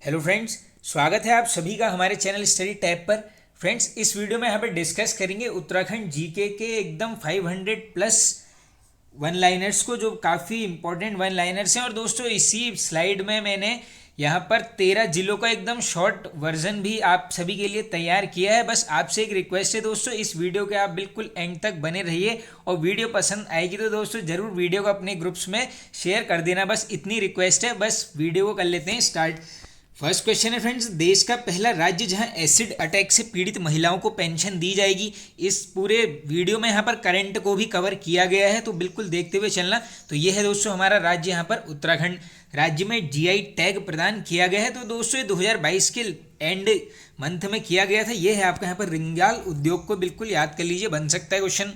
Hello friends, स्वागत है आप सभी का हमारे चैनल स्टडी टैब पर। फ्रेंड्स, इस वीडियो में यहाँ पर डिस्कस करेंगे उत्तराखंड जीके के एकदम 500 प्लस वन लाइनर्स को, जो काफ़ी इंपॉर्टेंट वन लाइनर्स हैं। और दोस्तों, इसी स्लाइड में मैंने यहाँ पर 13 जिलों का एकदम शॉर्ट वर्जन भी आप सभी के लिए तैयार किया है। बस आपसे एक रिक्वेस्ट है दोस्तों, इस वीडियो के आप बिल्कुल एंड तक बने रहिए, और वीडियो पसंद आएगी तो दोस्तों ज़रूर वीडियो को अपने ग्रुप्स में शेयर कर देना। बस इतनी रिक्वेस्ट है। बस वीडियो को कर लेते हैं स्टार्ट। फर्स्ट क्वेश्चन है फ्रेंड्स, देश का पहला राज्य जहां एसिड अटैक से पीड़ित महिलाओं को पेंशन दी जाएगी। इस पूरे वीडियो में यहां पर करंट को भी कवर किया गया है, तो बिल्कुल देखते हुए चलना। तो ये है दोस्तों हमारा राज्य यहां पर उत्तराखंड। राज्य में जीआई टैग प्रदान किया गया है। तो दोस्तों ये 2022 के एंड मंथ में किया गया था। ये है आपका यहाँ पर रिंगाल उद्योग को बिल्कुल याद कर लीजिए, बन सकता है क्वेश्चन।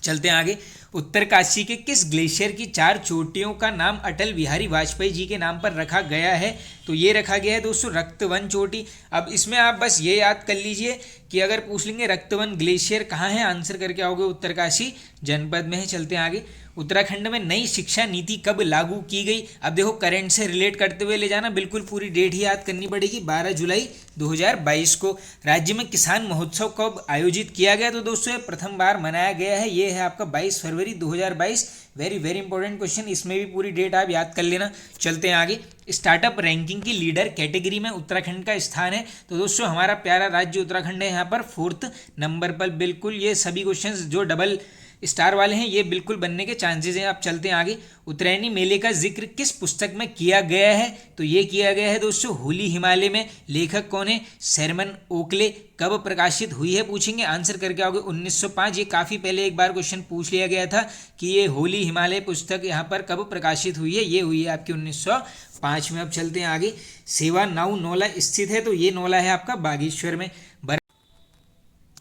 चलते हैं आगे। उत्तरकाशी के किस ग्लेशियर की 4 चोटियों का नाम अटल बिहारी वाजपेयी जी के नाम पर रखा गया है? तो ये रखा गया है दोस्तों रक्तवन चोटी। अब इसमें आप बस ये याद कर लीजिए कि अगर पूछ लेंगे रक्तवन ग्लेशियर कहाँ है, आंसर करके आओगे उत्तरकाशी जनपद में है। चलते हैं आगे। उत्तराखंड में नई शिक्षा नीति कब लागू की गई? अब देखो करंट से रिलेट करते हुए ले जाना, बिल्कुल पूरी डेट ही याद करनी पड़ेगी। 12 जुलाई 2022 को। राज्य में किसान महोत्सव कब आयोजित किया गया? तो दोस्तों ये प्रथम बार मनाया गया है। ये है आपका 22 फरवरी 2022। वेरी वेरी इंपॉर्टेंट क्वेश्चन, इसमें भी पूरी डेट आप याद कर लेना। चलते हैं आगे। स्टार्टअप रैंकिंग की लीडर कैटेगरी में उत्तराखंड का स्थान है। तो दोस्तों हमारा प्यारा राज्य उत्तराखंड है यहाँ पर 4th नंबर पर। बिल्कुल ये सभी क्वेश्चंस जो डबल स्टार वाले हैं ये बिल्कुल बनने के चांसेस हैं। आप चलते हैं आगे। उत्तरायणी मेले का जिक्र किस पुस्तक में किया गया है? तो ये किया गया है दोस्तों होली हिमालय में। लेखक कौन है? शर्मन ओकले। कब प्रकाशित हुई है पूछेंगे, आंसर करके आओगे 1905। ये काफ़ी पहले एक बार क्वेश्चन पूछ लिया गया था कि ये होली हिमालय पुस्तक यहाँ पर कब प्रकाशित हुई है। ये हुई है आपकी 1905 में। अब चलते हैं आगे। सेवा नाउ नौला स्थित है। तो ये नौला है आपका बागेश्वर में।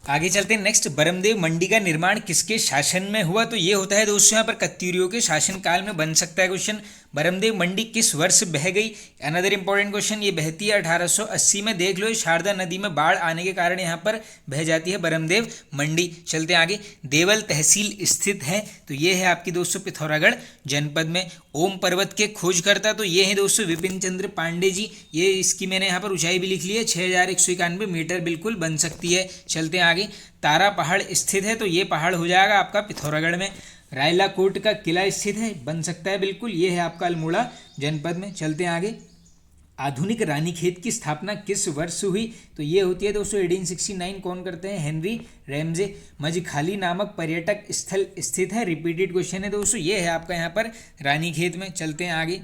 आगे चलते हैं नेक्स्ट। बरमदेव मंडी का निर्माण किसके शासन में हुआ? तो ये होता है दोस्तों यहाँ पर कत्यूरियों के शासन काल में, बन सकता है क्वेश्चन। बरमदेव मंडी किस वर्ष बह गई? Another important question. ये बहती है 1880 में। देख लो, शारदा नदी में बाढ़ आने के कारण यहाँ पर बह जाती है बरमदेव मंडी। चलते हैं आगे। देवल तहसील स्थित है। तो ये है आपकी दोस्तों पिथौरागढ़ जनपद में। ओम पर्वत के खोजकर्ता तो ये है दोस्तों विपिन चंद्र पांडे जी। ये इसकी मैंने यहाँ पर ऊंचाई भी लिख ली है, 6191 मीटर बिल्कुल बन सकती है। चलते हैं आगे। तारा पहाड़ स्थित है। तो ये पहाड़ हो जाएगा आपका पिथौरागढ़ में। रायला कोट का किला स्थित है, बन सकता है बिल्कुल। ये है आपका अल्मोड़ा जनपद में। चलते हैं आगे। आधुनिक रानीखेत की स्थापना किस वर्ष हुई? तो ये होती है दोस्तों 1869। कौन करते हैं? Henry Ramsay. मजखाली नामक पर्यटक स्थल स्थित है। रिपीटेड क्वेश्चन है दोस्तों। ये है आपका यहाँ पर रानीखेत में। चलते हैं आगे।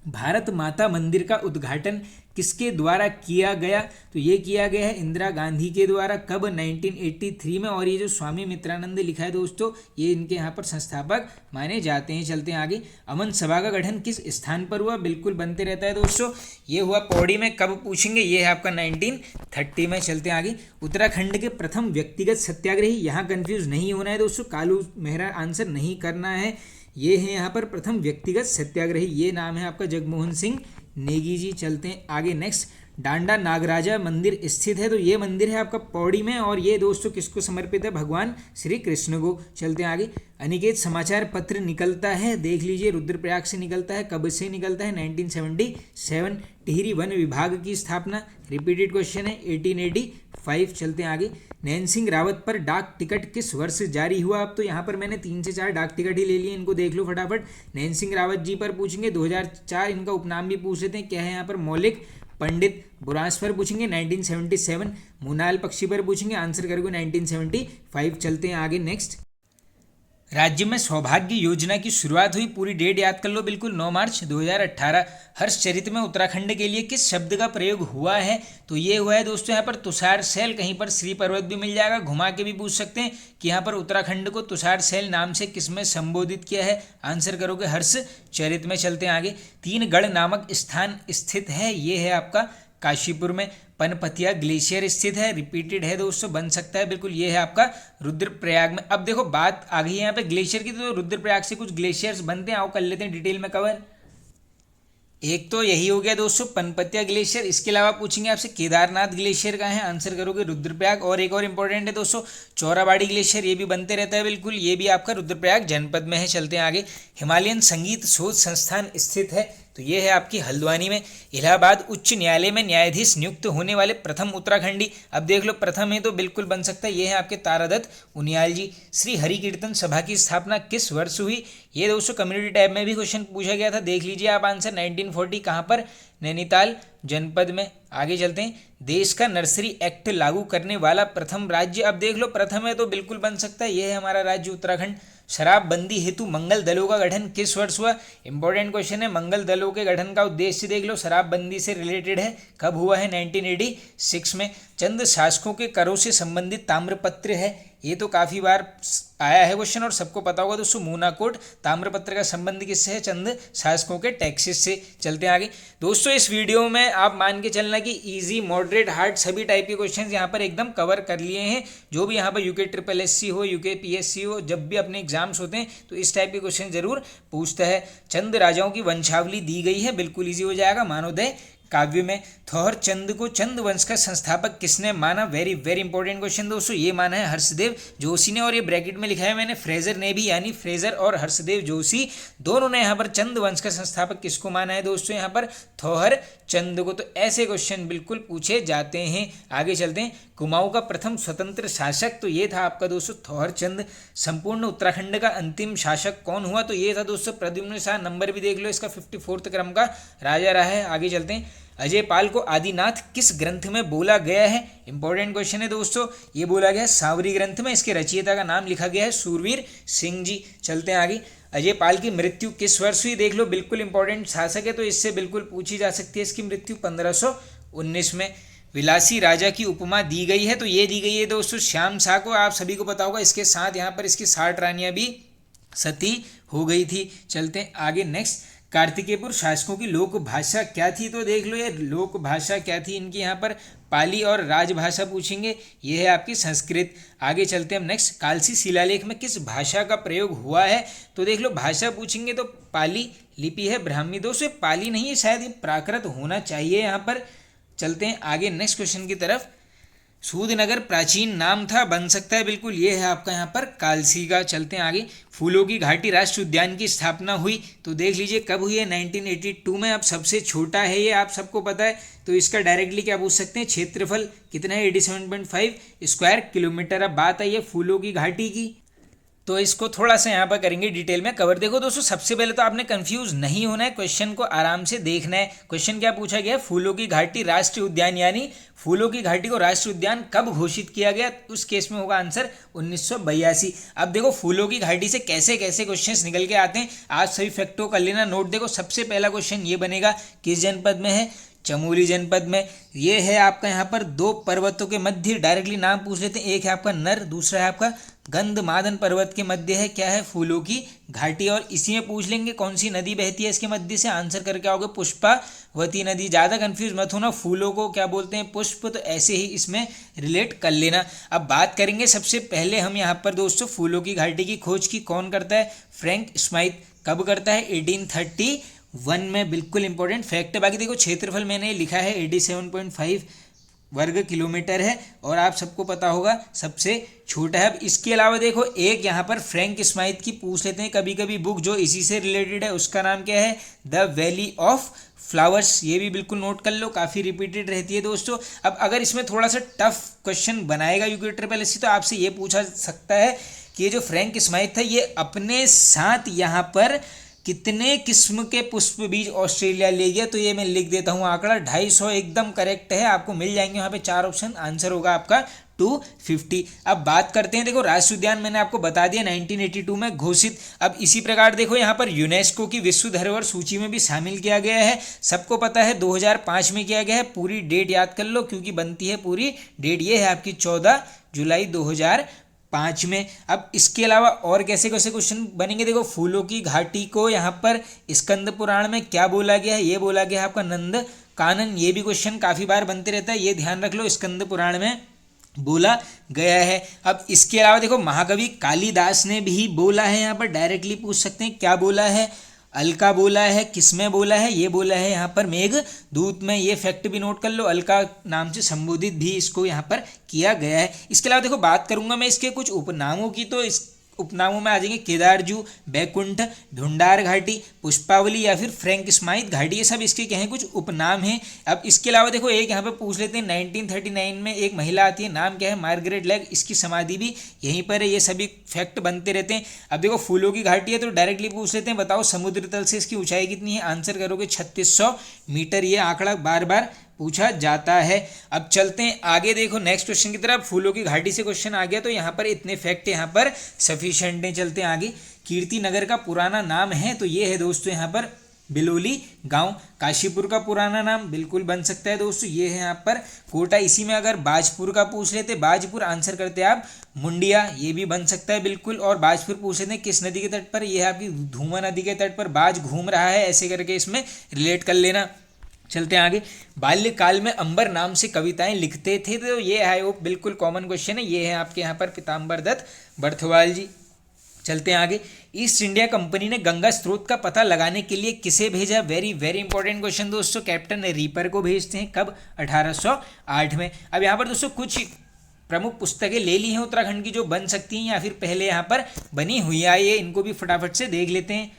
भारत माता मंदिर का उद्घाटन किसके द्वारा किया गया? तो ये किया गया है इंदिरा गांधी के द्वारा। कब? 1983 में। और ये जो स्वामी मित्रानंद लिखा है दोस्तों, ये इनके यहाँ पर संस्थापक माने जाते हैं। चलते हैं आगे। अमन सभा का गठन किस स्थान पर हुआ? बिल्कुल बनते रहता है दोस्तों। ये हुआ पौड़ी में। कब पूछेंगे? ये है आपका 1930 में। चलते हैं आगे। उत्तराखंड के प्रथम व्यक्तिगत सत्याग्रही, यहाँ कन्फ्यूज नहीं होना है दोस्तों, कालू मेहरा आंसर नहीं करना है। ये है यहाँ पर प्रथम व्यक्तिगत सत्याग्रही, ये नाम है आपका जगमोहन सिंह नेगी जी। चलते हैं आगे नेक्स्ट। डांडा नागराजा मंदिर स्थित है। तो ये मंदिर है आपका पौड़ी में, और ये दोस्तों किसको समर्पित है? भगवान श्री कृष्ण को। चलते हैं आगे। अनिकेत समाचार पत्र निकलता है, देख लीजिए रुद्रप्रयाग से निकलता है। कब से निकलता है? 1977। टिहरी वन विभाग की स्थापना, रिपीटेड क्वेश्चन है, 1885। चलते हैं आगे। नैन सिंह रावत पर डाक टिकट किस वर्ष जारी हुआ? अब तो यहाँ पर मैंने 3 से 4 डाक टिकट ही ले लिए, इनको देख लो फटाफट। नैन सिंह रावत जी पर पूछेंगे 2004। इनका उपनाम भी पूछ लेते हैं, क्या है यहाँ पर? मौलिक पंडित। बुरांस पर पूछेंगे 1977। मुनाल पक्षी पर पूछेंगे, आंसर करोगे 1975। चलते हैं आगे नेक्स्ट। राज्य में सौभाग्य योजना की शुरुआत हुई, पूरी डेट याद कर लो बिल्कुल, 9 मार्च 2018। हर्षचरित में उत्तराखंड के लिए किस शब्द का प्रयोग हुआ है? तो ये हुआ है दोस्तों यहाँ पर तुषार शैल। कहीं पर श्री पर्वत भी मिल जाएगा, घुमा के भी पूछ सकते हैं कि यहाँ पर उत्तराखंड को तुषार शैल नाम से किसमें संबोधित किया है, आंसर करोगे हर्षचरित में। चलते हैं आगे। 3 गढ़ नामक स्थान स्थित है, ये है आपका काशीपुर में। पनपतिया ग्लेशियर स्थित है, रिपीटेड है दोस्तों, बन सकता है बिल्कुल। ये है आपका रुद्रप्रयाग में। अब देखो बात आ गई है यहाँ पे ग्लेशियर की, तो रुद्रप्रयाग से कुछ ग्लेशियर्स बनते हैं, आओ कर लेते हैं डिटेल में कवर। एक तो यही हो गया दोस्तों पनपतिया ग्लेशियर। इसके अलावा पूछेंगे आपसे केदारनाथ ग्लेशियर का है, आंसर करोगे रुद्रप्रयाग। और एक और इंपॉर्टेंट है दोस्तों चौराबाड़ी ग्लेशियर, ये भी बनते रहता है बिल्कुल, ये भी आपका रुद्रप्रयाग जनपद में है। चलते हैं आगे। हिमालयन संगीत शोध संस्थान स्थित है, तो ये है आपकी हल्द्वानी में। इलाहाबाद उच्च न्यायालय में न्यायाधीश नियुक्त होने वाले प्रथम उत्तराखंडी, अब देख लो प्रथम है तो बिल्कुल बन सकता है, ये है आपके तारादत्त उनियाल जी। श्री हरि कीर्तन सभा की स्थापना किस वर्ष हुई? ये दोस्तों कम्युनिटी टैब में भी क्वेश्चन पूछा गया था, देख लीजिए आप आंसर। 1940 कहाँ पर? नैनीताल जनपद में। आगे चलते हैं, देश का नर्सरी एक्ट लागू करने वाला प्रथम राज्य, अब देख लो प्रथम है तो बिल्कुल बन सकता है, ये है हमारा राज्य उत्तराखंड। शराबबंदी हेतु मंगल दलों का गठन किस वर्ष हुआ? इंपॉर्टेंट क्वेश्चन है। मंगल दलों के गठन का उद्देश्य देख लो, शराबबंदी से रिलेटेड है। कब हुआ है? 1986 में। चंद शासकों के करों से संबंधित ताम्रपत्र है, ये तो काफ़ी बार आया है क्वेश्चन और सबको पता होगा दोस्तों। मूनाकोट ताम्रपत्र का संबंध किससे है? चंद शासकों के टैक्सेस से। चलते हैं आगे दोस्तों, इस वीडियो में आप मान के चलना कि इजी, मॉडरेट, हार्ड सभी टाइप के क्वेश्चंस यहाँ पर एकदम कवर कर लिए हैं। जो भी यहाँ पर यूके ट्रिपल एससी हो, यूके पीएससी हो, जब भी अपने एग्जाम्स होते हैं तो इस टाइप के क्वेश्चन जरूर पूछता है। चंद राजाओं की वंशावली दी गई है, बिल्कुल ईजी हो जाएगा। मानवोदय काव्य में थौर चंद को चंद वंश का संस्थापक किसने माना? वेरी वेरी इंपॉर्टेंट क्वेश्चन दोस्तों, ये माना है हर्षदेव जोशी ने, और ये ब्रैकेट में लिखा है मैंने फ्रेजर ने भी, यानी फ्रेजर और हर्षदेव जोशी दोनों ने यहाँ पर चंद वंश का संस्थापक किसको माना है दोस्तों? यहाँ पर थौर चंद को। तो ऐसे क्वेश्चन बिल्कुल पूछे जाते हैं। आगे चलते हैं, कुमाऊं का प्रथम स्वतंत्र शासक, तो ये था आपका दोस्तों थौर चंद। संपूर्ण उत्तराखंड का अंतिम शासक कौन हुआ? तो ये था दोस्तों प्रद्युम्न शाह। नंबर भी देख लो इसका, 54 क्रम का राजा रहा है। आगे चलते हैं, अजय पाल को आदिनाथ किस ग्रंथ में बोला गया है? इंपॉर्टेंट क्वेश्चन है दोस्तों, ये बोला गया है सांवरी ग्रंथ में। इसके रचयिता का नाम लिखा गया है सूरवीर सिंह जी। चलते हैं आगे, अजय पाल की मृत्यु किस वर्ष हुई? देख लो बिल्कुल इंपॉर्टेंट शासक है तो इससे बिल्कुल पूछी जा सकती है। इसकी मृत्यु 1519 में। विलासी राजा की उपमा दी गई है, तो ये दी गई है दोस्तों श्याम शाह को। आप सभी को पता होगा, इसके साथ यहाँ पर इसकी 60 रानियां भी सती हो गई थी। चलते हैं आगे नेक्स्ट, कार्तिकेयपुर शासकों की लोक भाषा क्या थी? तो देख लो ये लोक भाषा क्या थी इनकी, यहाँ पर पाली और राजभाषा पूछेंगे, ये है आपकी संस्कृत। आगे चलते हैं हम नेक्स्ट, कालसी शिलालेख में किस भाषा का प्रयोग हुआ है? तो देख लो भाषा पूछेंगे तो पाली लिपि है ब्राह्मी। दोस्तों पाली नहीं है, शायद ये प्राकृत होना चाहिए यहाँ पर। चलते हैं आगे नेक्स्ट क्वेश्चन की तरफ, सूदनगर प्राचीन नाम था, बन सकता है बिल्कुल, ये है आपका यहाँ पर कालसी का। चलते हैं आगे, फूलों की घाटी राष्ट्रीय उद्यान की स्थापना हुई, तो देख लीजिए कब हुई है? 1982 में। अब सबसे छोटा है ये, आप सबको पता है, तो इसका डायरेक्टली क्या पूछ सकते हैं? क्षेत्रफल कितना है? 87.5 स्क्वायर किलोमीटर। अब बात आई है फूलों की घाटी की, तो इसको थोड़ा सा यहाँ पर करेंगे डिटेल में कवर। देखो दोस्तों, सबसे पहले तो आपने कंफ्यूज नहीं होना है, क्वेश्चन को आराम से देखना है। क्वेश्चन क्या पूछा गया? फूलों की घाटी राष्ट्रीय उद्यान, यानी फूलों की घाटी को राष्ट्रीय उद्यान कब घोषित किया गया? उस केस में होगा आंसर 1982। अब देखो फूलों की घाटी से कैसे कैसे क्वेश्चंस निकल के आते हैं, आज सभी फैक्टों कर लेना नोट। देखो सबसे पहला क्वेश्चन ये बनेगा, किस जनपद में है? चमोली जनपद में। ये है आपका यहाँ पर दो पर्वतों के मध्य, डायरेक्टली नाम पूछ लेते हैं, एक है आपका नर, दूसरा है आपका गंधमादन पर्वत के मध्य है क्या है? फूलों की घाटी। और इसी में पूछ लेंगे कौन सी नदी बहती है इसके मध्य से, आंसर करके आओगे पुष्पावती नदी। ज़्यादा कंफ्यूज मत होना, फूलों को क्या बोलते हैं? पुष्प, तो ऐसे ही इसमें रिलेट कर लेना। अब बात करेंगे सबसे पहले हम यहाँ पर दोस्तों फूलों की घाटी की खोज की कौन करता है? Frank Smythe. कब करता है? 1831 में। बिल्कुल इंपॉर्टेंट फैक्ट है। बाकी देखो क्षेत्रफल मैंने लिखा है 87.5 वर्ग किलोमीटर है, और आप सबको पता होगा सबसे छोटा है। अब इसके अलावा देखो एक यहाँ पर फ्रैंक स्माइथ की पूछ लेते हैं कभी कभी बुक जो इसी से रिलेटेड है, उसका नाम क्या है? The valley of flowers. ये भी बिल्कुल नोट कर लो, काफ़ी रिपीटेड रहती है दोस्तों। अब अगर इसमें थोड़ा सा टफ क्वेश्चन बनाएगा यूके ट्रिपल एससी, तो आपसे ये पूछा सकता है कि ये जो फ्रैंक स्माइथ था ये अपने साथ यहाँ पर कितने किस्म के पुष्प बीज ऑस्ट्रेलिया ले गया? तो ये मैं लिख देता हूँ आंकड़ा 250 एकदम करेक्ट है, आपको मिल जाएंगे वहाँ पे 4 ऑप्शन। आंसर होगा आपका 250। अब बात करते हैं, देखो राष्ट्रीय उद्यान मैंने आपको बता दिया 1982 में घोषित। अब इसी प्रकार देखो यहाँ पर यूनेस्को की विश्व धरोहर सूची में भी शामिल किया गया है, सबको पता है 2005 में किया गया है। पूरी डेट याद कर लो क्योंकि बनती है पूरी डेट, ये है आपकी 14 जुलाई 2005 में। अब इसके अलावा और कैसे कैसे क्वेश्चन बनेंगे? देखो फूलों की घाटी को यहाँ पर स्कंद पुराण में क्या बोला गया है? ये बोला गया है आपका नंद कानन। ये भी क्वेश्चन काफ़ी बार बनते रहता है, ये ध्यान रख लो, स्कंद पुराण में बोला गया है। अब इसके अलावा देखो महाकवि कालिदास ने भी बोला है, यहाँ पर डायरेक्टली पूछ सकते हैं क्या बोला है? अलका बोला है, किसमें बोला है? ये बोला है यहाँ पर मेघदूत में। ये फैक्ट भी नोट कर लो, अलका नाम से संबोधित भी इसको यहाँ पर किया गया है। इसके अलावा देखो बात करूंगा मैं इसके कुछ उपनामों की, तो इस उपनामों में आ जाएंगे केदारजू, बैकुंठ, धुंडार घाटी, पुष्पावली या फिर फ्रैंक स्माइथ घाटी, ये सब इसके क्या हैं कुछ उपनाम हैं। अब इसके अलावा देखो एक यहाँ पे पूछ लेते हैं 1939 में एक महिला आती है, नाम क्या है, मार्गरेट लेग, इसकी समाधि भी यहीं पर है। ये सभी फैक्ट बनते रहते हैं। अब देखो फूलों की घाटी है तो डायरेक्टली पूछ लेते हैं, बताओ समुद्र तल से इसकी ऊंचाई कितनी है, आंसर करोगे 3600 मीटर। ये आंकड़ा बार बार पूछा जाता है। अब चलते हैं आगे, देखो नेक्स्ट क्वेश्चन की तरफ। फूलों की घाटी से क्वेश्चन आ गया तो यहाँ पर इतने फैक्ट यहाँ पर सफिशिएंट है। चलते हैं आगे। कीर्ति नगर का पुराना नाम है तो ये है दोस्तों यहाँ पर बिलोली गांव। काशीपुर का पुराना नाम बिल्कुल बन सकता है दोस्तों, ये है यहाँ पर कोटा। इसी में अगर बाजपुर का पूछ लेते, बाजपुर आंसर करते आप मुंडिया, ये भी बन सकता है बिल्कुल। और बाजपुर पूछ लेते हैं किस नदी के तट पर, ये है आपकी धूमा नदी के तट पर बाज घूम रहा है, ऐसे करके इसमें रिलेट कर लेना। चलते हैं आगे। बाल्यकाल में अंबर नाम से कविताएं लिखते थे तो ये है वो बिल्कुल कॉमन क्वेश्चन है, ये है आपके यहाँ पर पीताम्बर दत्त बर्थवाल जी। चलते हैं आगे। ईस्ट इंडिया कंपनी ने गंगा स्रोत का पता लगाने के लिए किसे भेजा, वेरी वेरी इंपॉर्टेंट क्वेश्चन दोस्तों, कैप्टन रीपर को भेजते हैं। कब, 1808 में। अब यहाँ पर दोस्तों कुछ प्रमुख पुस्तकें ले ली हैं उत्तराखंड की जो बन सकती हैं या फिर पहले यहाँ पर बनी हुई है, ये इनको भी फटाफट से देख लेते हैं।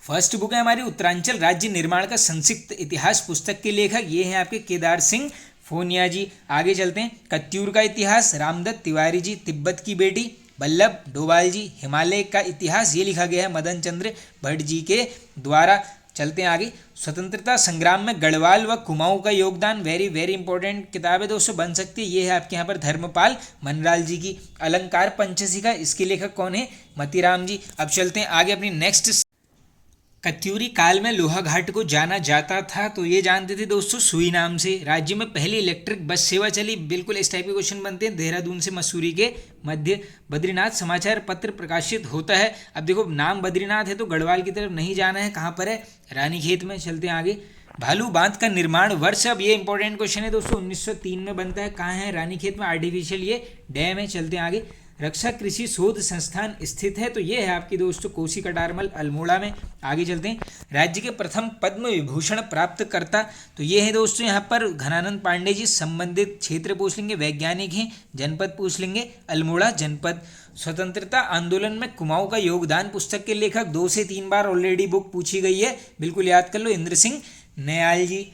फर्स्ट बुक है हमारी उत्तरांचल राज्य निर्माण का संक्षिप्त इतिहास, पुस्तक के लेखक ये हैं आपके केदार सिंह फोनिया जी। आगे चलते हैं। कत्यूर का इतिहास, रामदत्त तिवारी जी। तिब्बत की बेटी, बल्लभ डोभाल जी। हिमालय का इतिहास, ये लिखा गया है मदन चंद्र भट्ट जी के द्वारा। चलते हैं आगे। स्वतंत्रता संग्राम में गढ़वाल व कुमाऊं का योगदान, वेरी वेरी इंपॉर्टेंट किताब है दोस्तों, बन सकती है। ये है आपके यहाँ पर धर्मपाल मनराल जी की। अलंकार पंचशिखा, इसके लेखक कौन है, मतीराम जी। अब चलते हैं आगे अपनी नेक्स्ट। कत्यूरी काल में लोहाघाट को जाना जाता था तो ये जानते थे दोस्तों सुई नाम से। राज्य में पहली इलेक्ट्रिक बस सेवा चली, बिल्कुल इस टाइप के क्वेश्चन बनते हैं। देहरादून से मसूरी के मध्य। बद्रीनाथ समाचार पत्र प्रकाशित होता है। अब देखो नाम बद्रीनाथ है तो गढ़वाल की तरफ नहीं जाना है, कहाँ पर है, रानीखेत में। चलते हैं आगे। भालू बांध का निर्माण वर्ष, अब ये इंपॉर्टेंट क्वेश्चन है दोस्तों, 1903 में बनता है। कहाँ है, रानीखेत में, आर्टिफिशियल ये डैम है। चलते हैं आगे। रक्षा कृषि शोध संस्थान स्थित है तो ये है आपकी दोस्तों कोसी कटारमल अल्मोड़ा में। आगे चलते हैं। राज्य के प्रथम पद्म विभूषण प्राप्त करता तो ये है दोस्तों यहाँ पर घनानंद पांडे जी। संबंधित क्षेत्र पूछ लेंगे, वैज्ञानिक हैं। जनपद पूछ लेंगे, अल्मोड़ा जनपद। स्वतंत्रता आंदोलन में कुमाऊं का योगदान, पुस्तक के लेखक 2 से 3 बार ऑलरेडी बुक पूछी गई है, बिल्कुल याद कर लो, इंद्र सिंह नयाल जी।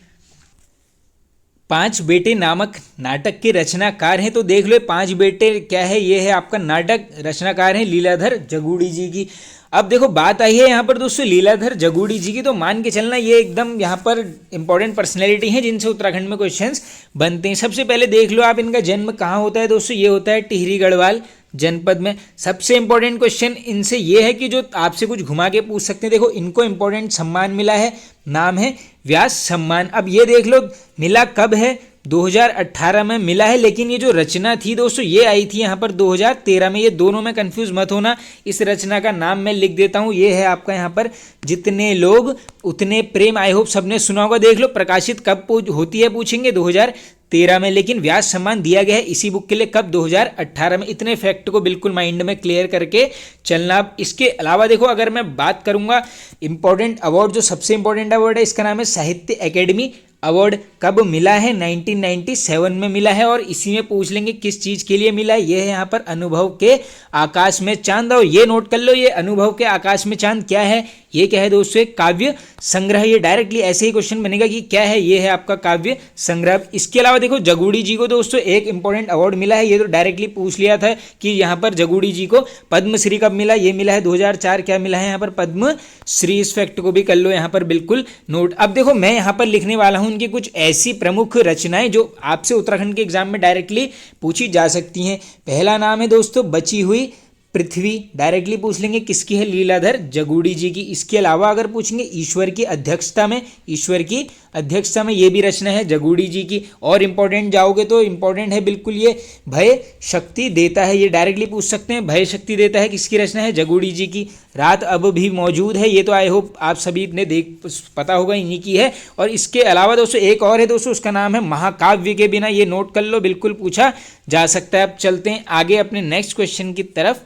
5 बेटे नामक नाटक के रचनाकार हैं तो देख लो 5 बेटे क्या है, ये है आपका नाटक, रचनाकार हैं लीलाधर जगूड़ी जी की। अब देखो बात आई है यहाँ पर दोस्तों लीलाधर जगूड़ी जी की, तो मान के चलना ये एकदम यहाँ पर इंपॉर्टेंट पर्सनैलिटी हैं जिनसे उत्तराखंड में क्वेश्चंस बनते हैं। सबसे पहले देख लो आप इनका जन्म कहाँ होता है दोस्तों, ये होता है टिहरी गढ़वाल जनपद में। सबसे इंपॉर्टेंट क्वेश्चन इनसे ये है कि जो आपसे कुछ घुमा के पूछ सकते हैं, देखो इनको इंपॉर्टेंट सम्मान मिला है, नाम है व्यास सम्मान। अब ये देख लो मिला कब है, 2018 में मिला है, लेकिन ये जो रचना थी दोस्तों ये आई थी यहाँ पर 2013 में। ये दोनों में कंफ्यूज मत होना, इस रचना का नाम मैं लिख देता हूँ, ये है आपका यहाँ पर जितने लोग उतने प्रेम। आई होप सबने सुना होगा। देख लो प्रकाशित कब होती है पूछेंगे, 2013 में, लेकिन व्यास सम्मान दिया गया है इसी बुक के लिए कब, 2018 में। इतने फैक्ट को बिल्कुल माइंड में क्लियर करके चलना। इसके अलावा देखो अगर मैं बात करूंगा इंपॉर्टेंट अवार्ड, जो सबसे इंपॉर्टेंट अवार्ड है इसका नाम है साहित्य अकेडमी अवार्ड। कब मिला है, 1997 में मिला है। और इसी में पूछ लेंगे किस चीज के लिए मिला है, ये है यहाँ पर अनुभव के आकाश में चांद। और ये नोट कर लो, ये अनुभव के आकाश में चांद क्या है, ये क्या है दोस्तों, एक काव्य संग्रह। ये डायरेक्टली ऐसे ही क्वेश्चन बनेगा कि क्या है, ये है आपका काव्य संग्रह। इसके अलावा देखो जगूड़ी जी को दोस्तों एक इंपॉर्टेंट अवार्ड मिला है, ये तो डायरेक्टली पूछ लिया था कि यहाँ पर जगूड़ी जी को पद्मश्री कब मिला, ये मिला है 2004। क्या मिला है यहाँ पर, पद्मश्री। इस फैक्ट को भी कर लो यहाँ पर बिल्कुल नोट। अब देखो मैं यहाँ पर लिखने वाला हूँ उनकी कुछ ऐसी प्रमुख रचनाएं जो आपसे उत्तराखंड के एग्जाम में डायरेक्टली पूछी जा सकती हैं। पहला नाम है दोस्तों बची हुई पृथ्वी, डायरेक्टली पूछ लेंगे किसकी है, लीलाधर जगूड़ी जी की। इसके अलावा अगर पूछेंगे ईश्वर की अध्यक्षता में, ईश्वर की अध्यक्षता में ये भी रचना है जगूड़ी जी की। और इंपॉर्टेंट जाओगे तो इंपॉर्टेंट है बिल्कुल, ये भय शक्ति देता है, ये डायरेक्टली पूछ सकते हैं, भय शक्ति देता है किसकी रचना है, जगूड़ी जी की। रात अब भी मौजूद है, ये तो आई होप आप सभी ने पता होगा इन्हीं की है। और इसके अलावा दोस्तों एक और है दोस्तों, उसका नाम है महाकाव्य के बिना, ये नोट कर लो, बिल्कुल पूछा जा सकता है। अब चलते हैं आगे अपने नेक्स्ट क्वेश्चन की तरफ।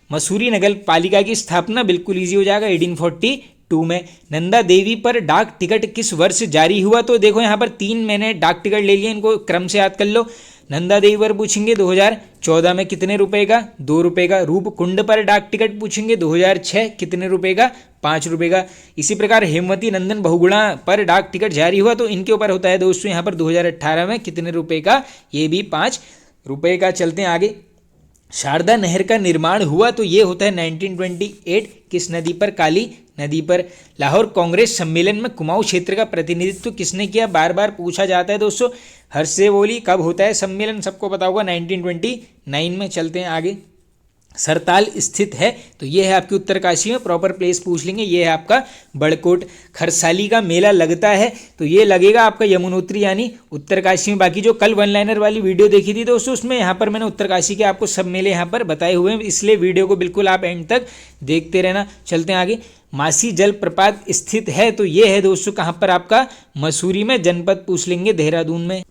मसूरी नगर पालिका की स्थापना, बिल्कुल इजी हो जाएगा, 1842 में। नंदा देवी पर डाक टिकट किस वर्ष जारी हुआ, तो देखो यहाँ पर 3 मैंने डाक टिकट ले लिए, इनको क्रम से याद कर लो। नंदा देवी पर पूछेंगे 2014 में कितने रुपए का, 2 रुपए का। रूपकुंड पर डाक टिकट पूछेंगे 2006 कितने रुपए का, 5 रुपए का। इसी प्रकार हेमवती नंदन बहुगुणा पर डाक टिकट जारी हुआ तो इनके ऊपर होता है दोस्तों यहाँ पर 2018 में कितने रुपए का, ये भी 5 रुपए का। चलते हैं आगे। शारदा नहर का निर्माण हुआ तो ये होता है 1928, किस नदी पर, काली नदी पर। लाहौर कांग्रेस सम्मेलन में कुमाऊं क्षेत्र का प्रतिनिधित्व किसने किया, बार बार पूछा जाता है दोस्तों। हर्ष से बोली कब होता है सम्मेलन, सबको पता होगा 1929 में। चलते हैं आगे। सरताल स्थित है तो ये है आपकी उत्तरकाशी में, प्रॉपर प्लेस पूछ लेंगे, ये है आपका बड़कोट। खरसाली का मेला लगता है तो ये लगेगा आपका यमुनोत्री यानी उत्तरकाशी में। बाकी जो कल वन लाइनर वाली वीडियो देखी थी दोस्तों, उसमें यहाँ पर मैंने उत्तरकाशी के आपको सब मेले यहाँ पर बताए हुए हैं, इसलिए वीडियो को बिल्कुल आप एंड तक देखते रहना। चलते हैं आगे। मासी जलप्रपात स्थित है तो ये है दोस्तों कहाँ पर, आपका मसूरी में। जनपद पूछ लेंगे देहरादून में।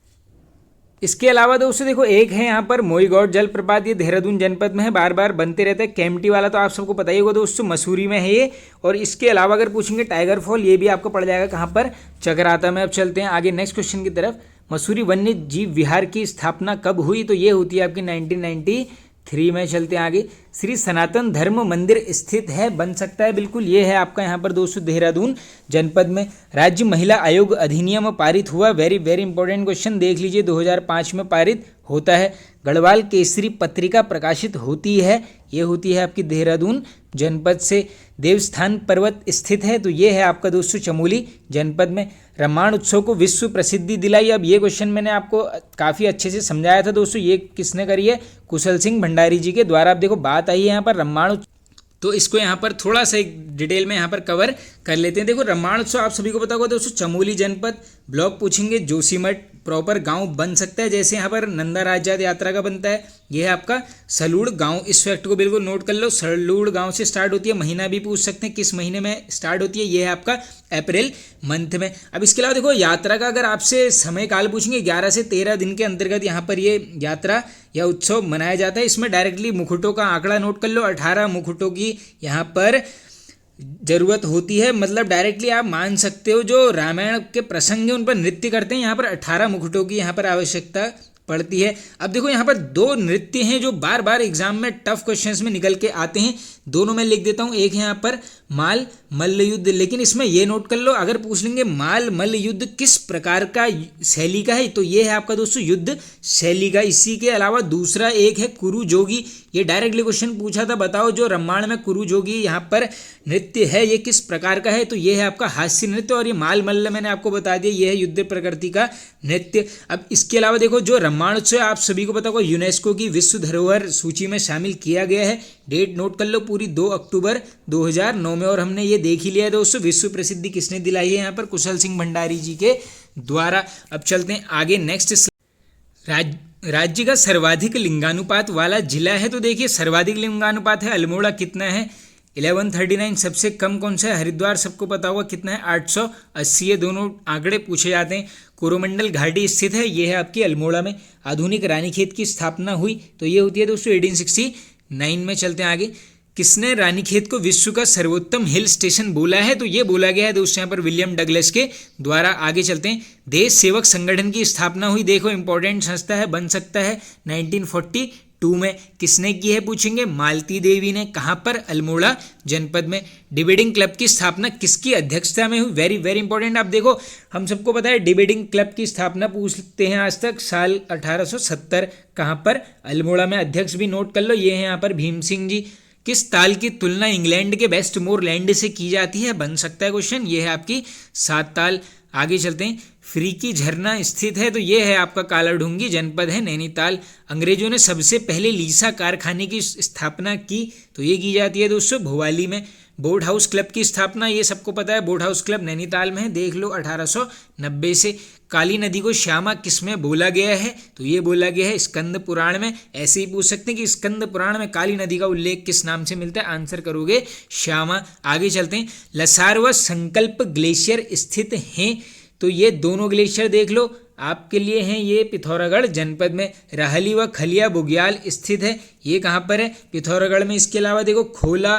इसके अलावा दोस्तों देखो एक है यहाँ पर मोईगौड़ जलप्रपात, ये देहरादून जनपद में है, बार बार बनते रहते हैं। केम्प्टी वाला तो आप सबको पता ही होगा दोस्तों, मसूरी में है ये। और इसके अलावा अगर पूछेंगे टाइगर फॉल, ये भी आपको पड़ जाएगा कहाँ पर, चकराता में। अब चलते हैं आगे नेक्स्ट क्वेश्चन की तरफ। मसूरी वन्य जीव विहार की स्थापना कब हुई, तो ये होती है आपकी 1993 में। चलते हैं आगे। श्री सनातन धर्म मंदिर स्थित है, बन सकता है बिल्कुल, ये है आपका यहाँ पर दोस्तों देहरादून जनपद में। राज्य महिला आयोग अधिनियम पारित हुआ, वेरी वेरी इंपॉर्टेंट क्वेश्चन, देख लीजिए 2005 में पारित होता है। गढ़वाल केसरी पत्रिका प्रकाशित होती है, ये होती है आपकी देहरादून जनपद से। देवस्थान पर्वत स्थित है तो ये है आपका दोस्तों चमोली जनपद में। रामायण उत्सव को विश्व प्रसिद्धि दिलाई, अब ये क्वेश्चन मैंने आपको काफ़ी अच्छे से समझाया था दोस्तों, ये किसने करी है, कुशल सिंह भंडारी जी के द्वारा। अब देखो बात आई है यहाँ पर रामायण, तो इसको यहाँ पर थोड़ा सा एक डिटेल में यहाँ पर कवर कर लेते हैं। देखो रामायण उत्सव आप सभी को पता होगा दोस्तों, चमोली जनपद। ब्लॉक पूछेंगे जोशीमठ, प्रॉपर गांव बन सकता है, जैसे यहाँ पर नंदा राज्याद यात्रा का बनता है। यह है आपका सलूड़ गांव, इस फैक्ट को बिल्कुल नोट कर लो, सलूड़ गांव से स्टार्ट होती है। महीना भी पूछ सकते हैं किस महीने में स्टार्ट होती है, यह है आपका अप्रैल मंथ में। अब इसके अलावा देखो यात्रा का अगर आपसे समय काल पूछेंगे, 11 से 13 दिन के अंतर्गत यहाँ पर ये यात्रा या उत्सव मनाया जाता है। इसमें डायरेक्टली मुकुटों का आंकड़ा नोट कर लो, 18 मुकुटों की यहाँ पर जरूरत होती है। मतलब डायरेक्टली आप मान सकते हो जो रामायण के प्रसंग है उन पर नृत्य करते हैं, यहाँ पर 18 मुकुटों की यहाँ पर आवश्यकता पड़ती है। अब देखो यहाँ पर 2 नृत्य हैं जो बार बार एग्जाम में टफ क्वेश्चंस में निकल के आते हैं, दोनों मैं लिख देता हूँ। एक है यहाँ पर माल मल्ल युद्ध, लेकिन इसमें ये नोट कर लो, अगर पूछ लेंगे माल मल्ल युद्ध किस प्रकार का शैली का है, तो ये है आपका दोस्तों युद्ध शैली का। इसी के अलावा दूसरा एक है कुरु जोगी, ये डायरेक्टली क्वेश्चन पूछा था, बताओ जो रामायण में कुरु जोगी यहाँ पर नृत्य है ये किस प्रकार का है, तो ये है आपका हास्य नृत्य। और ये माल मल्ल मैंने आपको बता दिया, ये है युद्ध प्रकृति का नृत्य। अब इसके अलावा देखो जो रामायण उत्सव आप सभी को पता होगा यूनेस्को की विश्व धरोहर सूची में शामिल किया गया है। डेट नोट कर लो पूरी, 2 अक्टूबर 2009 में। और हमने ये देख ही लिया है दोस्तों, विश्व प्रसिद्धि किसने दिलाई है यहाँ पर, कुशल सिंह भंडारी जी के द्वारा। अब चलते हैं आगे नेक्स्ट। राज्य का सर्वाधिक लिंगानुपात वाला जिला है, तो देखिए सर्वाधिक लिंगानुपात है अल्मोड़ा, कितना है 1139। सबसे कम कौन सा है, हरिद्वार, सबको पता होगा कितना है 880। ये दोनों आंकड़े पूछे जाते हैं। कोरोमंडल घाटी स्थित है, ये है आपकी अल्मोड़ा में। आधुनिक रानीखेत की स्थापना हुई तो ये होती है दोस्तों 1869 में। चलते हैं आगे। किसने रानीखेत को विश्व का सर्वोत्तम हिल स्टेशन बोला है, तो ये बोला गया है दोस्तों यहाँ पर विलियम डगलस के द्वारा। आगे चलते हैं। देश सेवक संगठन की स्थापना हुई, देखो इंपॉर्टेंट संस्था है, बन सकता है 1942 में। किसने की है पूछेंगे, मालती देवी ने। कहाँ पर, अल्मोड़ा जनपद में। डिबेटिंग क्लब की स्थापना किसकी अध्यक्षता में हुई, वेरी वेरी इंपॉर्टेंट। आप देखो हम सबको पता है डिबेटिंग क्लब की स्थापना पूछते हैं आज तक, साल 1870। कहाँ पर, अल्मोड़ा में। अध्यक्ष भी नोट कर लो, ये है यहाँ पर भीम सिंह जी। किस ताल की तुलना इंग्लैंड के वेस्टमोरलैंड से की जाती है, बन सकता है क्वेश्चन, ये है आपकी 7 ताल। आगे चलते हैं। फ्रीकी झरना स्थित है, तो ये है आपका कालाढूंगी जनपद है, नैनीताल। अंग्रेजों ने सबसे पहले लीसा कारखाने की स्थापना की, तो ये की जाती है दोस्तों भोवाली में। बोट हाउस क्लब की स्थापना ये सबको पता है, बोट हाउस क्लब नैनीताल में है, देख लो 1890 से। काली नदी को श्यामा किसमें बोला गया है, तो ये बोला गया है स्कंद पुराण में। ऐसे ही पूछ सकते हैं कि स्कंद पुराण में काली नदी का उल्लेख किस नाम से मिलता है, आंसर करोगे श्यामा। आगे चलते हैं। लसार व संकल्प ग्लेशियर स्थित हैं, तो ये दोनों ग्लेशियर देख लो आपके लिए हैं, ये पिथौरागढ़ जनपद में। राहली व खलिया बुग्याल स्थित है, ये कहाँ पर है, पिथौरागढ़ में। इसके अलावा देखो खोला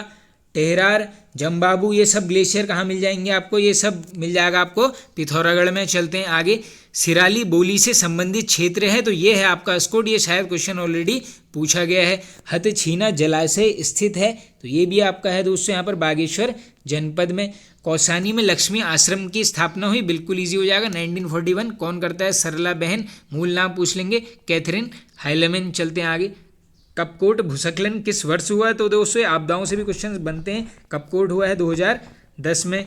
टेहरार, जम्बाबू, ये सब ग्लेशियर कहाँ मिल जाएंगे आपको, ये सब मिल जाएगा आपको पिथौरागढ़ में। चलते हैं आगे, सिराली बोली से संबंधित क्षेत्र है, तो ये है आपका अस्कोट, ये शायद क्वेश्चन ऑलरेडी पूछा गया है। हथछीना जलाशय स्थित है, तो ये भी आपका है दोस्तों यहाँ पर बागेश्वर जनपद में। कौसानी में लक्ष्मी आश्रम की स्थापना हुई, बिल्कुल इजी हो जाएगा, 1941। कौन करता है, सरला बहन, मूल नाम पूछ लेंगे, कैथरीन हाइलमैन। चलते हैं आगे, कपकोट भूस्खलन किस वर्ष हुआ, तो दोस्तों आपदाओं से भी क्वेश्चंस बनते हैं। कपकोट हुआ है 2010 में।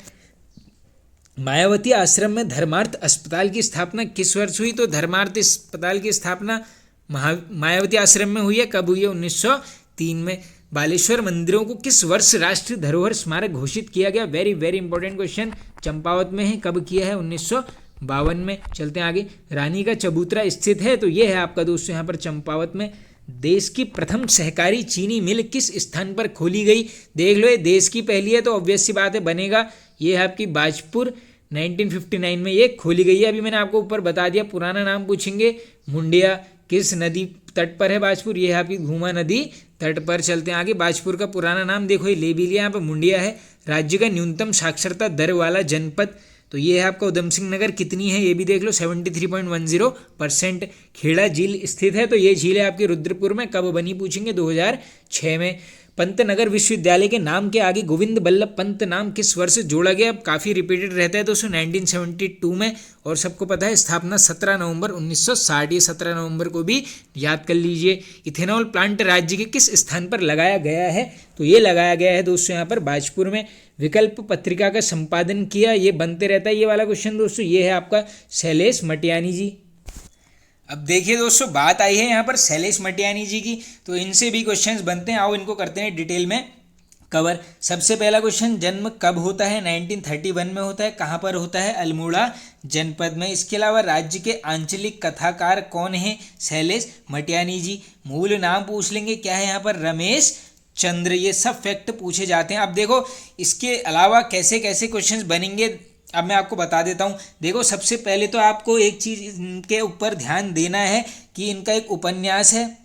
मायावती आश्रम में धर्मार्थ अस्पताल की स्थापना किस वर्ष हुई, तो धर्मार्थ अस्पताल की स्थापना मायावती आश्रम में हुई है, कब हुई है, 1903 में। बालेश्वर मंदिरों को किस वर्ष राष्ट्रीय धरोहर स्मारक घोषित किया गया, very very important question, Champawat में है, कब किया है, 1952 में। चलते हैं आगे, रानी का चबूतरा स्थित है, तो ये है आपका दोस्तों यहाँ पर चंपावत में। देश की प्रथम सहकारी चीनी मिल किस स्थान पर खोली गई, देख लो, ये देश की पहली है तो ऑब्वियस सी बात है बनेगा, ये है आपकी बाजपुर, 1959 में ये खोली गई है। अभी मैंने आपको ऊपर बता दिया, पुराना नाम पूछेंगे, मुंडिया, किस नदी तट पर है बाजपुर, ये है आपकी घूमा नदी तट पर। चलते हैं आगे, बाजपुर का पुराना नाम देखो, ये ले भी लिया, यहाँ पर मुंडिया है। राज्य का न्यूनतम साक्षरता दर वाला जनपद, तो ये है आपका उधम सिंह नगर, कितनी है ये भी देख लो, 73.10%। खेड़ा झील स्थित है, तो ये झील है आपकी रुद्रपुर में, कब बनी पूछेंगे, 2006 में। पंतनगर विश्वविद्यालय के नाम के आगे गोविंद बल्लभ पंत नाम किस वर्ष जोड़ा गया, अब काफ़ी रिपीटेड रहता है दोस्तों, 1972 में। और सबको पता है स्थापना 17 नवंबर 1960, ये 17 नवंबर को भी याद कर लीजिए। इथेनॉल प्लांट राज्य के किस स्थान पर लगाया गया है, तो ये लगाया गया है दोस्तों यहाँ पर बाजपुर में। विकल्प पत्रिका का संपादन किया, ये बनते रहता है ये वाला क्वेश्चन दोस्तों, ये है आपका शैलेश मटियानी जी। अब देखिए दोस्तों, बात आई है यहाँ पर शैलेश मटियानी जी की, तो इनसे भी क्वेश्चंस बनते हैं, आओ इनको करते हैं डिटेल में कवर। सबसे पहला क्वेश्चन, जन्म कब होता है, 1931 में होता है, कहाँ पर होता है, अल्मोड़ा जनपद में। इसके अलावा राज्य के आंचलिक कथाकार कौन है, शैलेश मटियानी जी। मूल नाम पूछ लेंगे, क्या है यहाँ पर, रमेश चंद्र, ये सब फैक्ट पूछे जाते हैं। अब देखो इसके अलावा कैसे कैसे क्वेश्चंस बनेंगे, अब मैं आपको बता देता हूँ। देखो सबसे पहले तो आपको एक चीज़ इनके ऊपर ध्यान देना है कि इनका एक उपन्यास है,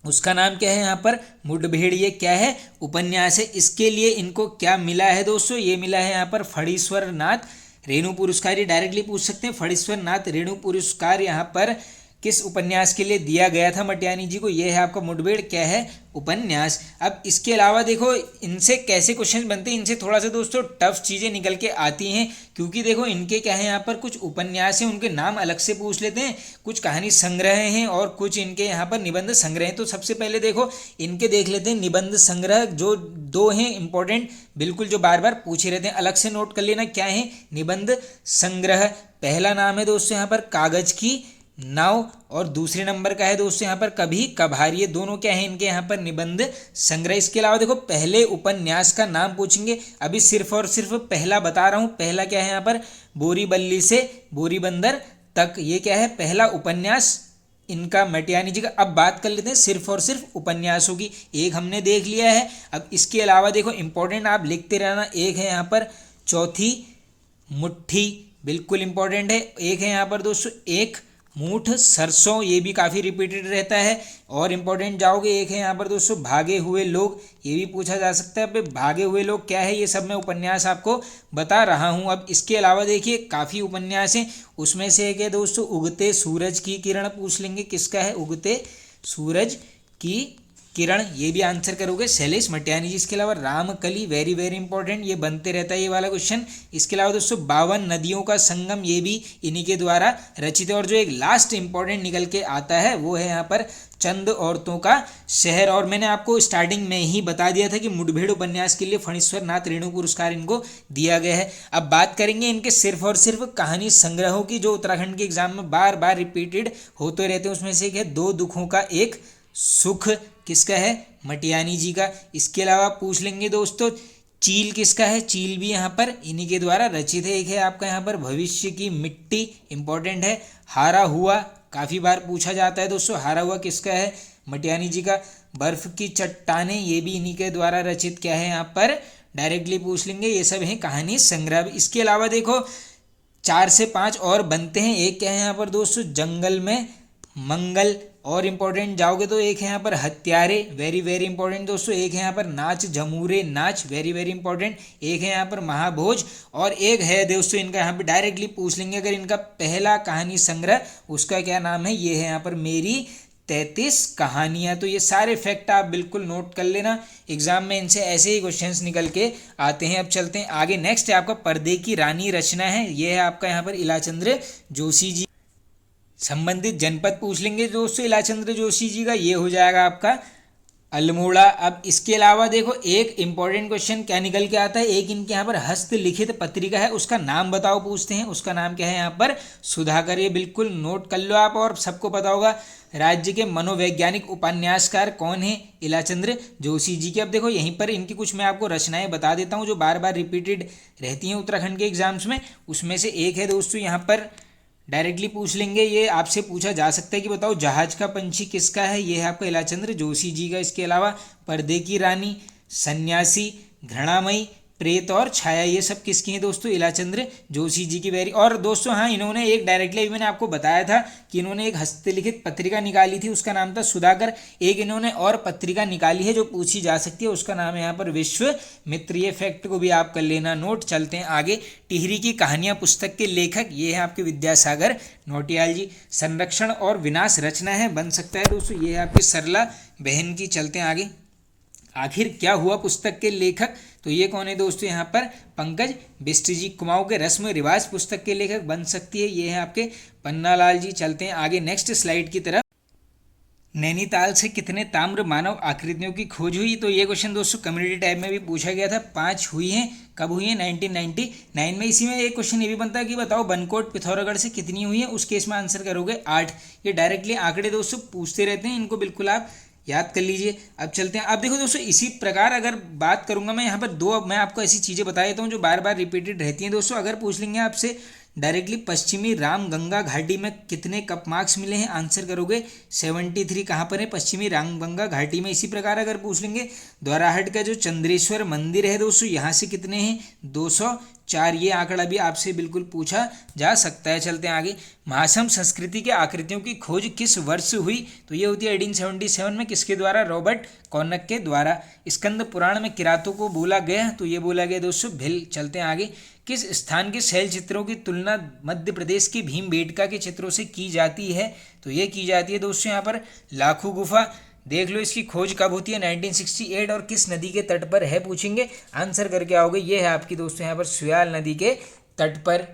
उसका नाम क्या है यहाँ पर, मुठभेड़, ये क्या है, उपन्यास है। इसके लिए इनको क्या मिला है दोस्तों, ये मिला है यहाँ पर फणीश्वर नाथ रेणु पुरस्कार, ये डायरेक्टली पूछ सकते हैं, फणीश्वर नाथ रेणु पुरस्कार यहाँ पर किस उपन्यास के लिए दिया गया था मटियानी जी को, यह है आपका मुठभेड़, क्या है, उपन्यास। अब इसके अलावा देखो इनसे कैसे क्वेश्चन बनते हैं, इनसे थोड़ा सा दोस्तों टफ चीज़ें निकल के आती हैं, क्योंकि देखो इनके क्या है यहाँ पर कुछ उपन्यास हैं, उनके नाम अलग से पूछ लेते हैं, कुछ कहानी संग्रह हैं और कुछ इनके यहाँ पर निबंध संग्रह हैं। तो सबसे पहले देखो इनके देख लेते हैं निबंध संग्रह, जो दो हैं इंपॉर्टेंट, बिल्कुल जो बार बार पूछे रहते हैं, अलग से नोट कर लेना क्या है, निबंध संग्रह। पहला नाम है दोस्तों यहाँ पर कागज की नाव, और दूसरे नंबर का है दोस्तों यहाँ पर कभी कभार, ये दोनों क्या है इनके यहाँ पर निबंध संग्रह। इसके अलावा देखो पहले उपन्यास का नाम पूछेंगे, अभी सिर्फ और सिर्फ पहला बता रहा हूँ, पहला क्या है यहाँ पर, बोरीबल्ली से बोरीबंदर तक, ये क्या है, पहला उपन्यास इनका मटियानी जी का। अब बात कर लेते हैं सिर्फ और सिर्फ उपन्यासों की, एक हमने देख लिया है। अब इसके अलावा देखो इंपॉर्टेंट आप लिखते रहना, एक है यहाँ पर चौथी मुट्ठी, बिल्कुल इंपॉर्टेंट है। एक है यहाँ पर दोस्तों एक मूठ सरसों, ये भी काफ़ी रिपीटेड रहता है और इम्पोर्टेंट जाओगे। एक है यहाँ पर दोस्तों भागे हुए लोग, ये भी पूछा जा सकता है। अब भागे हुए लोग क्या है, ये सब मैं उपन्यास आपको बता रहा हूँ। अब इसके अलावा देखिए काफ़ी उपन्यास हैं, उसमें से एक है दोस्तों उगते सूरज की किरण, पूछ लेंगे किसका है, उगते सूरज की किरण, ये भी आंसर करोगे शैलेश मटियानी जी। इसके अलावा रामकली, वेरी वेरी इंपॉर्टेंट, ये बनते रहता है ये वाला क्वेश्चन। इसके अलावा दोस्तों 52 नदियों का संगम, ये भी इन्हीं के द्वारा रचित है। और जो एक लास्ट इंपॉर्टेंट निकल के आता है वो है यहाँ पर चंद औरतों का शहर, और मैंने आपको स्टार्टिंग में ही बता दिया था कि मुठभेड़ उपन्यास के लिए फणीश्वर नाथ रेणु पुरस्कार इनको दिया गया है। अब बात करेंगे इनके सिर्फ और सिर्फ कहानी संग्रहों की, जो उत्तराखंड के एग्जाम में बार बार रिपीटेड होते रहते हैं। उसमें से एक है दो दुखों का एक सुख, किसका है, मटियानी जी का। इसके अलावा पूछ लेंगे दोस्तों चील, किसका है, चील भी यहाँ पर इन्हीं के द्वारा रचित है। एक है आपका यहाँ पर भविष्य की मिट्टी, इंपॉर्टेंट है। हारा हुआ काफ़ी बार पूछा जाता है दोस्तों, हारा हुआ किसका है, मटियानी जी का। बर्फ की चट्टानें, ये भी इन्हीं के द्वारा रचित क्या है यहाँ पर, डायरेक्टली पूछ लेंगे, ये सब है कहानी संग्रह। इसके अलावा देखो 4 से 5 और बनते हैं। एक क्या है यहाँ पर दोस्तों जंगल में मंगल, और इम्पोर्टेंट जाओगे तो एक है यहाँ पर हत्यारे, वेरी वेरी इंपॉर्टेंट दोस्तों। एक है यहाँ पर नाच जमूरे नाच, वेरी वेरी इंपॉर्टेंट। एक है यहाँ पर महाभोज, और एक है दोस्तों इनका यहाँ पर डायरेक्टली पूछ लेंगे अगर इनका पहला कहानी संग्रह उसका क्या नाम है, ये है यहाँ पर मेरी 33 कहानियां। तो ये सारे फैक्ट आप बिल्कुल नोट कर लेना, एग्जाम में इनसे ऐसे ही क्वेश्चंस निकल के आते हैं। अब चलते हैं आगे, नेक्स्ट है आपका पर्दे की रानी रचना है, ये है आपका यहाँ पर इलाचंद्र जोशी जी। संबंधित जनपद पूछ लेंगे दोस्तों इलाचंद्र जोशी जी का, ये हो जाएगा आपका अल्मोड़ा। अब इसके अलावा देखो एक इंपॉर्टेंट क्वेश्चन क्या निकल के आता है, एक इनके यहाँ पर हस्तलिखित पत्रिका है उसका नाम बताओ पूछते हैं, उसका नाम क्या है यहाँ पर सुधाकर। ये बिल्कुल नोट कर लो आप, और सबको पता होगा राज्य के मनोवैज्ञानिक उपन्यासकार कौन है, इलाचंद्र जोशी जी के। अब देखो यहीं पर इनकी कुछ मैं आपको रचनाएं बता देता हूँ जो बार बार रिपीटेड रहती हैं उत्तराखंड के एग्जाम्स में। उसमें से एक है दोस्तों यहाँ पर डायरेक्टली पूछ लेंगे, ये आपसे पूछा जा सकता है कि बताओ जहाज का पंछी किसका है, ये है आपका इलाचंद्र जोशी जी का। इसके अलावा पर्दे की रानी, सन्यासी, घृणामयी, प्रेत और छाया, ये सब किसकी हैं दोस्तों, इलाचंद्र जोशी जी की। वेरी, और दोस्तों हाँ इन्होंने एक डायरेक्टली अभी मैंने आपको बताया था कि इन्होंने एक हस्तलिखित पत्रिका निकाली थी, उसका नाम था सुधाकर। एक इन्होंने और पत्रिका निकाली है जो पूछी जा सकती है, उसका नाम है यहाँ पर विश्व मित्र। ये फैक्ट को भी आप कर लेना नोट। चलते हैं आगे, टिहरी की कहानियां पुस्तक के लेखक ये है आपके विद्यासागर नौटियाल जी। संरक्षण और विनाश रचना है, बन सकता है दोस्तों, ये है आपकी सरला बहन की। चलते हैं आगे, आखिर क्या हुआ पुस्तक के लेखक, तो ये कौन है दोस्तों यहाँ पर पंकज बिष्ट जी। कुमाऊं के रस्म रिवाज पुस्तक के लेखक बन सकती है, ये है आपके पन्नालाल जी। चलते हैं आगे नेक्स्ट स्लाइड की तरफ। नैनीताल से कितने ताम्र मानव आकृतियों की खोज हुई, तो ये क्वेश्चन दोस्तों कम्युनिटी टाइप में भी पूछा गया था। 5 हुई हैं, कब हुई है 1999 में। इसी में एक क्वेश्चन ये भी बनता है कि बताओ बनकोट पिथौरागढ़ से कितनी हुई है, उस केस में आंसर करोगे 8। ये डायरेक्टली आंकड़े दोस्तों पूछते रहते हैं, इनको बिल्कुल आप याद कर लीजिए। अब चलते हैं, अब देखो दोस्तों इसी प्रकार अगर बात करूंगा मैं यहाँ पर दो, मैं आपको ऐसी चीज़ें बता देता हूँ जो बार बार रिपीटेड रहती हैं दोस्तों। अगर पूछ लेंगे आपसे डायरेक्टली पश्चिमी राम गंगा घाटी में कितने कप मार्क्स मिले हैं, आंसर करोगे 73। कहाँ पर है, पश्चिमी राम गंगा घाटी में। इसी प्रकार अगर पूछ लेंगे द्वाराहट का जो चंद्रेश्वर मंदिर है दोस्तों यहाँ से कितने हैं, 204। ये आंकड़ा भी आपसे बिल्कुल पूछा जा सकता है। चलते हैं आगे, महासम संस्कृति के आकृतियों की खोज किस वर्ष हुई, तो ये होती है 1877 में। किसके द्वारा, रॉबर्ट कॉनक के द्वारा। स्कंद पुराण में किरातों को बोला गया, तो ये बोला गया दोस्तों भिल। चलते हैं आगे, किस स्थान के शैल चित्रों की तुलना मध्य प्रदेश की भीमबेटका के चित्रों से की जाती है, तो ये की जाती है दोस्तों यहाँ पर लाखू गुफा। देख लो इसकी खोज कब होती है, 1968, और किस नदी के तट पर है पूछेंगे, आंसर करके आओगे। ये है आपकी दोस्तों यहाँ पर सुयाल नदी के तट पर।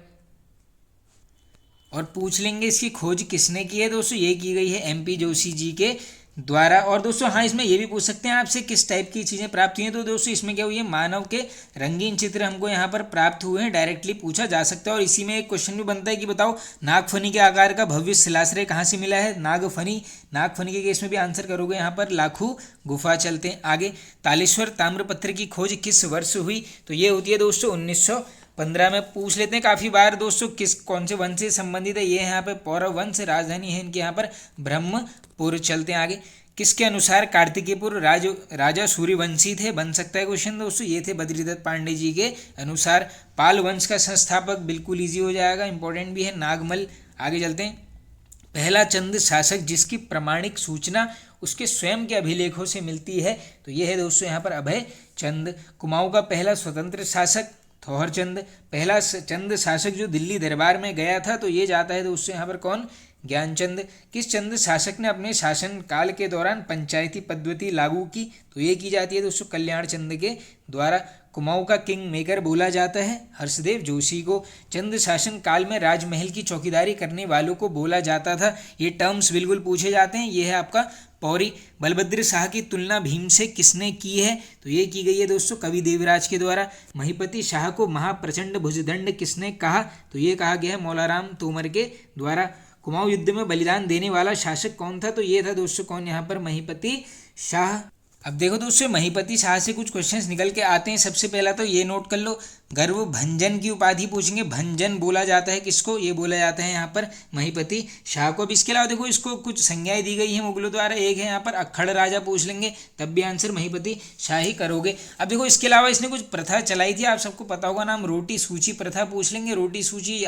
और पूछ लेंगे इसकी खोज किसने की है दोस्तों, ये की गई है MP जोशी जी के द्वारा। और दोस्तों हाँ इसमें ये भी पूछ सकते हैं आपसे किस टाइप की चीज़ें प्राप्त हुई हैं, तो दोस्तों इसमें क्या हुई है, मानव के रंगीन चित्र हमको यहाँ पर प्राप्त हुए हैं, डायरेक्टली पूछा जा सकता है। और इसी में एक क्वेश्चन भी बनता है कि बताओ नागफनी के आकार का भव्य शिलाश्रय कहाँ से मिला है, नागफनी। नागफनी के केस में भी आंसर करोगे यहाँ पर लाखू गुफा। चलते हैं आगे, तालेश्वर ताम्रपत्र की खोज किस वर्ष हुई, तो ये होती है दोस्तों 1915 में। पूछ लेते हैं काफ़ी बार दोस्तों किस कौन से वंश से संबंधित है, ये यहाँ पे पौरव वंश, राजधानी है इनके यहाँ पर ब्रह्मपुर। चलते हैं आगे, किसके अनुसार कार्तिकेयपुर राजा सूर्यवंशी थे, बन सकता है क्वेश्चन दोस्तों, ये थे बद्रीदत्त पांडे जी के अनुसार। पाल वंश का संस्थापक, बिल्कुल ईजी हो जाएगा, इंपॉर्टेंट भी है, नागमल। आगे चलते हैं, पहला चंद शासक जिसकी प्रमाणिक सूचना उसके स्वयं के अभिलेखों से मिलती है, तो ये है दोस्तों यहाँ पर अभय चंद। कुमाऊं का पहला स्वतंत्र शासक थौहर चंद। पहला चंद शासक जो दिल्ली दरबार में गया था, तो ये जाता है दोस्तों यहाँ पर कौन, ज्ञानचंद। किस चंद शासक ने अपने शासन काल के दौरान पंचायती पद्धति लागू की, तो ये की जाती है दोस्तों कल्याण चंद के द्वारा। कुमाऊं का किंग मेकर बोला जाता है हर्षदेव जोशी को। चंद शासन काल में राजमहल की चौकीदारी करने वालों को बोला जाता था। ये टर्म्स बिल्कुल पूछे जाते हैं। ये है आपका पौरी। बलभद्र शाह की तुलना भीम से किसने की है, तो ये की गई है दोस्तों कवि देवराज के द्वारा। महिपति शाह को महाप्रचंड भुजदंड किसने कहा, तो ये कहा गया है मौलाराम तोमर के द्वारा। कुमाऊं युद्ध में बलिदान देने वाला शासक कौन था, तो ये था दोस्तों कौन, यहाँ पर महिपति शाह। अब देखो दोस्तों महिपति शाह से कुछ क्वेश्चंस निकल के आते हैं। सबसे पहला तो ये नोट कर लो, गर्व भंजन की उपाधि पूछेंगे। भंजन बोला जाता है किसको, ये बोला जाता है यहाँ पर महिपति शाह को। अब इसके अलावा देखो इसको कुछ संज्ञाएं दी गई हैं मुगलों द्वारा। एक है यहाँ पर अक्खड़ राजा पूछ लेंगे, तब भी आंसर महिपति शाह ही करोगे। अब देखो इसके अलावा इसने कुछ प्रथा चलाई थी, आप सबको पता होगा नाम, रोटी सूची प्रथा पूछ लेंगे। रोटी सूची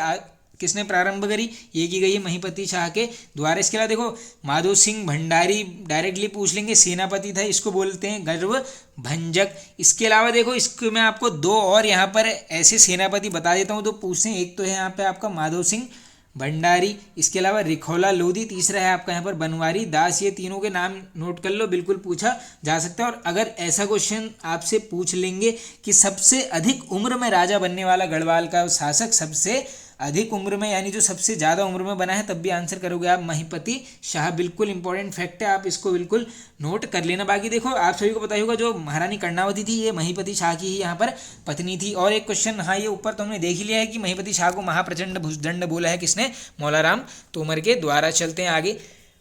किसने प्रारंभ करी, ये की गई है महिपति शाह के द्वारा। इसके अलावा देखो माधो सिंह भंडारी डायरेक्टली पूछ लेंगे, सेनापति था, इसको बोलते हैं गर्व भंजक। इसके अलावा देखो इसको मैं आपको दो और यहाँ पर ऐसे सेनापति बता देता हूँ तो पूछते हैं। एक तो है यहाँ पे आपका माधो सिंह भंडारी, इसके अलावा रिखोला लोधी, तीसरा है आपका यहाँ पर बनवारी दास। ये तीनों के नाम नोट कर लो, बिल्कुल पूछा जा सकता है। और अगर ऐसा क्वेश्चन आपसे पूछ लेंगे कि सबसे अधिक उम्र में राजा बनने वाला गढ़वाल का शासक, सबसे अधिक उम्र में यानी जो सबसे ज़्यादा उम्र में बना है, तब भी आंसर करोगे आप महिपति शाह। बिल्कुल इंपॉर्टेंट फैक्ट है, आप इसको बिल्कुल नोट कर लेना। बाकी देखो आप सभी को पता ही होगा जो महारानी कर्णावती थी ये महिपति शाह की ही यहाँ पर पत्नी थी। और एक क्वेश्चन, हाँ ये ऊपर तो हमने देख ही लिया है कि महिपति शाह को महाप्रचंड भुजदंड बोला है किसने, मौलाराम तोमर के द्वारा। चलते हैं आगे।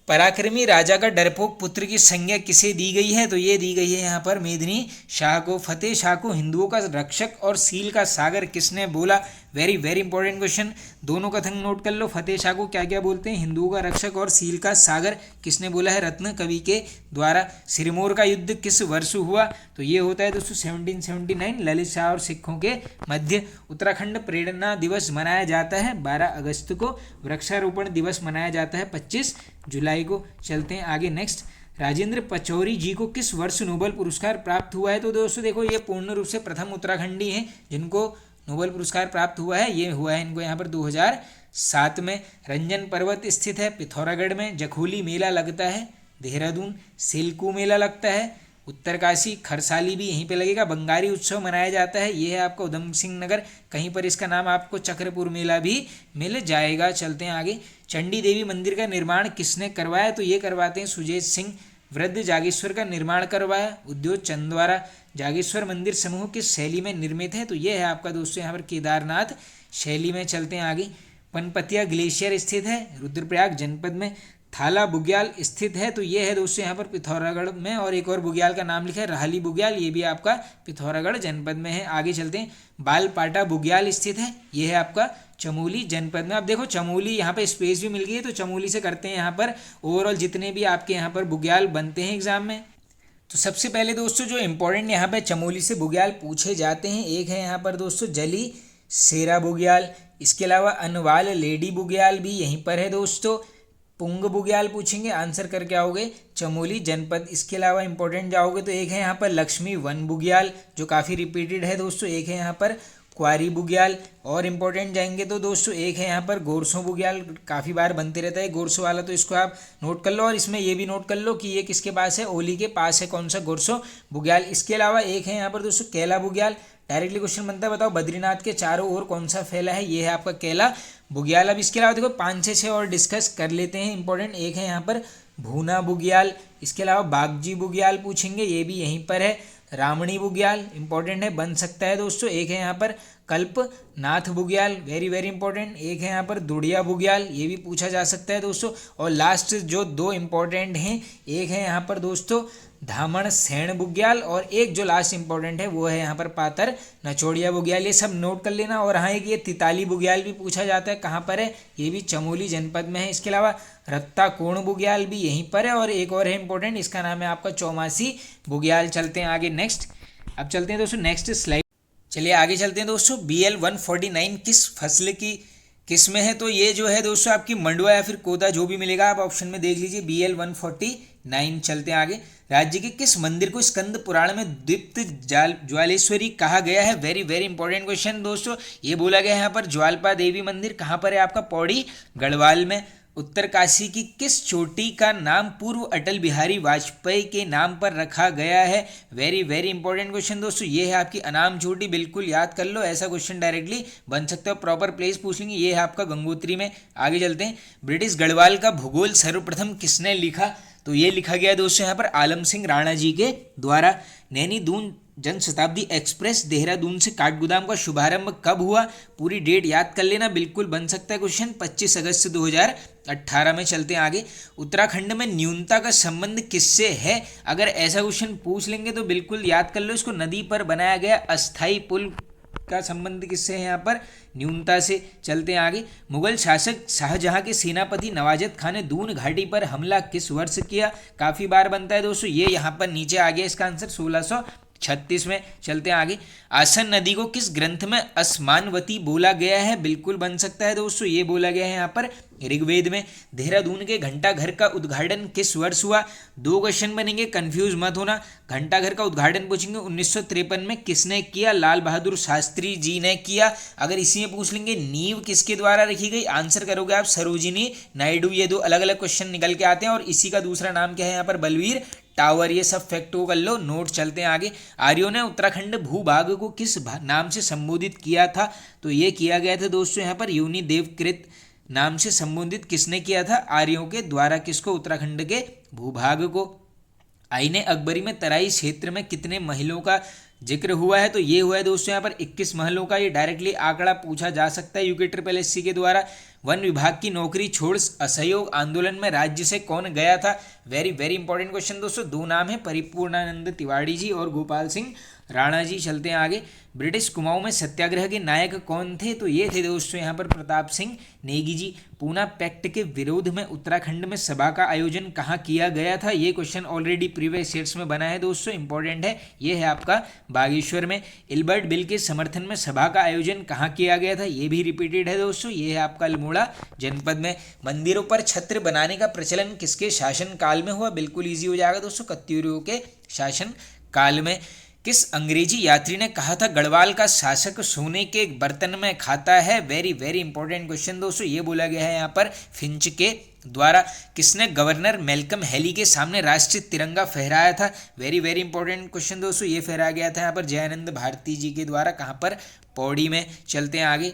पराक्रमी राजा का डरपोक पुत्र की संज्ञा किसे दी गई है, तो ये दी गई है यहाँ पर मेदिनी शाह को। फतेह शाह को हिंदुओं का रक्षक और सील का सागर किसने बोला, वेरी वेरी इंपॉर्टेंट क्वेश्चन, दोनों कथन नोट कर लो। फतेह शाह को क्या क्या बोलते हैं, हिंदुओं का रक्षक और सील का सागर, किसने बोला है, रत्न कवि के द्वारा। सिरमौर का युद्ध किस वर्ष हुआ, तो ये होता है दोस्तों 1779 ललित शाह और सिखों के मध्य। उत्तराखंड प्रेरणा दिवस मनाया जाता है 12 अगस्त को। वृक्षारोपण दिवस मनाया जाता है 25 जुलाई को। चलते हैं आगे नेक्स्ट। राजेंद्र पचौरी जी को किस वर्ष नोबेल पुरस्कार प्राप्त हुआ है, तो दोस्तों देखो ये पूर्ण रूप से प्रथम उत्तराखंडी हैं जिनको नोबेल पुरस्कार प्राप्त हुआ है। ये हुआ है इनको यहाँ पर 2007 में। रंजन पर्वत स्थित है पिथौरागढ़ में। जखोली मेला लगता है देहरादून। सिल्कू मेला लगता है उत्तरकाशी। खरसाली भी यहीं पे लगेगा। बंगारी उत्सव मनाया जाता है, ये है आपका उधम सिंह नगर, कहीं पर इसका नाम आपको चक्रपुर मेला भी मिल जाएगा। चलते हैं आगे। चंडी देवी मंदिर का निर्माण किसने करवाया, तो ये करवाते हैं सुजेत सिंह। वृद्ध जागेश्वर का निर्माण करवाया उद्योग चंद द्वारा। जागेश्वर मंदिर समूह किस शैली में निर्मित है, तो ये है आपका दोस्तों यहाँ पर केदारनाथ शैली में। चलते हैं आगे। पनपतिया ग्लेशियर स्थित है रुद्रप्रयाग जनपद में। थाला बुग्याल स्थित है, तो ये है दोस्तों यहाँ पर पिथौरागढ़ में। और एक और बुग्याल का नाम लिखा है राहली बुग्याल, ये भी आपका पिथौरागढ़ जनपद में है। आगे चलते हैं। बालपाटा बुग्याल स्थित है, ये है आपका चमोली जनपद में। अब देखो चमोली यहाँ पे स्पेस भी मिल गई है, तो चमोली से करते हैं यहाँ पर ओवरऑल जितने भी आपके यहाँ पर बुग्याल बनते हैं एग्जाम में। तो सबसे पहले दोस्तों जो इंपॉर्टेंट यहाँ पे चमोली से बुग्याल पूछे जाते हैं, एक है यहाँ पर दोस्तों जली शेरा बुग्याल। इसके अलावा अनवाल लेडी बुग्याल भी यहीं पर है दोस्तों। पुंग बुग्याल पूछेंगे, आंसर करके आओगे चमोली जनपद। इसके अलावा इंपॉर्टेंट जाओगे तो एक है यहाँ पर लक्ष्मी वन बुग्याल जो काफ़ी रिपीटेड है दोस्तों। एक है यहाँ पर क्वारी बुग्याल। और इम्पोर्टेंट जाएंगे तो दोस्तों एक है यहाँ पर गोरसो बुग्याल, काफ़ी बार बनते रहता है गोरसो वाला, तो इसको आप नोट कर लो। और इसमें ये भी नोट कर लो कि ये किसके पास है, ओली के पास है, कौन सा, गोरसो बुग्याल। इसके अलावा एक है यहाँ पर दोस्तों कैला बुग्याल। डायरेक्टली क्वेश्चन बनता है बताओ बद्रीनाथ के चारों ओर कौन सा फैला है, ये है आपका कैला बुग्याल। अब इसके अलावा देखो 5-6 और डिस्कस कर लेते हैं इंपॉर्टेंट। एक है यहाँ पर भूना बुग्याल। इसके अलावा बागजी बुग्याल पूछेंगे, ये भी यहीं पर है। रामणी बुग्याल इंपॉर्टेंट है, बन सकता है दोस्तों। एक है यहाँ पर कल्पनाथ बुग्याल, वेरी वेरी इंपॉर्टेंट। एक है यहाँ पर दुड़िया बुग्याल, ये भी पूछा जा सकता है दोस्तों। और लास्ट जो दो इंपॉर्टेंट हैं, एक है यहाँ पर दोस्तों धामण सेण बुग्याल, और एक जो लास्ट इंपॉर्टेंट है वो है यहाँ पर पातर नचोड़िया बुग्याल। ये सब नोट कर लेना। और हाँ एक ये तिताली बुग्याल भी पूछा जाता है, कहाँ पर है, ये भी चमोली जनपद में है। इसके अलावा रत्ता कोण बुग्याल भी यहीं पर है। और एक और है इंपॉर्टेंट, इसका नाम है आपका चौमासी बुग्याल। चलते हैं आगे नेक्स्ट। अब चलते हैं दोस्तों नेक्स्ट स्लाइड। चलिए आगे चलते हैं दोस्तों। BL 149 किस फसल की किस में है, तो ये जो है दोस्तों आपकी मंडुआ या फिर कोदा जो भी मिलेगा आप ऑप्शन में देख लीजिए। BL 149। चलते हैं आगे। राज्य के किस मंदिर को स्कंद पुराण में दीप्त ज्वालेश्वरी कहा गया है, वेरी वेरी इंपॉर्टेंट क्वेश्चन दोस्तों। ये बोला गया है यहाँ पर ज्वालपा देवी मंदिर, कहाँ पर है आपका, पौड़ी गढ़वाल में। उत्तरकाशी की किस चोटी का नाम पूर्व अटल बिहारी वाजपेयी के नाम पर रखा गया है, वेरी वेरी इंपॉर्टेंट क्वेश्चन दोस्तों। ये है आपकी अनाम चोटी, बिल्कुल याद कर लो, ऐसा क्वेश्चन डायरेक्टली बन सकता है। प्रॉपर प्लेस पूछ लेंगे, ये है आपका गंगोत्री में। आगे चलते हैं। ब्रिटिश गढ़वाल का भूगोल सर्वप्रथम किसने लिखा, तो ये लिखा गया दोस्तों यहाँ पर आलम सिंह राणा जी के द्वारा। नैनी दून जन शताब्दी एक्सप्रेस देहरादून से काठगोदाम का शुभारंभ कब हुआ, पूरी डेट याद कर लेना, बिल्कुल बन सकता है क्वेश्चन, 25 अगस्त 2018 में। चलते हैं आगे। उत्तराखंड में न्यूनता का संबंध किससे है, अगर ऐसा क्वेश्चन पूछ लेंगे तो बिल्कुल याद कर लो इसको, नदी पर बनाया गया अस्थाई पुल का संबंध किससे है, यहाँ पर न्यूनता से। चलते हैं आगे। मुगल शासक शाहजहां के सेनापति नवाजत खान ने दून घाटी पर हमला किस वर्ष किया, काफ़ी बार बनता है दोस्तों, ये यहाँ पर नीचे आ गया इसका आंसर, 36 में चलते हैं आगे। आसन नदी को किस ग्रंथ में असमानवती बोला गया है? बिल्कुल बन सकता है दोस्तों, ये बोला गया है यहाँ पर ऋग्वेद में। देहरादून के घंटाघर का उद्घाटन किस वर्ष हुआ? 2 क्वेश्चन बनेंगे, कंफ्यूज मत होना। घंटाघर का उद्घाटन पूछेंगे 1953 में, किसने किया? लाल बहादुर शास्त्री जी ने किया। अगर इसी में पूछ लेंगे नींव किसके द्वारा रखी गई, आंसर करोगे आप सरोजिनी नायडू। ये 2 अलग अलग क्वेश्चन निकल के आते हैं। और इसी का दूसरा नाम क्या है यहाँ पर? बलवीर टावर। ये सब फैक्ट को कर लो नोट। चलते हैं आगे। आर्यों ने उत्तराखंड भूभाग को किस नाम से संबोधित किया था? तो ये किया गया था दोस्तों यहाँ पर योनि देवकृत नाम से संबोधित किसने किया था? आर्यों के द्वारा। किसको? उत्तराखंड के भूभाग को। आईने अकबरी में तराई क्षेत्र में कितने महलों का जिक्र हुआ है? तो ये हुआ है दोस्तों यहाँ पर 21 महलों का। ये डायरेक्टली आंकड़ा पूछा जा सकता है यूके ट्रिपल एससी के द्वारा। वन विभाग की नौकरी छोड़ असहयोग आंदोलन में राज्य से कौन गया था? वेरी वेरी इंपॉर्टेंट क्वेश्चन दोस्तों। 2 नाम है, परिपूर्णानंद तिवारी जी और गोपाल सिंह राणा जी। चलते हैं आगे। ब्रिटिश कुमाऊं में सत्याग्रह के नायक कौन थे? तो ये थे दोस्तों यहाँ पर प्रताप सिंह नेगी जी। पूना पैक्ट के विरोध में उत्तराखंड में सभा का आयोजन कहाँ किया गया था? ये क्वेश्चन ऑलरेडी प्रीवियस सेट्स में बना है दोस्तों, इंपॉर्टेंट है। ये है आपका बागेश्वर में। इल्बर्ट बिल के समर्थन में सभा का आयोजन कहाँ किया गया था? ये भी रिपीटेड है दोस्तों। ये है आपका अल्मोड़ा जनपद में। मंदिरों पर छत्र बनाने का प्रचलन किसके शासन काल में हुआ? बिल्कुल ईजी हो जाएगा दोस्तों, कत्यूरियों के शासन काल में। किस अंग्रेजी यात्री ने कहा था गढ़वाल का शासक सोने के बर्तन में खाता है? वेरी वेरी इंपॉर्टेंट क्वेश्चन दोस्तों। ये बोला गया है यहाँ पर फिंच के द्वारा। किसने गवर्नर मेलकम हेली के सामने राष्ट्रीय तिरंगा फहराया था? वेरी वेरी इंपॉर्टेंट क्वेश्चन दोस्तों। ये फहराया गया था यहाँ पर जयानंद भारती जी के द्वारा। कहाँ पर? पौड़ी में। चलते हैं आगे।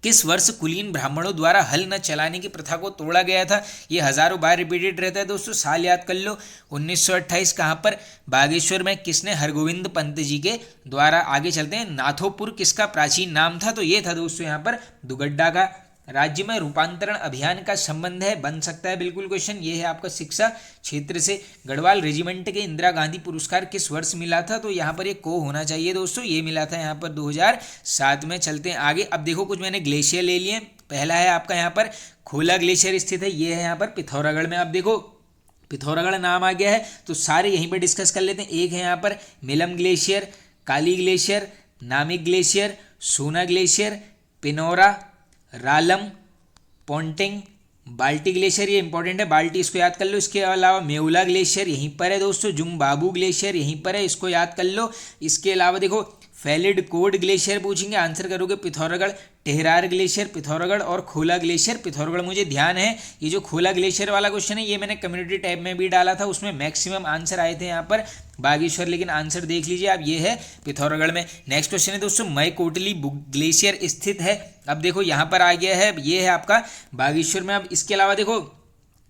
किस वर्ष कुलीन ब्राह्मणों द्वारा हल न चलाने की प्रथा को तोड़ा गया था? ये हजारों बार रिपीटेड रहता है दोस्तों, साल याद कर लो। 1928। कहाँ पर? बागेश्वर में। किसने? हरगोविंद पंत जी के द्वारा। आगे चलते हैं। नाथोपुर किसका प्राचीन नाम था? तो ये था दोस्तों यहाँ पर दुगड्डा का। राज्य में रूपांतरण अभियान का संबंध है? बन सकता है बिल्कुल क्वेश्चन। ये है आपका शिक्षा क्षेत्र से। गढ़वाल रेजिमेंट के इंदिरा गांधी पुरस्कार किस वर्ष मिला था? तो यहाँ पर ये को होना चाहिए दोस्तों, ये मिला था यहाँ पर 2007 में। चलते हैं आगे। अब देखो कुछ मैंने ग्लेशियर ले लिए। पहला है आपका यहाँ पर खोला ग्लेशियर स्थित है, ये है यहाँ पर पिथौरागढ़ में। अब देखो पिथौरागढ़ नाम आ गया है तो सारे यहीं पर डिस्कस कर लेते हैं। एक है यहाँ पर मिलम ग्लेशियर, काली ग्लेशियर, नामिक ग्लेशियर, सोना ग्लेशियर, पिनौरा, रालम, पोंटिंग, बाल्टी ग्लेशियर। ये इंपॉर्टेंट है, बाल्टी इसको याद कर लो। इसके अलावा मेहुला ग्लेशियर यहीं पर है दोस्तों। जुंगबाबू ग्लेशियर यहीं पर है, इसको याद कर लो। इसके अलावा देखो फैलिड कोड ग्लेशियर पूछेंगे, आंसर करोगे पिथौरागढ़। टेहरार ग्लेशियर पिथौरागढ़ और खोला ग्लेशियर पिथौरागढ़। मुझे ध्यान है ये जो खोला ग्लेशियर वाला क्वेश्चन है ये मैंने कम्युनिटी टैब में भी डाला था, उसमें मैक्सिमम आंसर आए थे यहाँ पर बागेश्वर, लेकिन आंसर देख लीजिए आप, ये है पिथौरागढ़ में। नेक्स्ट क्वेश्चन है दोस्तों मई कोटली ग्लेशियर स्थित है। अब देखो यहाँ पर आ गया है, ये है आपका बागेश्वर में। अब इसके अलावा देखो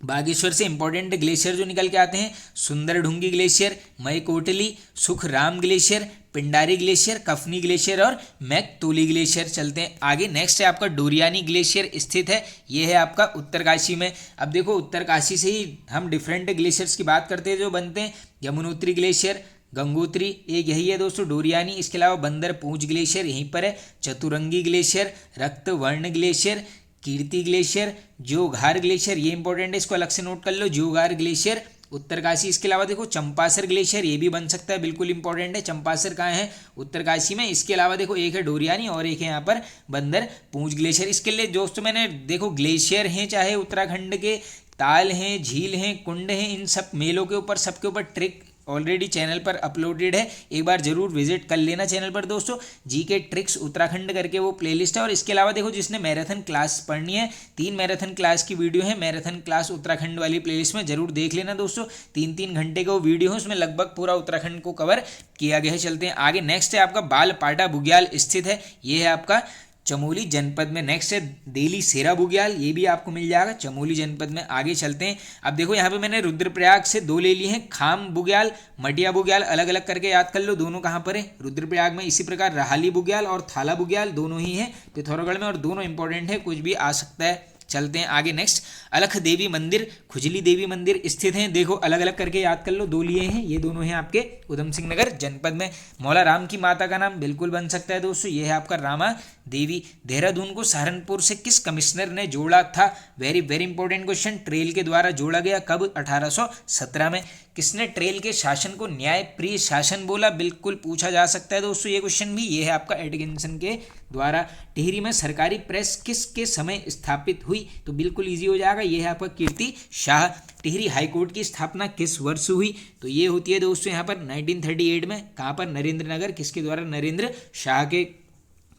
बागेश्वर से इंपॉर्टेंट ग्लेशियर जो निकल के आते हैं, Sundar Dhungi glacier, Maiktoli, Sukhram glacier, Pindari glacier, Kafni glacier और मैकतोली ग्लेशियर। चलते हैं आगे। नेक्स्ट है आपका डोरियानी ग्लेशियर स्थित है, ये है आपका उत्तरकाशी में। अब देखो उत्तरकाशी से ही हम डिफरेंट ग्लेशियर्स की बात करते हैं जो बनते हैं। यमुनोत्री ग्लेशियर, गंगोत्री, एक यही है दोस्तों डोरियानी। इसके अलावा बंदर पूंछ ग्लेशियर यहीं पर है, चतुरंगी ग्लेशियर, रक्तवर्ण ग्लेशियर, कीर्ति ग्लेशियर, जोघार ग्लेशियर, ये इंपॉर्टेंट है, इसको अलग से नोट कर लो, जोघार ग्लेशियर उत्तरकाशी। इसके अलावा देखो चंपासर ग्लेशियर, ये भी बन सकता है, बिल्कुल इंपॉर्टेंट है। चंपासर कहाँ है? उत्तरकाशी में। इसके अलावा देखो एक है डोरियानी और एक है यहाँ पर बंदर पूंछ ग्लेशियर। इसके लिए दोस्तों मैंने देखो ग्लेशियर हैं चाहे उत्तराखंड के, ताल हैं, झील हैं, कुंड हैं, इन सब मेलों के ऊपर सबके ऊपर ट्रिक ऑलरेडी चैनल पर अपलोडेड है, एक बार जरूर विजिट कर लेना चैनल पर दोस्तों। जीके ट्रिक्स उत्तराखंड करके वो प्लेलिस्ट है। और इसके अलावा देखो जिसने मैराथन क्लास पढ़नी है, 3 मैराथन क्लास की वीडियो है मैराथन क्लास उत्तराखंड वाली प्लेलिस्ट में, जरूर देख लेना दोस्तों। 3-3 घंटे का वो वीडियो है, उसमें लगभग पूरा उत्तराखंड को कवर किया गया है। चलते हैं आगे। नेक्स्ट है आपका बालपाटा बुग्याल स्थित है, ये है आपका चमोली जनपद में। नेक्स्ट है देली सेरा बुग्याल, ये भी आपको मिल जाएगा चमोली जनपद में। आगे चलते हैं। अब देखो यहाँ पे मैंने रुद्रप्रयाग से 2 ले लिए हैं, खाम बुग्याल, मटिया बुग्याल, अलग अलग करके याद कर लो दोनों कहाँ पर है, रुद्रप्रयाग में। इसी प्रकार रहाली बुग्याल और थाला बुग्याल दोनों ही हैं पिथौरागढ़ में, और दोनों इंपॉर्टेंट है, कुछ भी आ सकता है चलते हैं आगे नेक्स्ट। अलख देवी मंदिर, खुजली देवी मंदिर स्थित हैं, देखो अलग अलग करके याद कर लो, 2 लिए हैं, ये दोनों हैं आपके उधम सिंह नगर जनपद में। मौला राम की माता का नाम बिल्कुल बन सकता है दोस्तों, ये है आपका रामा देवी। देहरादून को सहारनपुर से किस कमिश्नर ने जोड़ा था? Very very important question, trail के द्वारा जोड़ा गया, कब? 1817 में। किसने ट्रेल के शासन को न्याय प्रिय शासन बोला? बिल्कुल पूछा जा सकता है दोस्तों ये क्वेश्चन भी, ये है आपका एटकिंसन के द्वारा। टिहरी में सरकारी प्रेस किसके समय स्थापित हुई? तो बिल्कुल इजी हो जाएगा, ये है आपका कीर्ति शाह। टिहरी हाईकोर्ट की स्थापना किस वर्ष हुई? तो ये होती है दोस्तों यहाँ पर 1938 में। कहाँ पर? नरेंद्र नगर, किसके द्वारा? नरेंद्र शाह के।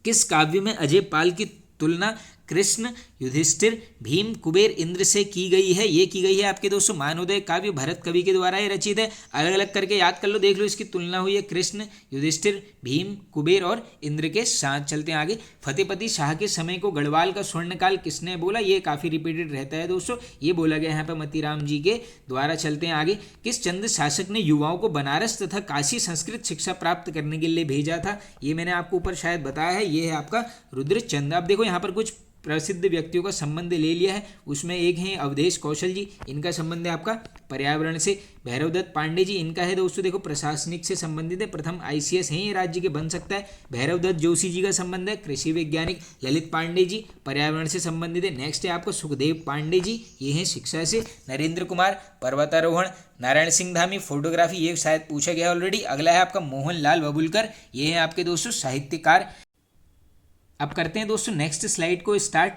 किस काव्य में अजय पाल की तुलना कृष्ण, युधिष्ठिर, भीम, कुबेर, इंद्र से की गई है? ये की गई है आपके दोस्तों मानवोदय काव्य, भरत कवि के द्वारा ये रचित है। अलग अलग करके याद कर लो, देख लो, इसकी तुलना हुई है कृष्ण, युधिष्ठिर, भीम, कुबेर और इंद्र के साथ। चलते हैं आगे। फतेहपति शाह के समय को गढ़वाल का स्वर्णकाल किसने बोला? ये काफी रिपीटेड रहता है दोस्तों, ये बोला गया यहाँ पर मतीराम जी के द्वारा। चलते हैं आगे। किस चंद शासक ने युवाओं को बनारस तथा काशी संस्कृत शिक्षा प्राप्त करने के लिए भेजा था? ये मैंने आपको ऊपर शायद बताया है, ये है आपका रुद्रचंद। अब देखो यहाँ पर कुछ प्रसिद्ध व्यक्तियों का संबंध ले लिया है, उसमें एक है अवधेश कौशल जी, इनका संबंध है आपका पर्यावरण से। भैरवदत्त पांडे जी, इनका है दोस्तों देखो प्रशासनिक से संबंधित है, प्रथम आईसीएस हैं ये राज्य के, बन सकता है। भैरवदत्त जोशी जी का संबंध है कृषि वैज्ञानिक। ललित पांडे जी पर्यावरण से संबंधित है। नेक्स्ट है आपका सुखदेव पांडे जी, ये हैं शिक्षा से। नरेंद्र कुमार पर्वतारोहण। नारायण सिंह धामी फोटोग्राफी, ये शायद पूछा गया ऑलरेडी। अगला है आपका मोहन लाल बबुलकर, ये है आपके दोस्तों साहित्यकार। अब करते हैं दोस्तों नेक्स्ट स्लाइड को स्टार्ट।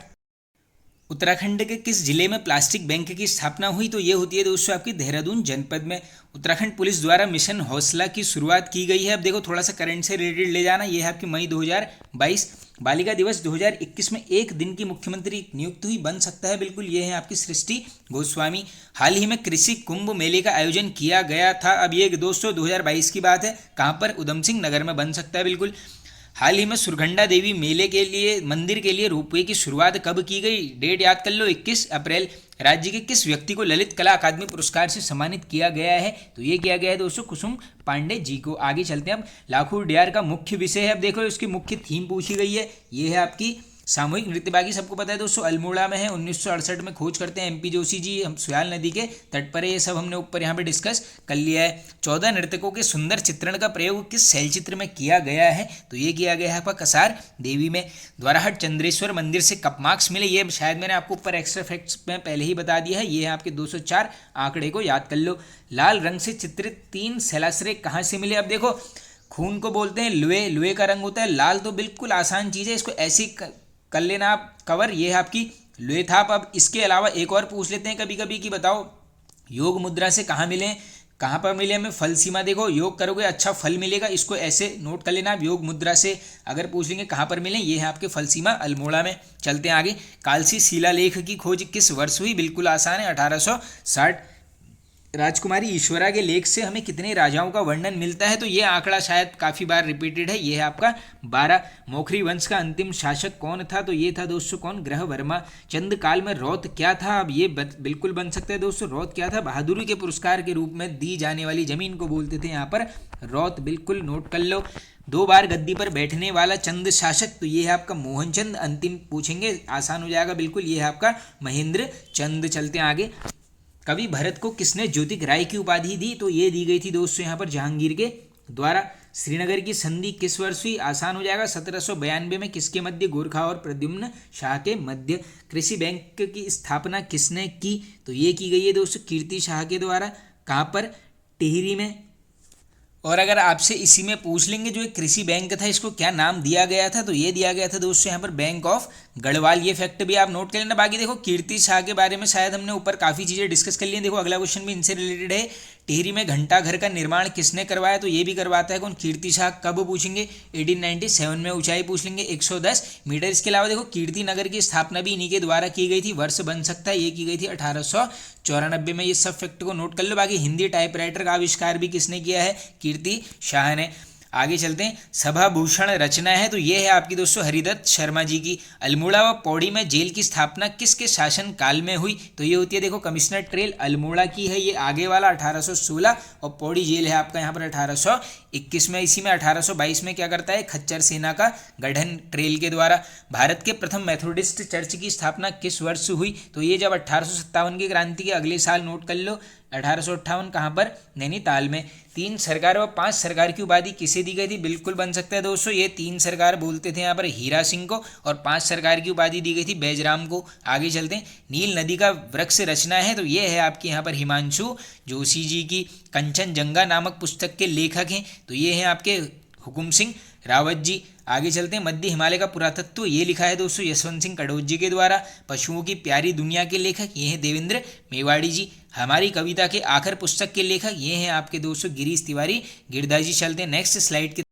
उत्तराखंड के किस जिले में प्लास्टिक बैंक की स्थापना हुई? तो ये होती है दोस्तों आपकी देहरादून जनपद में। उत्तराखंड पुलिस द्वारा मिशन हौसला की शुरुआत की गई है। अब देखो थोड़ा सा करंट से रिलेटेड ले जाना, ये है आपकी मई 2022। बालिका दिवस 2021 में एक दिन की मुख्यमंत्री नियुक्त हुई, बन सकता है बिल्कुल, ये है आपकी सृष्टि गोस्वामी। हाल ही में कृषि कुंभ मेले का आयोजन किया गया था, अब ये दोस्तों 2022 की बात है, कहाँ पर? उधम सिंह नगर में, बन सकता है बिल्कुल। हाल ही में सुरगंडा देवी मेले के लिए मंदिर के लिए रोपवे की शुरुआत कब की गई? डेट याद कर लो, 21 अप्रैल। राज्य के किस व्यक्ति को ललित कला अकादमी पुरस्कार से सम्मानित किया गया है? तो ये किया गया है दोस्तों कुसुम पांडे जी को। आगे चलते हैं। अब लाखों डियार का मुख्य विषय है, अब देखो इसकी मुख्य थीम पूछी गई है, ये है आपकी सामूहिक नृत्य। बाकी सबको पता है दोस्तों अल्मोड़ा में है, 1968 में खोज करते हैं एमपी जोशी जी, हम सुयाल नदी के तट पर है, ये सब हमने ऊपर यहाँ पे डिस्कस कर लिया है। 14 नर्तकों के सुंदर चित्रण का प्रयोग किस शैलचित्र में किया गया है? तो ये किया गया है आपका कसार देवी में। द्वाराहट चंद्रेश्वर मंदिर से कप मार्क्स मिले, ये शायद मैंने आपको ऊपर एक्स्ट्रा फैक्ट्स में पहले ही बता दिया है, ये है आपके 204, आंकड़े को याद कर लो। लाल रंग से चित्रित 3 शैलाश्रय कहाँ से मिले? अब देखो खून को बोलते हैं लुए, लुए का रंग होता है लाल, तो बिल्कुल आसान चीज़ है, इसको ऐसी कर लेना आप कवर, ये है आपकी लुए थाप। अब इसके अलावा एक और पूछ लेते हैं कभी कभी कि बताओ योग मुद्रा से कहाँ मिले, कहाँ पर मिले हमें? फल सीमा, देखो योग करोगे अच्छा फल मिलेगा, इसको ऐसे नोट कर लेना आप, योग मुद्रा से अगर पूछ लेंगे कहाँ पर मिले, ये है आपके फल सीमा अल्मोड़ा में। चलते हैं आगे। कालसी शिलालेख की खोज किस वर्ष हुई? बिल्कुल आसान है, 1860। राजकुमारी ईश्वरा के लेख से हमें कितने राजाओं का वर्णन मिलता है? तो ये आंकड़ा शायद काफ़ी बार रिपीटेड है, ये है आपका 12। मौखरी वंश का अंतिम शासक कौन था? तो ये था दोस्तों कौन? ग्रह वर्मा। चंद काल में रौत क्या था? अब ये बिल्कुल बन सकता है दोस्तों, रौत क्या था? बहादुरी के पुरस्कार के रूप में दी जाने वाली जमीन को बोलते थे यहाँ पर रौत, बिल्कुल नोट कर लो। 2 बार गद्दी पर बैठने वाला चंद शासक, तो ये है आपका मोहनचंद। अंतिम पूछेंगे आसान हो जाएगा बिल्कुल, ये है आपका महेंद्र चंद। चलते हैं आगे। कवि भरत को किसने ज्योतिक राय की उपाधि दी? तो ये दी गई थी दोस्तों यहाँ पर जहांगीर के द्वारा। श्रीनगर की संधि किस वर्ष हुई? आसान हो जाएगा, 1792 में। किसके मध्य? गोरखा और प्रद्युम्न शाह के मध्य। कृषि बैंक की स्थापना किसने की? तो ये की गई है दोस्तों कीर्ति शाह के द्वारा। कहाँ पर? टिहरी में। और अगर आपसे इसी में पूछ लेंगे जो एक कृषि बैंक था इसको क्या नाम दिया गया था? तो ये दिया गया था दोस्तों यहाँ पर बैंक ऑफ गढ़वाल, ये फैक्ट भी आप नोट कर लेना। बाकी देखो कीर्ति शाह के बारे में शायद हमने ऊपर काफ़ी चीज़ें डिस्कस कर ली हैं। देखो अगला क्वेश्चन भी इनसे रिलेटेड है। टिहरी में घंटा घर का निर्माण किसने करवाया? तो ये भी करवाता है कौन? कीर्ति शाह। कब पूछेंगे? 1897 में। ऊंचाई पूछ लेंगे 110 मीटर। इसके अलावा देखो कीर्ति नगर की स्थापना भी इन्हीं के द्वारा की गई थी, वर्ष बन सकता है, ये की गई थी 1894 में। ये सब फैक्ट को नोट कर लो। बाकी हिंदी टाइपराइटर का आविष्कार भी किसने किया है? कीर्ति शाह ने। आगे चलते हैं। सभा भूषण रचना है, तो ये है आपकी दोस्तों हरिदत्त शर्मा जी की। अल्मोड़ा व पौड़ी में जेल की स्थापना किसके शासन काल में हुई? तो ये होती है देखो कमिश्नर ट्रेल अल्मोड़ा की है, ये आगे वाला 1816, और पौड़ी जेल है आपका यहाँ पर 1800 1821 में, इसी में 1822 में क्या करता है, खच्चर सेना का गठन ट्रेल के द्वारा। भारत के प्रथम मेथोडिस्ट चर्च की स्थापना किस वर्ष हुई, तो ये जब 1857 की क्रांति के अगले साल, नोट कर लो 1858, कहाँ पर, नैनीताल में। 3 सरकार व 5 सरकार की उपाधि किसे दी गई थी, बिल्कुल बन सकता है दोस्तों, ये 3 सरकार बोलते थे यहाँ पर हीरा सिंह को, और 5 सरकार की उपाधि दी गई थी बैजराम को। आगे चलते हैं, नील नदी का वृक्ष रचना है, तो ये है आपके यहाँ पर हिमांशु जोशी जी की। कंचनजंगा नामक पुस्तक के लेखक हैं, तो ये हैं आपके हुकुम सिंह रावत जी। आगे चलते हैं, मध्य हिमालय का पुरातत्व ये लिखा है दोस्तों यशवंत सिंह कटोच जी के द्वारा। पशुओं की प्यारी दुनिया के लेखक ये हैं देवेंद्र मेवाड़ी जी। हमारी कविता के आखिर पुस्तक के लेखक ये हैं आपके दोस्तों गिरीश तिवारी गिरधा जी। चलते हैं नेक्स्ट स्लाइड के।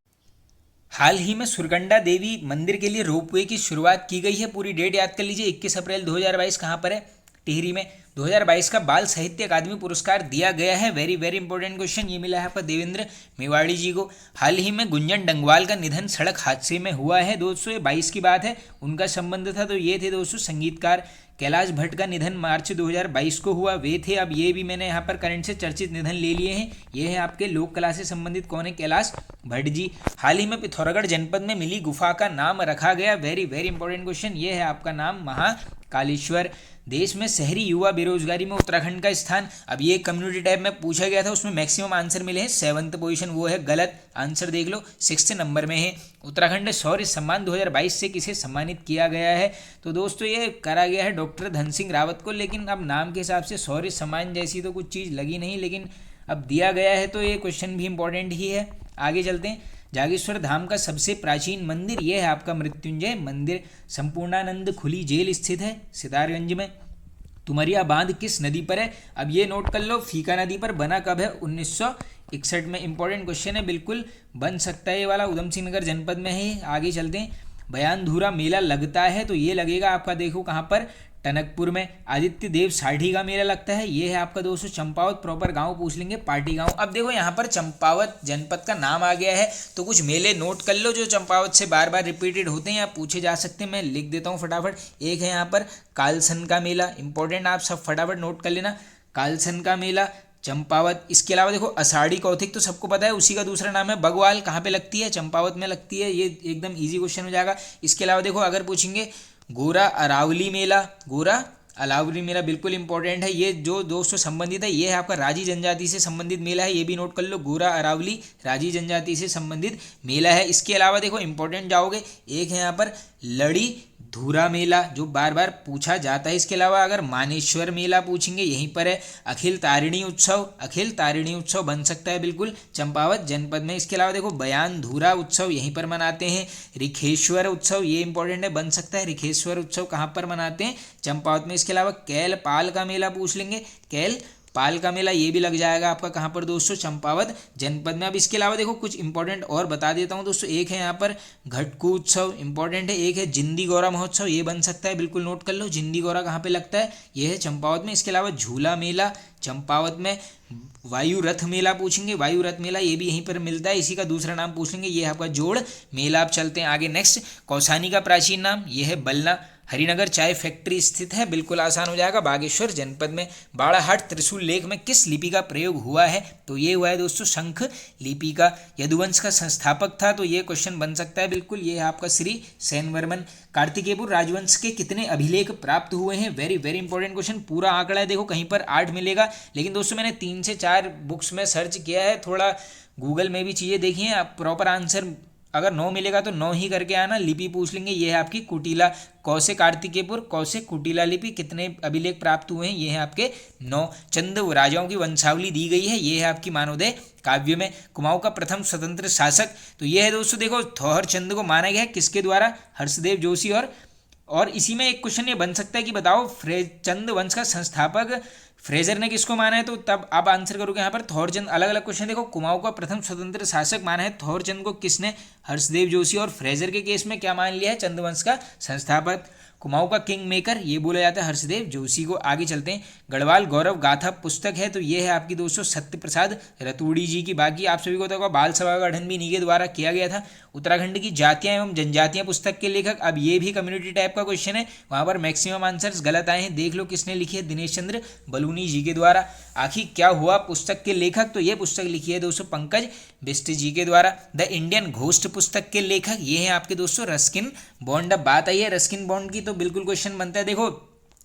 हाल ही में सुरकंडा देवी मंदिर के लिए रोपवे की शुरुआत की गई है, पूरी डेट याद कर लीजिए, 21 अप्रैल 2022, कहाँ पर है, टिहरी में। 2022 का बाल साहित्य अकादमी पुरस्कार दिया गया है, वेरी वेरी इंपॉर्टेंट क्वेश्चन, ये मिला है आपका देवेंद्र मेवाड़ी जी को। हाल ही में गुंजन डंगवाल का निधन सड़क हादसे में हुआ है दोस्तों, ये 22 की बात है, उनका संबंध था, तो ये थे दोस्तों संगीतकार। कैलाश भट्ट का निधन मार्च 2022 को हुआ, वे थे, अब ये भी मैंने यहाँ पर करंट से चर्चित निधन ले लिए हैं, ये है आपके लोक कला से संबंधित, कौन है, कैलाश भट्ट जी। हाल ही में पिथौरागढ़ जनपद में मिली गुफा का नाम रखा गया, वेरी वेरी इंपॉर्टेंट क्वेश्चन, ये है आपका नाम महाकालेश्वर। देश में शहरी युवा बेरोजगारी में उत्तराखंड का स्थान, अब ये कम्युनिटी टैब में पूछा गया था, उसमें मैक्सिमम आंसर मिले हैं, 7th पोजीशन, वो है गलत, आंसर देख लो, 6th नंबर में है। उत्तराखंड शौर्य सम्मान 2022 से किसे सम्मानित किया गया है, तो दोस्तों ये करा गया है डॉक्टर धन सिंह रावत को, लेकिन अब नाम के हिसाब से शौर्य सम्मान जैसी तो कुछ चीज़ लगी नहीं, लेकिन अब दिया गया है, तो ये क्वेश्चन भी इंपॉर्टेंट ही है। आगे चलते हैं, जागेश्वर धाम का सबसे प्राचीन मंदिर ये है आपका मृत्युंजय मंदिर, संपूर्णानंद खुली जेल स्थित है सितारगंज में। तुमरिया बांध किस नदी पर है, अब ये नोट कर लो, फीका नदी पर, बना कब है, 1961 में, इंपॉर्टेंट क्वेश्चन है, बिल्कुल बन सकता है ये वाला, उधम सिंह नगर जनपद में है। आगे चलते हैं, बयानधुरा मेला लगता है, तो ये लगेगा आपका देखो कहाँ पर, टनकपुर में। आदित्य देव साढ़ी का मेला लगता है, ये है आपका दोस्तों चंपावत, प्रॉपर गांव पूछ लेंगे, पार्टी गांव। अब देखो यहाँ पर चंपावत जनपद का नाम आ गया है, तो कुछ मेले नोट कर लो जो चंपावत से बार बार रिपीटेड होते हैं या पूछे जा सकते हैं, मैं लिख देता हूँ फटाफट। एक है यहाँ पर कालसन का मेला, इंपॉर्टेंट, आप सब फटाफट नोट कर लेना, कालसन का मेला चंपावत। इसके अलावा देखो आषाढ़ी कौथिक तो सबको पता है, उसी का दूसरा नाम है बगवाल, कहाँ पे लगती है, चंपावत में लगती है, ये एकदम ईजी क्वेश्चन हो जाएगा। इसके अलावा देखो अगर पूछेंगे गोरा अरावली मेला, गोरा अरावली मेला बिल्कुल इंपॉर्टेंट है, ये जो दोस्तों संबंधित है, ये है आपका राजी जनजाति से संबंधित मेला है, ये भी नोट कर लो, गोरा अरावली राजी जनजाति से संबंधित मेला है। इसके अलावा देखो इंपॉर्टेंट जाओगे, एक है यहाँ पर लड़ी धूरा मेला जो बार बार पूछा जाता है। इसके अलावा अगर मानेश्वर मेला पूछेंगे यहीं पर है, अखिल तारिणी उत्सव, अखिल तारिणी उत्सव बन सकता है बिल्कुल चंपावत जनपद में। इसके अलावा देखो बयान धूरा उत्सव यहीं पर मनाते हैं। रिखेश्वर उत्सव ये इंपॉर्टेंट है, बन सकता है, रिखेश्वर उत्सव कहाँ पर मनाते हैं, चंपावत में। इसके अलावा कैल पाल का मेला पूछ लेंगे, कैल पाल का मेला ये भी लग जाएगा आपका कहाँ पर दोस्तों, चंपावत जनपद में। अब इसके अलावा देखो कुछ इंपॉर्टेंट और बता देता हूँ दोस्तों, एक है यहाँ पर घटकू उत्सव इंपॉर्टेंट है, एक है जिंदी गौरा महोत्सव, ये बन सकता है, बिल्कुल नोट कर लो, जिंदी गौरा कहाँ पे लगता है, ये है चंपावत में। इसके अलावा झूला मेला चंपावत में। वायु रथ मेला पूछेंगे, वायु रथ मेला ये भी यहीं पर मिलता है, इसी का दूसरा नाम पूछ लेंगे, ये है आपका जोड़ मेला। आप चलते हैं आगे नेक्स्ट, कौसानी का प्राचीन नाम ये है बलना, हरिनगर चाय फैक्ट्री स्थित है, बिल्कुल आसान हो जाएगा, बागेश्वर जनपद में। बाड़ाहाट त्रिशूल लेख में किस लिपि का प्रयोग हुआ है, तो ये हुआ है दोस्तों शंख लिपि का। यदुवंश का संस्थापक था, तो ये क्वेश्चन बन सकता है बिल्कुल, ये है आपका श्री सेनवर्मन। कार्तिकेयपुर राजवंश के कितने अभिलेख प्राप्त हुए हैं, वेरी वेरी इंपॉर्टेंट क्वेश्चन, पूरा आंकड़ा है देखो, कहीं पर 8 मिलेगा, लेकिन दोस्तों मैंने 3 से 4 बुक्स में सर्च किया है, थोड़ा गूगल में भी चीज़ें देखी हैं, आप प्रॉपर आंसर अगर 9 मिलेगा तो 9 ही करके आना। लिपि पूछ लेंगे, ये है आपकी कुटीला, कौसे कार्तिकेयपुर कौसे कुटीला लिपि, कितने अभिलेख प्राप्त हुए हैं, ये है आपके 9। चंद राजाओं की वंशावली दी गई है, ये है आपकी मानवोदय काव्य में। कुमाऊं का प्रथम स्वतंत्र शासक, तो ये है दोस्तों देखो थौहर चंद को माना गया है, किसके द्वारा, हर्षदेव जोशी। और इसी में एक क्वेश्चन ये बन सकता है कि बताओ चंद वंश का संस्थापक फ्रेजर ने किसको माना है, तो तब आप आंसर करोगे यहाँ पर थौरचंद। अलग अलग क्वेश्चन देखो, कुमाऊं का प्रथम स्वतंत्र शासक माना है थौरचंद को किसने, हर्षदेव जोशी। और फ्रेजर के केस में क्या मान लिया है, चंद वंश का संस्थापक। कुमाऊं का किंग मेकर ये बोला जाता है हर्षदेव जोशी को। आगे चलते हैं, गढ़वाल गौरव गाथा पुस्तक है तो ये है आपकी दोस्तों सत्य प्रसाद रतूड़ी जी की। बाकी आप सभी को पता होगा बाल सभा का गठन भी इन्हीं के द्वारा किया गया था। उत्तराखंड की जातियां एवं जनजातियां पुस्तक के लेखक, अब ये भी कम्युनिटी टाइप का क्वेश्चन है, वहां पर मैक्सिमम आंसर्स गलत आए हैं, देख लो किसने लिखी है, दिनेश चंद्र बलूनी जी के द्वारा। आखिर क्या हुआ पुस्तक के लेखक, तो ये पुस्तक लिखी है दोस्तों पंकज बिष्ट जी के द्वारा। द इंडियन घोस्ट पुस्तक के लेखक ये हैं आपके दोस्तों रस्किन बॉन्ड। अब बात आई है रस्किन बॉन्ड की तो बिल्कुल क्वेश्चन बनता है, देखो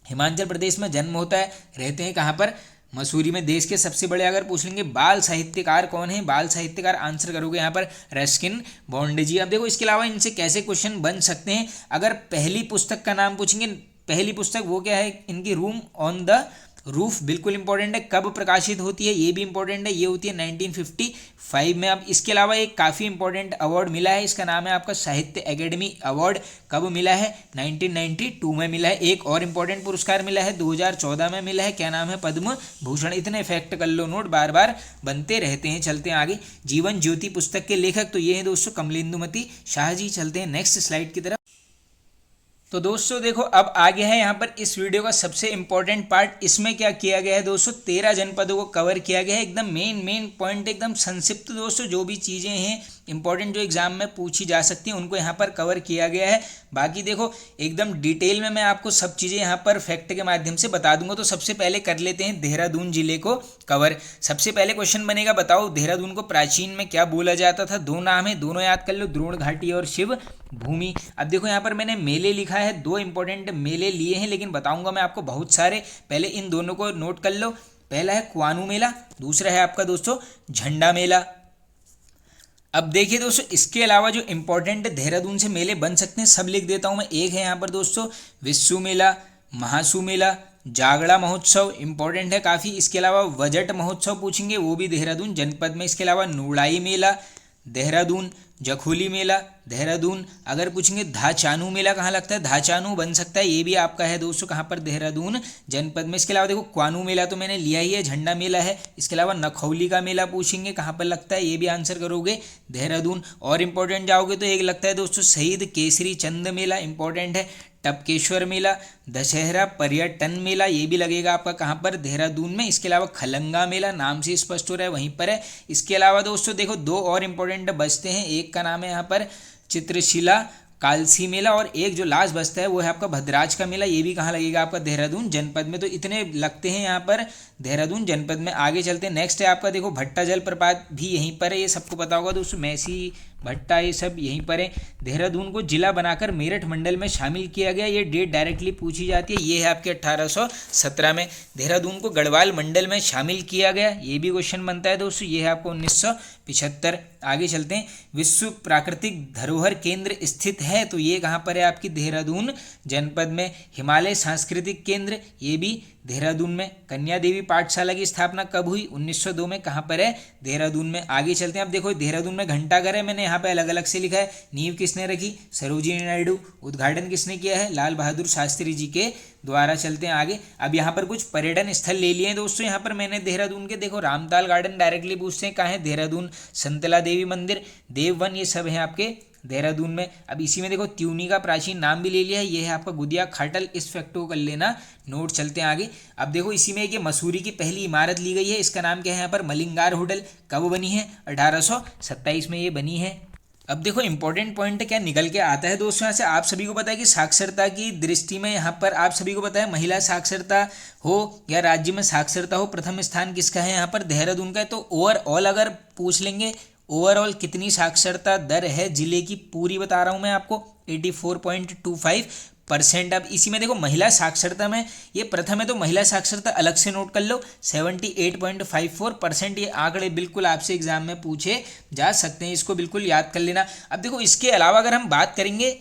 हिमाचल प्रदेश में जन्म होता है, रहते हैं कहाँ पर, मसूरी में। देश के सबसे बड़े अगर पूछ लेंगे बाल साहित्यकार कौन है, बाल साहित्यकार आंसर करोगे यहाँ पर रस्किन बॉन्ड जी। अब देखो इसके अलावा इनसे कैसे क्वेश्चन बन सकते हैं, अगर पहली पुस्तक का नाम पूछेंगे, पहली पुस्तक वो क्या है इनकी, रूम ऑन द रूफ, बिल्कुल इंपॉर्टेंट है। कब प्रकाशित होती है ये भी इंपॉर्टेंट है, ये होती है 1955 में। अब इसके अलावा एक काफ़ी इंपॉर्टेंट अवार्ड मिला है, इसका नाम है आपका साहित्य अकेडमी अवार्ड। कब मिला है, 1992 में मिला है। एक और इंपॉर्टेंट पुरस्कार मिला है 2014 में मिला है, क्या नाम है, पद्म भूषण। इतने फैक्ट कर लो नोट, बार बार बनते रहते हैं। चलते हैं आगे, जीवन ज्योति पुस्तक के लेखक तो ये हैं दोस्तों कमलेंदुमती शाह जी। चलते हैं नेक्स्ट स्लाइड की तरफ। तो दोस्तों देखो अब आगे है यहाँ पर इस वीडियो का सबसे इंपॉर्टेंट पार्ट, इसमें क्या किया गया है दोस्तों, 13 जनपदों को कवर किया गया है, एकदम मेन पॉइंट, एकदम संक्षिप्त दोस्तों, जो भी चीज़ें हैं इंपॉर्टेंट जो एग्जाम में पूछी जा सकती हैं उनको यहाँ पर कवर किया गया है। बाकी देखो एकदम डिटेल में मैं आपको सब चीज़ें यहाँ पर फैक्ट के माध्यम से बता दूंगा। तो सबसे पहले कर लेते हैं देहरादून जिले को कवर। सबसे पहले क्वेश्चन बनेगा, बताओ देहरादून को प्राचीन में क्या बोला जाता था। दो नाम है, दोनों याद कर लो, द्रोण घाटी और शिव भूमि। अब देखो यहाँ पर मैंने मेले लिखा है, दो इंपॉर्टेंट मेले लिए हैं, लेकिन बताऊंगा मैं आपको बहुत सारे, पहले इन दोनों को नोट कर लो। पहला है कुआनू मेला, दूसरा है आपका दोस्तों झंडा मेला। अब देखिए दोस्तों इसके अलावा जो इंपॉर्टेंट देहरादून से मेले बन सकते हैं सब लिख देता हूं मैं। एक है यहाँ पर दोस्तों विश्व मेला, महासू मेला, जागड़ा महोत्सव इंपॉर्टेंट है काफ़ी। इसके अलावा बजट महोत्सव पूछेंगे, वो भी देहरादून जनपद में। इसके अलावा नुड़ाई मेला देहरादून, जखोली मेला देहरादून। अगर पूछेंगे धाचानू मेला कहाँ लगता है, धाचानू बन सकता है, ये भी आपका है दोस्तों कहाँ पर, देहरादून जनपद में। इसके अलावा देखो क्वानू मेला तो मैंने लिया ही है, झंडा मेला है। इसके अलावा नखौली का मेला पूछेंगे कहाँ पर लगता है, ये भी आंसर करोगे देहरादून। और इंपॉर्टेंट जाओगे तो एक लगता है दोस्तों शहीद केसरी चंद मेला इंपॉर्टेंट है। टपकेश्वर मेला, दशहरा पर्यटन मेला, ये भी लगेगा आपका कहाँ पर, देहरादून में। इसके अलावा खलंगा मेला, नाम से स्पष्ट हो रहा है वहीं पर है। इसके अलावा दोस्तों देखो दो और इंपॉर्टेंट बचते हैं, एक का नाम है यहाँ पर चित्रशिला कालसी मेला, और एक जो लास्ट बचता है वो है आपका भद्राज का मेला, ये भी कहाँ लगेगा आपका, देहरादून जनपद में। तो इतने लगते हैं यहाँ पर देहरादून जनपद में। आगे चलते हैं, नेक्स्ट है आपका देखो भट्टा जलप्रपात भी यहीं पर है, ये सबको पता होगा दोस्तों, मैसी भट्टा ये सब यहीं पर है। देहरादून को जिला बनाकर मेरठ मंडल में शामिल किया गया, ये डेट डायरेक्टली पूछी जाती है, ये है आपके 1817 में। देहरादून को गढ़वाल मंडल में शामिल किया गया, ये भी क्वेश्चन बनता है दोस्तों, ये है आपको 1975। आगे चलते हैं, विश्व प्राकृतिक धरोहर केंद्र स्थित है तो ये कहाँ पर है आपकी, देहरादून जनपद में। हिमालय सांस्कृतिक केंद्र, ये भी देहरादून में। कन्या देवी पाठशाला की स्थापना कब हुई, 1902 में, कहाँ पर है, देहरादून में। आगे चलते हैं, अब देखो देहरादून में घंटाघर है, मैंने यहाँ पे अलग अलग से लिखा है। नींव किसने रखी, सरोजिनी नायडू। उद्घाटन किसने किया है, लाल बहादुर शास्त्री जी के द्वारा। चलते हैं आगे, अब यहाँ पर कुछ पर्यटन स्थल ले लिए हैं दोस्तों। यहाँ पर मैंने देहरादून के देखो रामताल गार्डन डायरेक्टली पूछते हैं कहाँ है, देहरादून। संतला देवी मंदिर, देववन, ये सब हैं आपके देहरादून में। अब इसी में देखो त्यूनी का प्राचीन नाम भी ले लिया है, ये है आपका गुदिया खाटल, इस फैक्ट को कर लेना नोट। चलते हैं आगे, अब देखो इसी में एक मसूरी की पहली इमारत ली गई है, इसका नाम क्या है यहाँ पर, मलिंगार होटल। कब बनी है, 1827 में ये बनी है। अब देखो इंपॉर्टेंट पॉइंट क्या निकल के आता है दोस्तों यहाँ से, आप सभी को पता है कि साक्षरता की दृष्टि में यहाँ पर आप सभी को पता है महिला साक्षरता हो या राज्य में साक्षरता हो, प्रथम स्थान किसका है यहाँ पर, देहरादून का है। तो ओवरऑल अगर पूछ लेंगे ओवरऑल कितनी साक्षरता दर है जिले की, पूरी बता रहा हूँ मैं आपको, 84.25%। अब इसी में देखो महिला साक्षरता में ये प्रथम है, तो महिला साक्षरता अलग से नोट कर लो, 78.54%। ये आंकड़े बिल्कुल आपसे एग्जाम में पूछे जा सकते हैं, इसको बिल्कुल याद कर लेना। अब देखो इसके अलावा अगर हम बात करेंगे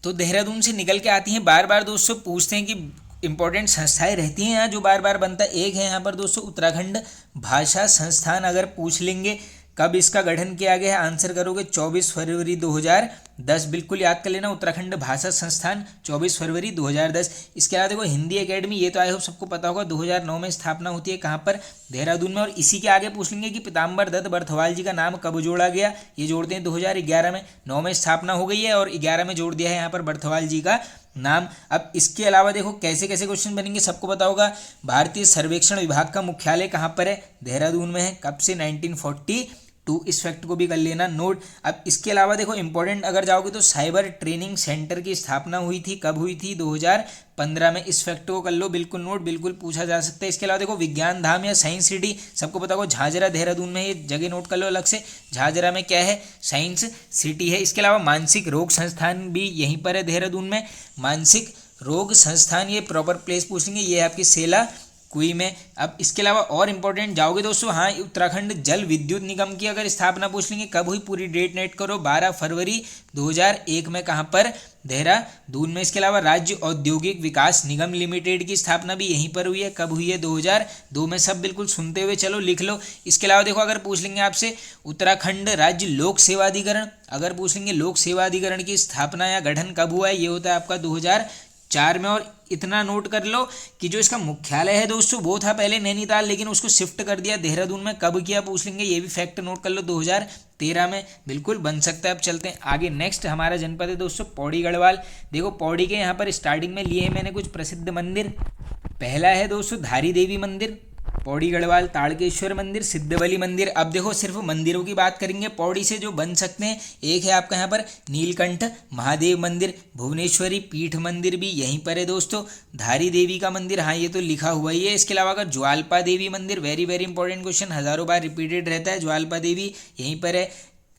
तो देहरादून से निकल के आती हैं, बार बार दोस्तों पूछते हैं कि इंपॉर्टेंट संस्थाएं रहती हैं यहाँ जो बार बार बनता है। एक है यहाँ पर दोस्तों उत्तराखंड भाषा संस्थान, अगर पूछ लेंगे कब इसका गठन किया गया है, आंसर करोगे 24 फरवरी 2010, बिल्कुल याद कर लेना, उत्तराखंड भाषा संस्थान 24 फरवरी 2010। इसके अलावा देखो हिंदी एकेडमी, ये तो आई होप सबको पता होगा, 2009 में स्थापना होती है, कहाँ पर, देहरादून में। और इसी के आगे पूछ लेंगे कि पीताम्बर दत्त बर्थवाल जी का नाम कब जोड़ा गया, ये जोड़ते हैं 2011 में। 9 में स्थापना हो गई है और 11 में जोड़ दिया है यहाँ पर बर्थवाल जी का नाम। अब इसके अलावा देखो कैसे कैसे क्वेश्चन बनेंगे सबको पता होगा। भारतीय सर्वेक्षण विभाग का मुख्यालय कहाँ पर है? देहरादून में है। कब से? 1942। इस फैक्ट को भी कर लेना नोट। अब इसके अलावा देखो इंपॉर्टेंट अगर जाओगे तो साइबर ट्रेनिंग सेंटर की स्थापना हुई थी। कब हुई थी? 2015 में। इस फैक्ट को कर लो बिल्कुल नोट, बिल्कुल पूछा जा सकता है। इसके अलावा देखो विज्ञान धाम या साइंस सिटी सबको पता होगा, झाझरा देहरादून में, ये जगह नोट कर लो अलग से। झाझरा में क्या है? साइंस सिटी है। इसके अलावा मानसिक रोग संस्थान भी यहीं पर है देहरादून में। मानसिक रोग संस्थान, ये प्रॉपर प्लेस पूछेंगे, ये है आपकी सेला कुई में। अब इसके अलावा और इंपॉर्टेंट जाओगे दोस्तों, हाँ उत्तराखंड जल विद्युत निगम की अगर स्थापना पूछ लेंगे, कब हुई? पूरी डेट नेट करो, 12 फरवरी 2001 में। कहाँ पर? देहरादून में। इसके अलावा राज्य औद्योगिक विकास निगम लिमिटेड की स्थापना भी यहीं पर हुई है। कब हुई है? 2002 में। सब बिल्कुल सुनते हुए चलो लिख लो। इसके अलावा देखो अगर पूछ लेंगे आपसे उत्तराखंड राज्य लोक सेवा अधिकरण, अगर पूछ लेंगे लोक सेवा अधिकरण की स्थापना या गठन कब हुआ है? ये होता है आपका 2004 में। और इतना नोट कर लो कि जो इसका मुख्यालय है दोस्तों वो था पहले नैनीताल, लेकिन उसको शिफ्ट कर दिया देहरादून में। कब किया पूछ लेंगे, ये भी फैक्ट नोट कर लो, 2013 में। बिल्कुल बन सकता है। अब चलते हैं आगे। नेक्स्ट हमारा जनपद है दोस्तों पौड़ी गढ़वाल। देखो पौड़ी के यहाँ पर स्टार्टिंग में लिए हैं मैंने कुछ प्रसिद्ध मंदिर। पहला है दोस्तों धारी देवी मंदिर, पौड़ी गढ़वाल, ताड़केश्वर मंदिर, सिद्धबली मंदिर। अब देखो सिर्फ मंदिरों की बात करेंगे पौड़ी से जो बन सकते हैं, एक है आपका यहाँ पर नीलकंठ महादेव मंदिर, भुवनेश्वरी पीठ मंदिर भी यहीं पर है दोस्तों, धारी देवी का मंदिर, हाँ ये तो लिखा हुआ ही है। इसके अलावा अगर ज्वालपा देवी मंदिर, वेरी वेरी इंपॉर्टेंट क्वेश्चन, हजारों बार रिपीटेड रहता है, ज्वालपा देवी यहीं पर है।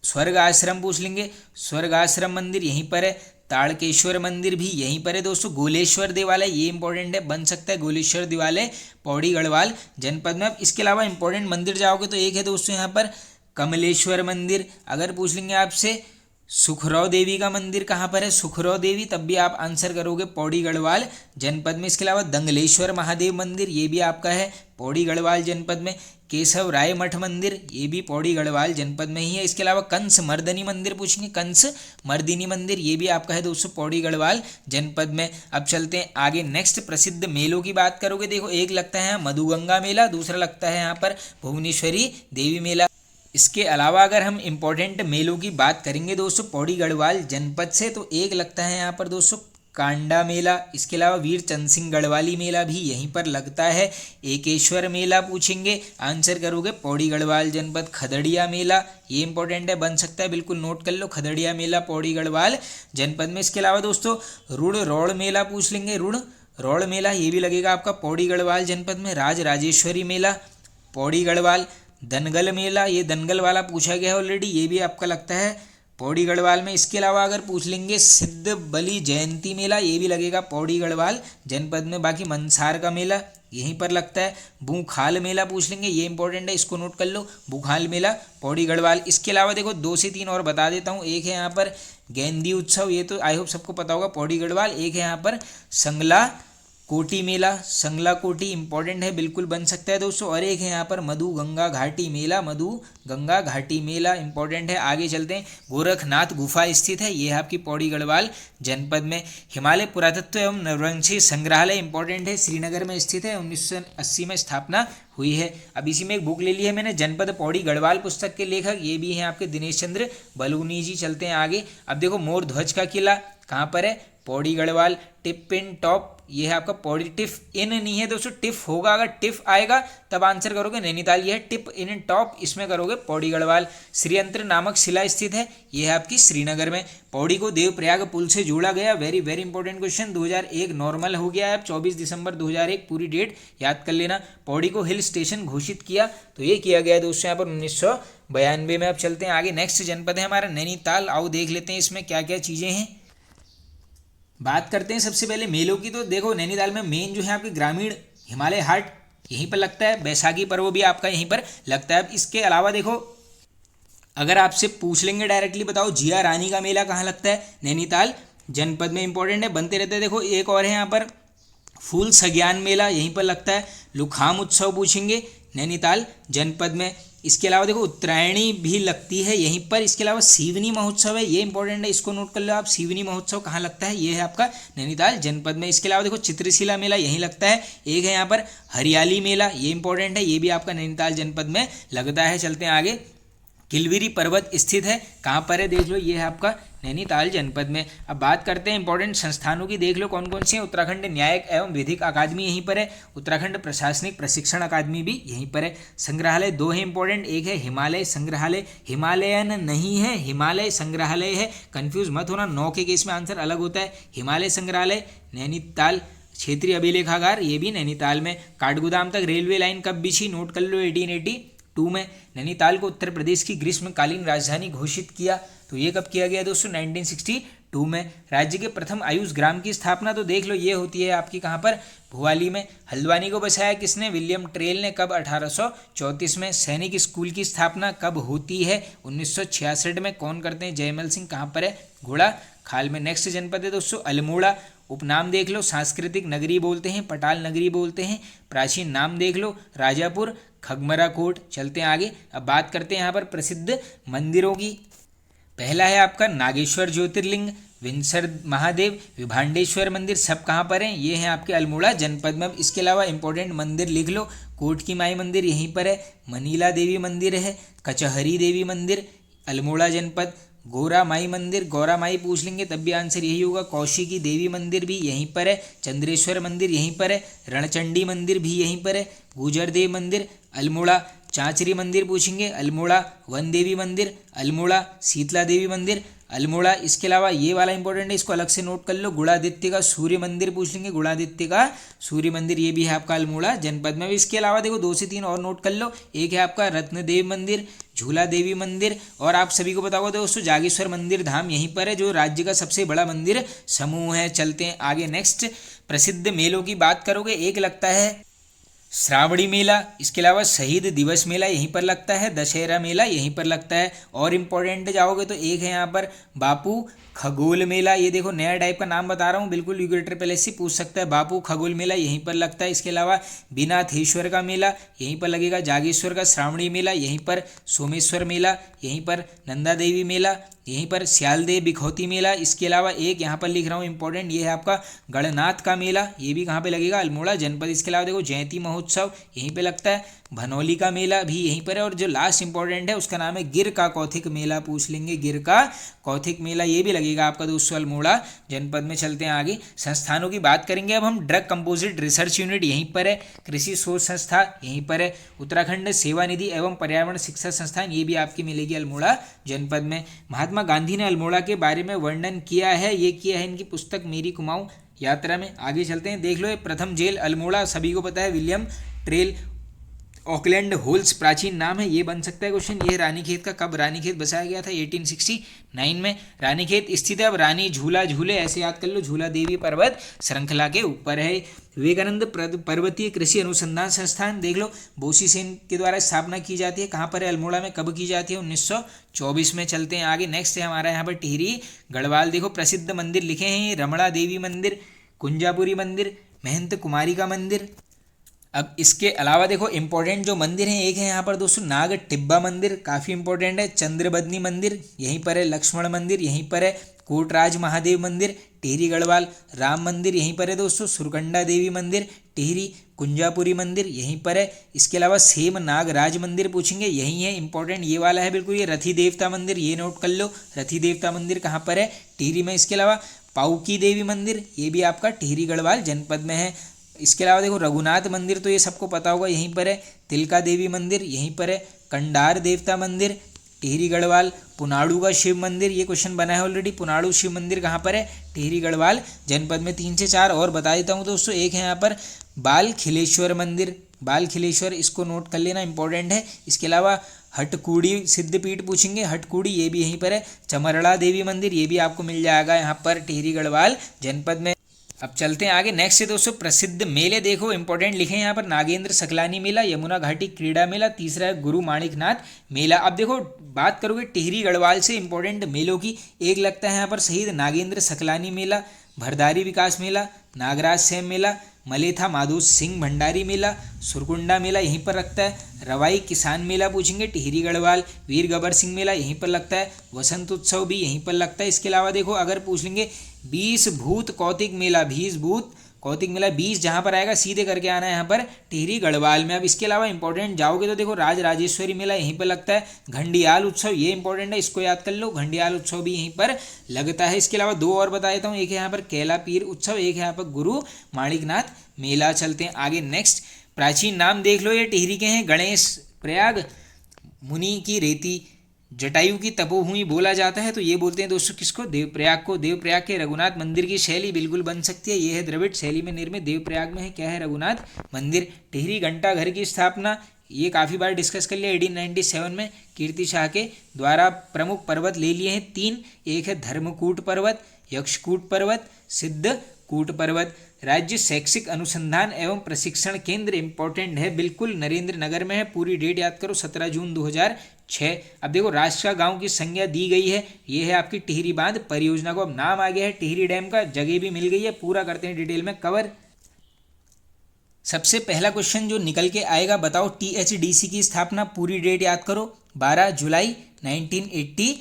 स्वर्ग आश्रम पूछ लेंगे, स्वर्ग आश्रम मंदिर यहीं पर है। ताड़केश्वर मंदिर भी यहीं पर है दोस्तों। गोलेश्वर देवालय, ये इंपॉर्टेंट है, बन सकता है गोलेश्वर देवालय पौड़ी गढ़वाल जनपद में। अब इसके अलावा इंपॉर्टेंट मंदिर जाओगे तो एक है दोस्तों यहाँ पर कमलेश्वर मंदिर। अगर पूछ लेंगे आपसे सुखराव देवी का मंदिर कहाँ पर है? सुखराव देवी, तब भी आप आंसर करोगे पौड़ी गढ़वाल जनपद में। इसके अलावा दंगलेश्वर महादेव मंदिर, ये भी आपका है पौड़ी गढ़वाल जनपद में। केशव राय मठ मंदिर, ये भी पौड़ी गढ़वाल जनपद में ही है। इसके अलावा कंस मर्दनी मंदिर पूछेंगे, कंस मर्दिनी मंदिर, ये भी आपका है दोस्तों पौड़ी गढ़वाल जनपद में। अब चलते हैं आगे। नेक्स्ट प्रसिद्ध मेलों की बात करोगे, देखो एक लगता है मधुगंगा मेला, दूसरा लगता है यहाँ पर भुवनेश्वरी देवी मेला। इसके अलावा अगर हम इम्पोर्टेंट मेलों की बात करेंगे दोस्तों पौड़ी गढ़वाल जनपद से, तो एक लगता है यहाँ पर दोस्तों कांडा मेला। इसके अलावा वीर चंद सिंह गढ़वाली मेला भी यहीं पर लगता है। एकेश्वर मेला पूछेंगे, आंसर करोगे पौड़ी गढ़वाल जनपद। खदड़िया मेला, ये इंपॉर्टेंट है, बन सकता है, बिल्कुल नोट कर लो, खदड़िया मेला पौड़ी गढ़वाल जनपद में। इसके अलावा दोस्तों रुड़ रौड़ मेला पूछ लेंगे, रुड़ रौड़ मेला ये भी लगेगा आपका पौड़ी गढ़वाल जनपद में। राज राजेश्वरी मेला पौड़ी गढ़वाल। दनगल मेला, ये दनगल वाला पूछा गया है ऑलरेडी, ये भी आपका लगता है पौड़ी गढ़वाल में। इसके अलावा अगर पूछ लेंगे सिद्ध बलि जयंती मेला, ये भी लगेगा पौड़ी गढ़वाल जनपद में। बाकी मनसार का मेला यहीं पर लगता है। बूखाल मेला पूछ लेंगे, ये इंपॉर्टेंट है, इसको नोट कर लो, बूखाल मेला पौड़ी गढ़वाल। इसके अलावा देखो 2 से 3 और बता देता हूँ। एक है यहाँ पर गेंदी उत्सव, ये तो आई होप सबको पता होगा पौड़ी गढ़वाल। एक है यहाँ पर संगला कोटी मेला, संगला कोटी इंपॉर्टेंट है, बिल्कुल बन सकता है दोस्तों। और एक है यहाँ पर मधु गंगा घाटी मेला, मधु गंगा घाटी मेला इंपॉर्टेंट है। आगे चलते हैं। गोरखनाथ गुफा स्थित है, ये है आपकी पौड़ी गढ़वाल जनपद में। हिमालय पुरातत्व एवं नरवंशी संग्रहालय इंपॉर्टेंट है, श्रीनगर में स्थित है, 1980 में स्थापना हुई है। अब इसी में एक बुक ले ली है मैंने, जनपद पौड़ी गढ़वाल पुस्तक के लेखक ये भी हैं आपके दिनेश चंद्र बलूनी जी। चलते हैं आगे। अब देखो मोर ध्वज का किला कहाँ पर है? पौड़ी गढ़वाल। टिप इन टॉप, ये है आपका पौड़ी। टिफ इन नहीं है दोस्तों, टिफ होगा, अगर टिफ आएगा तब आंसर करोगे नैनीताल। ये है टिप इन टॉप, इसमें करोगे पौड़ी गढ़वाल। श्रीयंत्र नामक शिला स्थित है, ये है आपकी श्रीनगर में। पौड़ी को देवप्रयाग पुल से जोड़ा गया, very very important question, 2001 normal हो गया है अब, 24 दिसंबर 2001 पूरी डेट याद कर लेना। पौड़ी को हिल स्टेशन घोषित किया, तो ये किया गया दोस्तों यहाँ पर 1992 में। अब चलते हैं आगे। नेक्स्ट जनपद है हमारा नैनीताल। आओ देख लेते हैं इसमें क्या क्या चीज़ें हैं। बात करते हैं सबसे पहले मेलों की। तो देखो नैनीताल में मेन जो है आपके ग्रामीण हिमालय हाट यहीं पर लगता है, बैसाखी पर्व भी आपका यहीं पर लगता है। इसके अलावा देखो अगर आपसे पूछ लेंगे डायरेक्टली बताओ जिया रानी का मेला कहाँ लगता है? नैनीताल जनपद में, इंपॉर्टेंट है, बनते रहते हैं। देखो एक और है यहाँ पर फूल सज्ञान मेला, यहीं पर लगता है। लुखाम उत्सव पूछेंगे, नैनीताल जनपद में। इसके अलावा देखो उत्तरायणी भी लगती है यहीं पर। इसके अलावा सीवनी महोत्सव है, ये इंपॉर्टेंट है, इसको नोट कर लो आप। सीवनी महोत्सव कहाँ लगता है? ये है आपका नैनीताल जनपद में। इसके अलावा देखो चित्रशिला मेला यहीं लगता है। एक है यहाँ पर हरियाली मेला, ये इंपॉर्टेंट है, ये भी आपका नैनीताल जनपद में लगता है। चलते हैं आगे। किलविरी पर्वत स्थित है, कहाँ पर है देख लो, ये है आपका नैनीताल जनपद में। अब बात करते हैं इंपॉर्टेंट संस्थानों की, देख लो कौन कौन सी हैं। उत्तराखंड न्यायिक एवं विधिक अकादमी यहीं पर है, उत्तराखंड प्रशासनिक प्रशिक्षण अकादमी भी यहीं पर है। संग्रहालय दो है इंपॉर्टेंट, एक है हिमालय संग्रहालय, हिमालयन नहीं है, हिमालय संग्रहालय है, कंफ्यूज मत होना, 9 के केस में आंसर अलग होता है। हिमालय संग्रहालय नैनीताल, क्षेत्रीय अभिलेखागार ये भी नैनीताल में। काठगोदाम तक रेलवे लाइन कब बिछी, नोट कर लो 1882 में। नैनीताल को उत्तर प्रदेश की ग्रीष्मकालीन राजधानी घोषित किया, तो ये कब किया गया दोस्तों, 1962 में। राज्य के प्रथम आयुष ग्राम की स्थापना तो देख लो ये होती है आपकी कहाँ पर, भुवाली में। हल्द्वानी को बसाया किसने, विलियम ट्रेल ने, कब, 1834 में। सैनिक स्कूल की स्थापना कब होती है, 1966 में। कौन करते हैं, जयमल सिंह, कहाँ पर है, घोड़ा खाल में। नेक्स्ट जनपद है दोस्तों अल्मोड़ा, उपनाम देख लो, सांस्कृतिक नगरी बोलते हैं, पटाल नगरी बोलते हैं। प्राचीन नाम देख लो, राजापुर, खगमरा कोट। चलते हैं आगे, अब बात करते हैं यहाँ पर प्रसिद्ध मंदिरों की। पहला है आपका नागेश्वर ज्योतिर्लिंग, विंसर महादेव, विभांडेश्वर मंदिर, सब कहाँ पर हैं, ये हैं आपके अल्मोड़ा जनपद में। अब इसके अलावा इंपॉर्टेंट मंदिर लिख लो, कोट की माई मंदिर यहीं पर है, मनीला देवी मंदिर है, कचहरी देवी मंदिर अल्मोड़ा जनपद, गोरा माई मंदिर, गौरा माई पूछ लेंगे तब भी आंसर यही होगा। कौशिकी देवी मंदिर भी यहीं पर है, चंद्रेश्वर मंदिर यहीं पर है, रणचंडी मंदिर भी यहीं पर है, गुजर देव मंदिर अल्मोड़ा, चांचरी मंदिर पूछेंगे अल्मोड़ा, वन देवी मंदिर अल्मोड़ा, शीतला देवी मंदिर अल्मोड़ा। इसके अलावा ये वाला इंपॉर्टेंट है, इसको अलग से नोट कर लो, गुणादित्य का सूर्य मंदिर पूछ लेंगे, गुणादित्य का सूर्य मंदिर ये भी है आपका अल्मोड़ा जनपद में। इसके अलावा देखो 2 से 3 और नोट कर लो, एक है आपका रत्नदेव मंदिर, झूला देवी मंदिर, और आप सभी को पता होगा दोस्तों जागेश्वर मंदिर धाम यहीं पर है, जो राज्य का सबसे बड़ा मंदिर समूह है। चलते हैं आगे, नेक्स्ट प्रसिद्ध मेलों की बात करोगे, एक लगता है श्रावणी मेला, इसके अलावा शहीद दिवस मेला यहीं पर लगता है, दशहरा मेला यहीं पर लगता है। और इम्पोर्टेंट जाओगे तो एक है यहाँ पर बापू खगोल मेला, ये देखो नया टाइप का नाम बता रहा हूँ, बिल्कुल यूगेटर पहले से पूछ सकता है, बापू खगोल मेला यहीं पर लगता है। इसके अलावा बिनाथेश्वर का मेला यहीं पर लगेगा, जागेश्वर का श्रावणी मेला यहीं पर, सोमेश्वर मेला यहीं पर, नंदा देवी मेला यहीं पर, श्यालदेव बिखौती मेला। इसके अलावा एक यहाँ पर लिख रहा हूँ इंपॉर्टेंट, ये है आपका गणनाथ का मेला, ये भी कहाँ पे लगेगा, अल्मोड़ा जनपद। इसके अलावा देखो जयंती महोत्सव यहीं पे लगता है, भनौली का मेला भी यहीं पर है, और जो लास्ट इंपॉर्टेंट है उसका नाम है गिर का कौथिक मेला पूछ लेंगे, गिर का कौथिक मेला ये भी लगेगा आपका दोस्तों अल्मोड़ा जनपद में। चलते हैं आगे, संस्थानों की बात करेंगे अब हम। ड्रग कंपोजिट रिसर्च यूनिट यहीं पर है, कृषि शोध संस्था यहीं पर है, उत्तराखंड सेवा निधि एवं पर्यावरण शिक्षा संस्थान ये भी आपकी मिलेगी अल्मोड़ा जनपद में। महात्मा गांधी ने अल्मोड़ा के बारे में वर्णन किया है, ये किया है इनकी पुस्तक मेरी कुमाऊं यात्रा में। आगे चलते हैं, देख लो प्रथम जेल अल्मोड़ा सभी को पता है, विलियम ट्रेल ऑकलैंड होल्स प्राचीन नाम है, ये बन सकता है क्वेश्चन। ये रानीखेत का कब रानीखेत बसाया गया था, 1869 में रानीखेत स्थित है। अब रानी झूला झूले ऐसे याद कर लो, झूला देवी पर्वत श्रृंखला के ऊपर है। विवेकानंद पर्वतीय कृषि अनुसंधान संस्थान देख लो, बोसी सेन के द्वारा स्थापना की जाती है, कहाँ पर है, अल्मोड़ा में। कब की जाती है, 1924 में। चलते हैं आगे, नेक्स्ट है हमारा यहाँ पर टिहरी गढ़वाल। देखो प्रसिद्ध मंदिर लिखे हैं, रमणा देवी मंदिर, कुंजापुरी मंदिर, महंत कुमारी का मंदिर। अब इसके अलावा देखो इंपॉर्टेंट जो मंदिर हैं, एक है यहाँ पर दोस्तों नाग टिब्बा मंदिर, काफ़ी इंपॉर्टेंट है, चंद्रबदनी मंदिर यहीं पर है, लक्ष्मण मंदिर यहीं पर है, कोटराज महादेव मंदिर टिहरी गढ़वाल, राम मंदिर यहीं पर है दोस्तों, सुरकंडा देवी मंदिर टिहरी, कुंजापुरी मंदिर यहीं पर है। इसके अलावा सेम नागराज मंदिर पूछेंगे, यहीं है, इंपॉर्टेंट ये वाला है बिल्कुल, ये रथी देवता मंदिर ये नोट कर लो, रथी देवता मंदिर कहाँ पर है, टिहरी में। इसके अलावा पाउकी देवी मंदिर ये भी आपका टिहरी गढ़वाल जनपद में है। इसके अलावा देखो रघुनाथ मंदिर तो ये सबको पता होगा यहीं पर है, तिलका देवी मंदिर यहीं पर है, कंडार देवता मंदिर टिहरी गढ़वाल, पुनाड़ू का शिव मंदिर ये क्वेश्चन बना है ऑलरेडी, पुनाड़ू शिव मंदिर कहाँ पर है, टिहरी गढ़वाल जनपद में। 3 से 4 और बता देता हूँ दोस्तों, एक है यहाँ पर बाल खिलेश्वर मंदिर, बाल खिलेश्वर इसको नोट कर लेना इंपॉर्टेंट है। इसके अलावा हटकूड़ी सिद्धपीठ पूछेंगे, हटकूड़ी ये भी यहीं पर है, चमरड़ा देवी मंदिर ये भी आपको मिल जाएगा यहाँ पर टिहरी गढ़वाल जनपद में। अब चलते हैं आगे, नेक्स्ट है दोस्तों प्रसिद्ध मेले। देखो इंपॉर्टेंट लिखे हैं यहाँ पर, नागेंद्र सकलानी मेला, यमुना घाटी क्रीड़ा मेला, तीसरा है गुरु माणिकनाथ मेला। अब देखो बात करोगे टिहरी गढ़वाल से इंपॉर्टेंट मेलों की, एक लगता है यहाँ पर शहीद नागेंद्र सकलानी मेला, भरदारी विकास मेला, नागराज सेम मेला, मलेथा माधो सिंह भंडारी मेला, सुरकुंडा मेला यहीं पर लगता है, रवाई किसान मेला पूछेंगे टिहरी गढ़वाल, वीर गबर सिंह मेला यहीं पर लगता है, वसंत उत्सव भी यहीं पर लगता है। इसके अलावा देखो अगर पूछ लेंगे 20 भूत कौतिक मेला, 20 भूत कौतिक मेला 20 जहाँ पर आएगा सीधे करके आना है यहाँ पर टिहरी गढ़वाल में। अब इसके अलावा इंपॉर्टेंट जाओगे तो देखो राज राजेश्वरी मेला यहीं पर लगता है। घंडियाल उत्सव ये इंपॉर्टेंट है, इसको याद कर लो, घंडियाल उत्सव भी यहीं पर लगता है। इसके अलावा 2 और बता देता हूँ, एक है यहाँ पर कैला पीर उत्सव, एक है यहाँ पर गुरु माणिकनाथ मेला। चलते हैं आगे नेक्स्ट। प्राचीन नाम देख लो ये टिहरी के हैं, गणेश प्रयाग, मुनि की रेती, जटायु की तपोभूमि बोला जाता है, तो ये बोलते हैं दोस्तों किसको, देवप्रयाग को। देवप्रयाग के रघुनाथ मंदिर की शैली बिल्कुल बन सकती है, ये है द्रविड़ शैली में निर्मित, देवप्रयाग में है क्या है, रघुनाथ मंदिर। टिहरी घंटा घर की स्थापना ये काफ़ी बार डिस्कस कर लिया 1897 में, कीर्ति शाह के द्वारा। प्रमुख पर्वत ले लिए हैं 3, एक है धर्मकूट पर्वत, यक्षकूट पर्वत, सिद्धकूट पर्वत। राज्य शैक्षिक अनुसंधान एवं प्रशिक्षण केंद्र इंपॉर्टेंट है, बिल्कुल नरेंद्र नगर में है, पूरी डेट याद करो 17 जून 2006। अब देखो राष्ट्र का गांव की संज्ञा दी गई है, ये है आपकी टिहरी बांध परियोजना को। अब नाम आ गया है टिहरी डैम का, जगह भी मिल गई है, पूरा करते हैं डिटेल में कवर। सबसे पहला क्वेश्चन जो निकल के आएगा, बताओ टीएचडीसी की स्थापना, पूरी डेट याद करो 12 जुलाई 1988।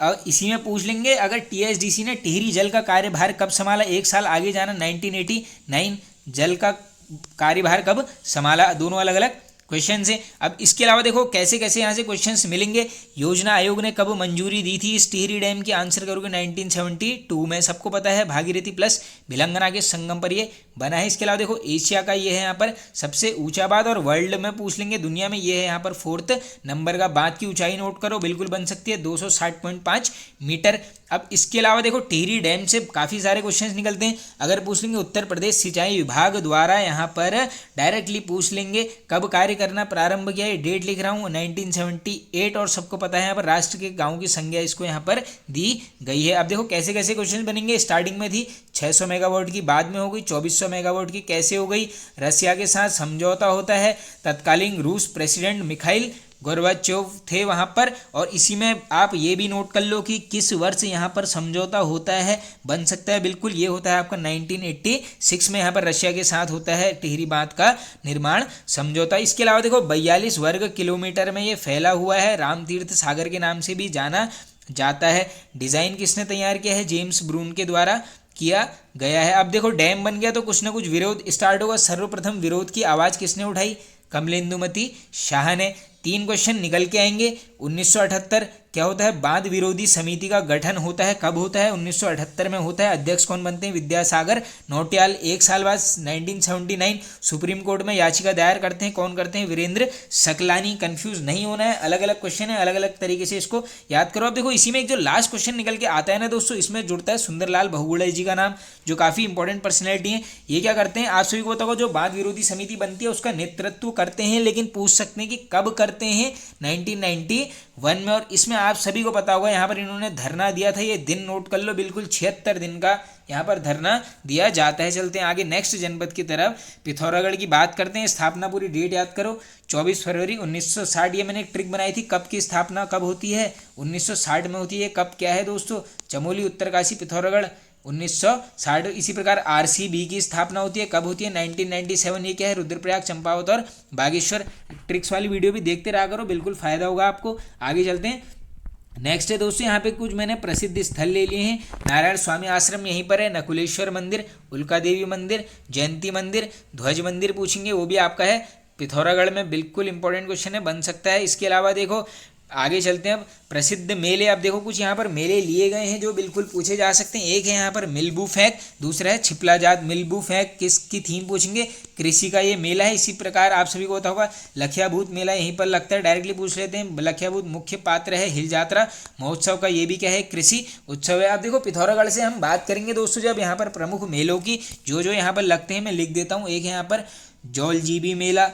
और इसी में पूछ लेंगे अगर टीएचडीसी ने टिहरी जल का कार्यभार कब संभाला, एक साल आगे जाना 1989, जल का कार्यभार कब संभाला, दोनों अलग अलग क्वेश्चन है। अब इसके अलावा देखो कैसे कैसे यहाँ से क्वेश्चंस मिलेंगे। योजना आयोग ने कब मंजूरी दी थी इस टिहरी डैम की, आंसर करोगे 1972 में, सबको पता है, भागीरथी प्लस भिलंगना के संगम पर ये बना है। इसके अलावा देखो एशिया का ये है यहाँ पर सबसे ऊंचा बांध, और वर्ल्ड में पूछ लेंगे दुनिया में ये है यहाँ पर 4th नंबर का बांध की ऊंचाई नोट करो, बिल्कुल बन सकती है 260.5 मीटर। अब इसके अलावा देखो टिहरी डैम से काफ़ी सारे क्वेश्चंस निकलते हैं, अगर पूछ लेंगे उत्तर प्रदेश सिंचाई विभाग द्वारा यहाँ पर डायरेक्टली पूछ लेंगे कब कार्य करना प्रारंभ किया, ये डेट लिख रहा हूँ 1978, और सबको पता है यहाँ पर राष्ट्र के गाँव की संज्ञा इसको यहाँ पर दी गई है। अब देखो कैसे कैसे क्वेश्चन बनेंगे, स्टार्टिंग में थी 600 मेगावाट की, बाद में हो गई 2400 मेगावाट की, कैसे हो गई, रसिया के साथ समझौता होता है, तत्कालीन रूस प्रेसिडेंट मिखाइल गोर्बाचोव थे वहाँ पर, और इसी में आप ये भी नोट कर लो कि किस वर्ष यहाँ पर समझौता होता है, बन सकता है बिल्कुल, ये होता है आपका 1986 में यहाँ पर रशिया के साथ होता है टिहरी बांध का निर्माण समझौता। इसके अलावा देखो 42 वर्ग किलोमीटर में ये फैला हुआ है, रामतीर्थ सागर के नाम से भी जाना जाता है। डिज़ाइन किसने तैयार किया है, जेम्स ब्रून के द्वारा किया गया है। अब देखो डैम बन गया तो कुछ ना कुछ विरोध स्टार्ट होगा, सर्वप्रथम विरोध की आवाज़ किसने उठाई, कमलेंदुमती शाह ने। 3 क्वेश्चन निकल के आएंगे। 1978 क्या होता है, बांध विरोधी समिति का गठन होता है, कब होता है, 1978 में होता है। अध्यक्ष कौन बनते हैं, विद्यासागर नौटियाल। 1 साल बाद 1979 सुप्रीम कोर्ट में याचिका दायर करते हैं, कौन करते हैं, वीरेंद्र सकलानी। कंफ्यूज नहीं होना है, अलग अलग क्वेश्चन है, अलग अलग तरीके से इसको याद करो। अब देखो इसी में एक जो लास्ट क्वेश्चन निकल के आता है ना दोस्तों, इसमें जुड़ता है सुंदरलाल बहुगुणा जी का नाम, जो काफ़ी इंपॉर्टेंट पर्सनैलिटी है। ये क्या करते हैं, आप सभी को बताओ, जो बांध विरोधी समिति बनती है उसका नेतृत्व करते हैं, लेकिन पूछ सकते हैं कि कब करते हैं, 1991 में। और इसमें आप सभी को पता होगा यहाँ पर इन्होंने धरना दिया था, ये दिन नोट कर लो, बिल्कुल 76 दिन का यहाँ पर धरना दिया जाता है। चलते हैं आगे नेक्स्ट जनपद की तरफ, पिथौरागढ़ की बात करते हैं। स्थापना पूरी डेट याद करो 24 फरवरी 1960। ये मैंने एक ट्रिक बनाई थी, कब की स्थापना कब होती है, 1960 में होती है। कब क्या है दोस्तों, चमोली उत्तरकाशी पिथौरागढ़ 1960। इसी प्रकार आरसीबी की स्थापना होती है, कब होती है, 1997। ये क्या है, रुद्रप्रयाग, चंपावत और बागेश्वर। ट्रिक्स वाली वीडियो भी देखते रहा करो, बिल्कुल फायदा होगा आपको। आगे चलते हैं। नेक्स्ट है दोस्तों, यहाँ पे कुछ मैंने प्रसिद्ध स्थल ले लिए हैं। नारायण स्वामी आश्रम यहीं पर है, नकुलेश्वर मंदिर, उल्का देवी मंदिर, जयंती मंदिर, ध्वज मंदिर पूछेंगे, वो भी आपका है पिथौरागढ़ में, बिल्कुल इंपॉर्टेंट क्वेश्चन है, बन सकता है। इसके अलावा देखो आगे चलते हैं। अब प्रसिद्ध मेले, अब देखो कुछ यहाँ पर मेले लिए गए हैं जो बिल्कुल पूछे जा सकते हैं। एक है यहाँ पर मिलबू फेंक, दूसरा है छिपला जात। मिलबू फेंक किसकी थीम पूछेंगे, कृषि का ये मेला है। इसी प्रकार आप सभी को पता होगा लखियाभूत मेला यहीं पर लगता है, डायरेक्टली पूछ लेते हैं। लखियाभूत मुख्य पात्र है हिल यात्रा महोत्सव का, ये भी क्या है, कृषि उत्सव है। आप देखो पिथौरागढ़ से हम बात करेंगे दोस्तों, जब यहाँ पर प्रमुख मेलों की जो जो यहाँ पर लगते हैं मैं लिख देता हूँ। एक है यहाँ पर जौलजीबी मेला,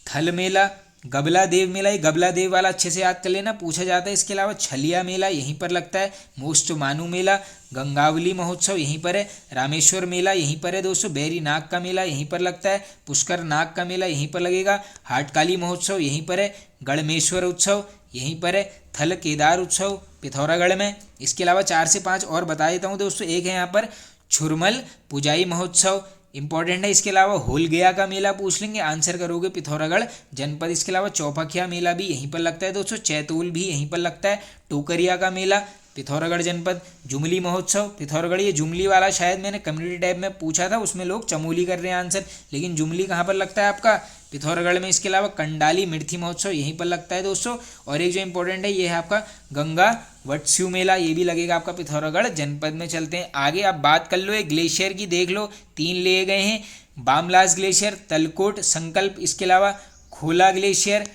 थल मेला, गबला देव मेला, ये गबला देव वाला अच्छे से याद कर लेना, पूछा जाता है। इसके अलावा छलिया मेला यहीं पर लगता है, मोस्ट मानू मेला, गंगावली महोत्सव यहीं पर है, रामेश्वर मेला यहीं पर है दोस्तों, बैरी नाग का मेला यहीं पर लगता है, पुष्कर नाग का मेला यहीं पर लगेगा, हाटकाली महोत्सव यहीं पर है, गढ़मेश्वर उत्सव यहीं पर है, थल केदार उत्सव पिथौरागढ़ में। इसके अलावा 4 से 5 और बता देता हूँ दोस्तों। एक है यहाँ पर छुरमल पुजाई महोत्सव, इंपॉर्टेंट है। इसके अलावा होलगया का मेला पूछ लेंगे, आंसर करोगे पिथौरागढ़ जनपद। इसके अलावा चौपखिया मेला भी यहीं पर लगता है दोस्तों, चैतोल भी यहीं पर लगता है, टोकरिया का मेला पिथौरागढ़ जनपद। जुमली महोत्सव पिथौरागढ़, ये जुमली वाला शायद मैंने कम्युनिटी टैब में पूछा था, उसमें लोग चमोली कर रहे हैं आंसर, लेकिन जुमली कहाँ पर लगता है आपका, पिथौरागढ़ में। इसके अलावा कंडाली मिर्थी महोत्सव यहीं पर लगता है दोस्तों। और एक जो इंपॉर्टेंट है ये है आपका गंगा वटस्यू मेला, ये भी लगेगा आपका पिथौरागढ़ जनपद में। चलते हैं आगे, आप बात कर लो एक ग्लेशियर की, देख लो 3 लिए गए हैं, बामलास ग्लेशियर, तलकोट, संकल्प, इसके अलावा खोला ग्लेशियर,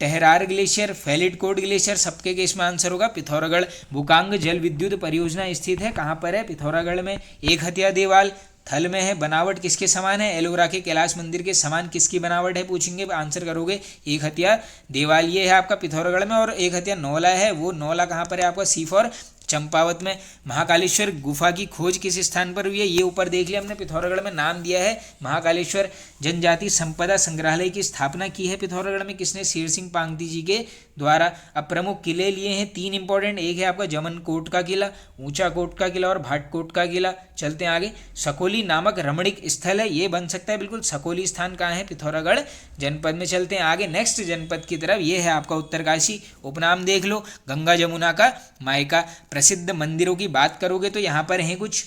टहरार ग्लेशियर, फैलिटकोट ग्लेशियर, सबके केस में आंसर होगा पिथौरागढ़। बुकांग जल विद्युत परियोजना स्थित है कहाँ पर है, पिथौरागढ़ में। एक हथिया देवाल थल में है, बनावट किसके समान है, एलोरा के कैलाश मंदिर के समान किसकी बनावट है पूछेंगे, आंसर करोगे एक हथिया देवाल, ये है आपका पिथौरागढ़ में। और एक हथिया नौला है, वो नौला कहाँ पर है आपका, सी फॉर चंपावत में। महाकालेश्वर गुफा की खोज किस स्थान पर हुई है, ये ऊपर देख लिया हमने, पिथौरागढ़ में नाम दिया है महाकालेश्वर। जनजाति संपदा संग्रहालय की स्थापना की है पिथौरागढ़ में किसने, शेर सिंह पांगती जी के द्वारा। अब प्रमुख किले लिए हैं 3 इंपॉर्टेंट, एक है आपका जमनकोट का किला, ऊंचा कोट का किला और भाटकोट का किला। चलते हैं आगे, सकोली नामक रमणीक स्थल है, ये बन सकता है बिल्कुल, सकोली स्थान कहाँ है, पिथौरागढ़ जनपद में। चलते हैं आगे नेक्स्ट जनपद की तरफ, ये है आपका उत्तरकाशी। उपनाम देख लो, गंगा जमुना का मायका। प्रसिद्ध मंदिरों की बात करोगे तो यहाँ पर हैं कुछ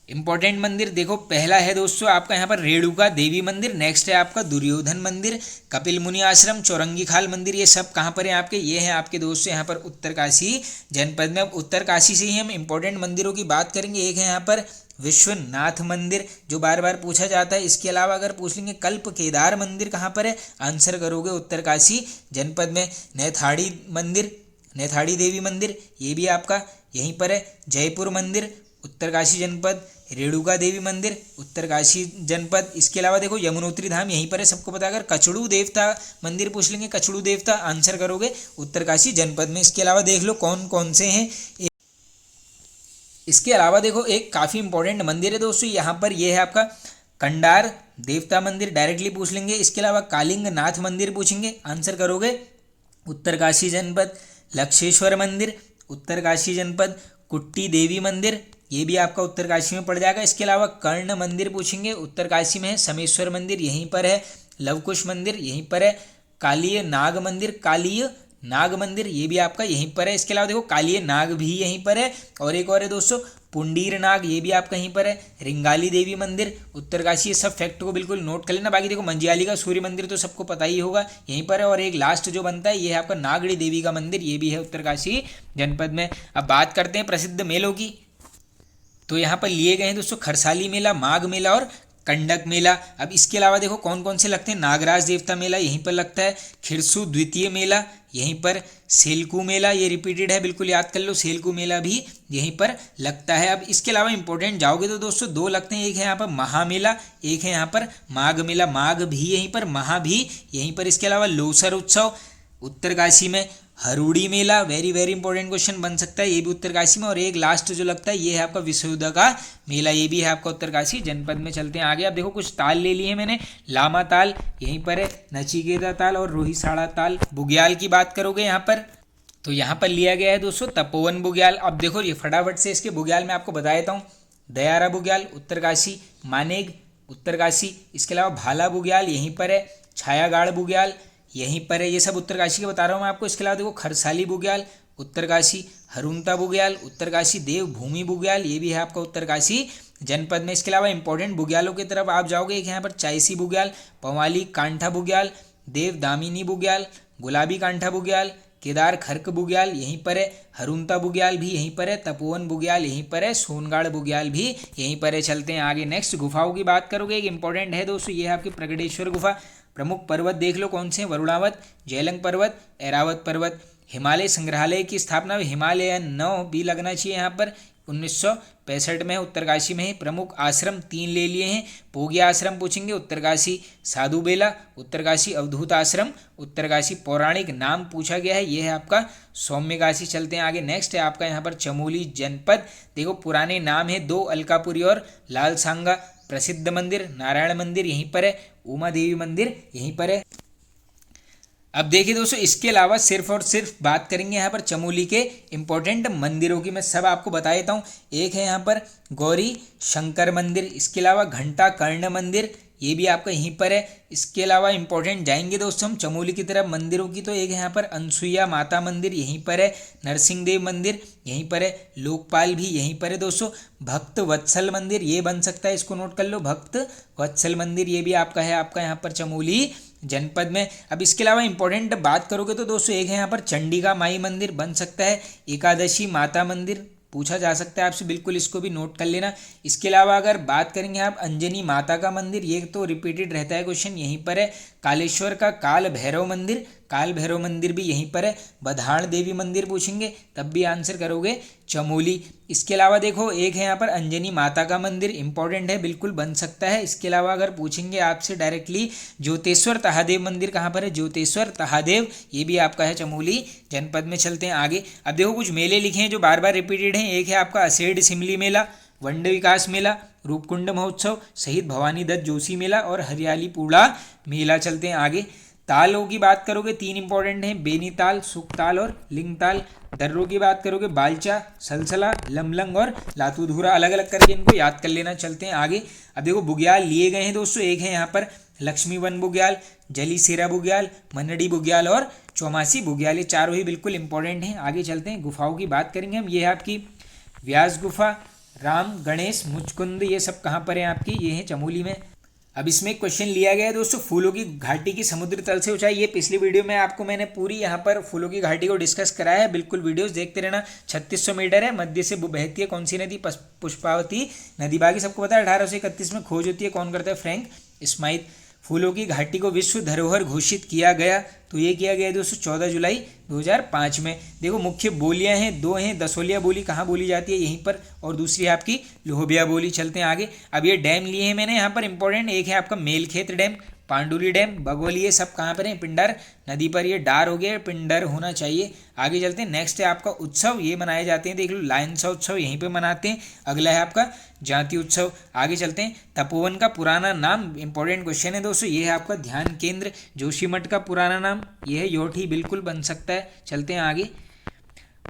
इंपॉर्टेंट मंदिर, देखो पहला है दोस्तों आपका यहाँ पर रेणुका देवी मंदिर, नेक्स्ट है आपका दुर्योधन मंदिर, कपिल मुनि आश्रम, चौरंगी खाल मंदिर, ये सब कहाँ पर है आपके, ये हैं आपके दोस्तों यहाँ पर उत्तरकाशी जनपद में। अब उत्तरकाशी से ही हम इंपॉर्टेंट मंदिरों की बात करेंगे, एक है यहाँ पर विश्वनाथ मंदिर जो बार बार पूछा जाता है। इसके अलावा अगर पूछ लेंगे कल्प केदार मंदिर कहाँ पर है, आंसर करोगे उत्तरकाशी जनपद में। नैथाड़ी मंदिर, नैथाड़ी देवी मंदिर, ये भी आपका यहीं पर है। जयपुर मंदिर उत्तरकाशी जनपद, रेणुका देवी मंदिर उत्तरकाशी जनपद। इसके अलावा देखो यमुनोत्री धाम यहीं पर है, सबको पता। अगर कचड़ू देवता मंदिर पूछ लेंगे, कचड़ू देवता, आंसर करोगे उत्तरकाशी जनपद में। इसके अलावा देख लो कौन कौन से हैं। इसके अलावा देखो एक काफ़ी इंपॉर्टेंट मंदिर है दोस्तों यहाँ पर, ये है आपका कंडार देवता मंदिर, डायरेक्टली पूछ लेंगे। इसके अलावा कालिंग नाथ मंदिर पूछेंगे, आंसर करोगे उत्तरकाशी जनपद। लक्षेश्वर मंदिर उत्तरकाशी जनपद। कुट्टी देवी मंदिर, ये भी आपका उत्तरकाशी में पड़ जाएगा। इसके अलावा कर्ण मंदिर पूछेंगे, उत्तरकाशी में है। समेश्वर मंदिर यहीं पर है। लवकुश मंदिर यहीं पर है। कालीय नाग मंदिर, कालीय नाग मंदिर, ये भी आपका यहीं पर है। इसके अलावा देखो कालीय नाग भी यहीं पर है। और एक और है दोस्तों पुंडीर नाग, ये भी आपका यहीं पर है। रिंगाली देवी मंदिर उत्तरकाशी, ये सब फैक्ट को बिल्कुल नोट कर लेना। बाकी देखो मंजियाली का सूर्य मंदिर तो सबको पता ही होगा, यहीं पर है। और एक लास्ट जो बनता है ये है आपका नागड़ी देवी का मंदिर, ये भी है उत्तरकाशी जनपद में। अब बात करते हैं प्रसिद्ध मेलों की, तो यहाँ पर लिए गए हैं दोस्तों खरसाली मेला, माघ मेला और कंडक मेला। अब इसके अलावा देखो कौन कौन से लगते हैं, नागराज देवता मेला यहीं पर लगता है। खिरसू द्वितीय मेला यहीं पर। सेलकू मेला, ये रिपीटेड है, बिल्कुल याद कर लो, सेलकू मेला भी यहीं पर लगता है। अब इसके अलावा इंपॉर्टेंट जाओगे तो दोस्तों 2 लगते हैं, एक है यहाँ पर महामेला, एक है यहाँ पर माघ मेला। माघ भी यहीं पर, महा भी यहीं पर। इसके अलावा लोसर उत्सव उत्तरकाशी में। हरूड़ी मेला, वेरी वेरी इंपॉर्टेंट क्वेश्चन बन सकता है, ये भी उत्तरकाशी में। और एक लास्ट जो लगता है ये है आपका विश्वयुद्ध का मेला, ये भी है आपका उत्तरकाशी जनपद में। चलते हैं आगे, अब देखो कुछ ताल ले लिए मैंने। लामा ताल यहीं पर है, नचिकेता ताल और रोहिसाड़ा ताल। बुग्याल की बात करोगे यहाँ पर तो यहाँ पर लिया गया है दोस्तों तपोवन बुग्याल। अब देखो ये फटाफट से इसके बुग्याल मैं आपको बता देता हूँ। दयारा बुग्याल उत्तरकाशी, मानेग उत्तरकाशी। इसके अलावा भाला बुग्याल यहीं पर है। छायागाड़ बुग्याल यहीं पर है, ये सब उत्तरकाशी के बता रहा हूँ मैं आपको। इसके अलावा देखो खरसाली बुग्याल उत्तरकाशी, हरुंता बुग्याल उत्तरकाशी, देवभूमि बुग्याल ये भी है आपका उत्तरकाशी जनपद में। इसके अलावा इंपॉर्टेंट बुग्यालों की तरफ आप जाओगे, एक यहाँ पर चायसी बुग्याल, पवाली कांठा बुग्याल, देव दामिनी बुग्याल, गुलाबी कांठा बुग्याल, केदार खर्क बुग्याल यहीं पर है। हरुंता बुग्याल भी यहीं पर है। तपोवन बुग्याल यहीं पर है। सोनगाड़ बुग्याल भी यहीं पर है। चलते हैं आगे, नेक्स्ट गुफाओं की बात करोगे, एक इंपॉर्टेंट है दोस्तों, ये है आपकी प्रगटेश्वर गुफा। प्रमुख पर्वत देख लो कौन से हैं, वरुणावत, जयलंग पर्वत, ऐरावत पर्वत। हिमालय संग्रहालय की स्थापना हिमालयन 9 भी लगना चाहिए यहाँ पर, 1965 में है, उत्तरकाशी में है। प्रमुख आश्रम 3 ले लिए हैं। पोगिया आश्रम पूछेंगे उत्तरकाशी, साधु बेला उत्तरकाशी, अवधूत आश्रम उत्तरकाशी। पौराणिक नाम पूछा गया है, ये है आपका सौम्यकाशी। चलते हैं आगे, नेक्स्ट है आपका यहाँ पर चमोली जनपद। देखो पुराने नाम है 2, अलकापुरी और लालसांगा। प्रसिद्ध मंदिर नारायण मंदिर यहीं पर है। उमा देवी मंदिर यहीं पर है। अब देखिए दोस्तों इसके अलावा सिर्फ और सिर्फ बात करेंगे यहाँ पर चमोली के इंपॉर्टेंट मंदिरों की, मैं सब आपको बता देता हूँ। एक है यहाँ पर गौरी शंकर मंदिर, इसके अलावा घंटा कर्ण मंदिर ये भी आपका यहीं पर है। इसके अलावा इंपॉर्टेंट जाएंगे दोस्तों हम चमोली की तरफ मंदिरों की, तो एक यहाँ पर अनसुईया माता मंदिर यहीं पर है, नरसिंह देव मंदिर यहीं पर है, लोकपाल भी यहीं पर है दोस्तों, भक्त वत्सल मंदिर ये बन सकता है, इसको नोट कर लो, भक्त वत्सल मंदिर ये भी आपका है, आपका यहाँ पर चमोली जनपद में। अब इसके अलावा इंपॉर्टेंट बात करोगे तो दोस्तों एक है यहाँ पर चंडिका माई मंदिर बन सकता है, एकादशी माता मंदिर पूछा जा सकता है आपसे, बिल्कुल इसको भी नोट कर लेना। इसके अलावा अगर बात करेंगे आप अंजनी माता का मंदिर, ये तो रिपीटेड रहता है क्वेश्चन, यहीं पर है। कालेश्वर का काल भैरव मंदिर, काल भैरव मंदिर भी यहीं पर है। बधाड़ देवी मंदिर पूछेंगे तब भी आंसर करोगे चमोली। इसके अलावा देखो एक है यहाँ पर अंजनी माता का मंदिर, इंपॉर्टेंट है, बिल्कुल बन सकता है। इसके अलावा अगर पूछेंगे आपसे डायरेक्टली ज्योतेश्वर तहादेव मंदिर कहाँ पर है, ज्योतेश्वर तहादेव ये भी आपका है चमोली जनपद में। चलते हैं आगे। अब देखो कुछ मेले लिखे हैं जो बार बार रिपीटेड हैं, एक है आपका असेड सिमली मेला, वंडे विकास मेला, रूपकुंड महोत्सव, शहीद भवानी दत्त जोशी मेला और हरियाली पूड़ा मेला। चलते हैं आगे। तालों की बात करोगे तीन इंपॉर्टेंट हैं, बेनीताल, सुखताल और लिंगताल। दर्रों की बात करोगे बालचा, सलसला, लमलंग और लातूधुरा, अलग अलग करके इनको याद कर लेना। चलते हैं आगे। अब देखो बुग्याल लिए गए हैं दोस्तों, एक है यहाँ पर लक्ष्मीवन बुग्याल, जलीसेरा बुग्याल, मनड़ी बुग्याल और चौमासी बुग्याल, ये चारों ही बिल्कुल इंपॉर्टेंट हैं। आगे चलते हैं। गुफाओं की बात करेंगे हम, ये है आपकी व्यास गुफा, राम गणेश मुचकुंद, ये सब कहाँ पर हैं आपकी, ये हैं चमोली में। अब इसमें एक क्वेश्चन लिया गया है दोस्तों, फूलों की घाटी की समुद्र तल से ऊंचाई, ये पिछली वीडियो में आपको मैंने पूरी यहाँ पर फूलों की घाटी को डिस्कस कराया है, बिल्कुल वीडियोस देखते रहना। 3600 मीटर है, मध्य से बहती है कौन सी नदी, पुष्पावती नदी। बाकी सबको पता है 1831 में खोज होती है, कौन करता है, फ्रैंक स्माइथ। फूलों की घाटी को विश्व धरोहर घोषित किया गया, तो ये किया गया दोस्तों 14 जुलाई 2005 में। देखो मुख्य बोलियां हैं, दो हैं, दसोलिया बोली कहाँ बोली जाती है, यहीं पर, और दूसरी है आपकी लोहबिया बोली। चलते हैं आगे। अब ये डैम लिए हैं मैंने यहाँ पर इंपॉर्टेंट, एक है आपका मेलखेत डैम, पांडुली डैम, बगोली, ये सब कहाँ पर है, पिंडर नदी पर, ये डार हो गया, पिंडर होना चाहिए। आगे चलते हैं। नेक्स्ट है आपका उत्सव, ये मनाए जाते हैं, देख लो लायंसा उत्सव यहीं पे मनाते हैं। अगला है आपका जाति उत्सव। आगे चलते हैं। तपोवन का पुराना नाम, इंपॉर्टेंट क्वेश्चन है दोस्तों, ये है आपका ध्यान केंद्र। जोशीमठ का पुराना नाम ये है योठी, बिल्कुल बन सकता है। चलते हैं आगे।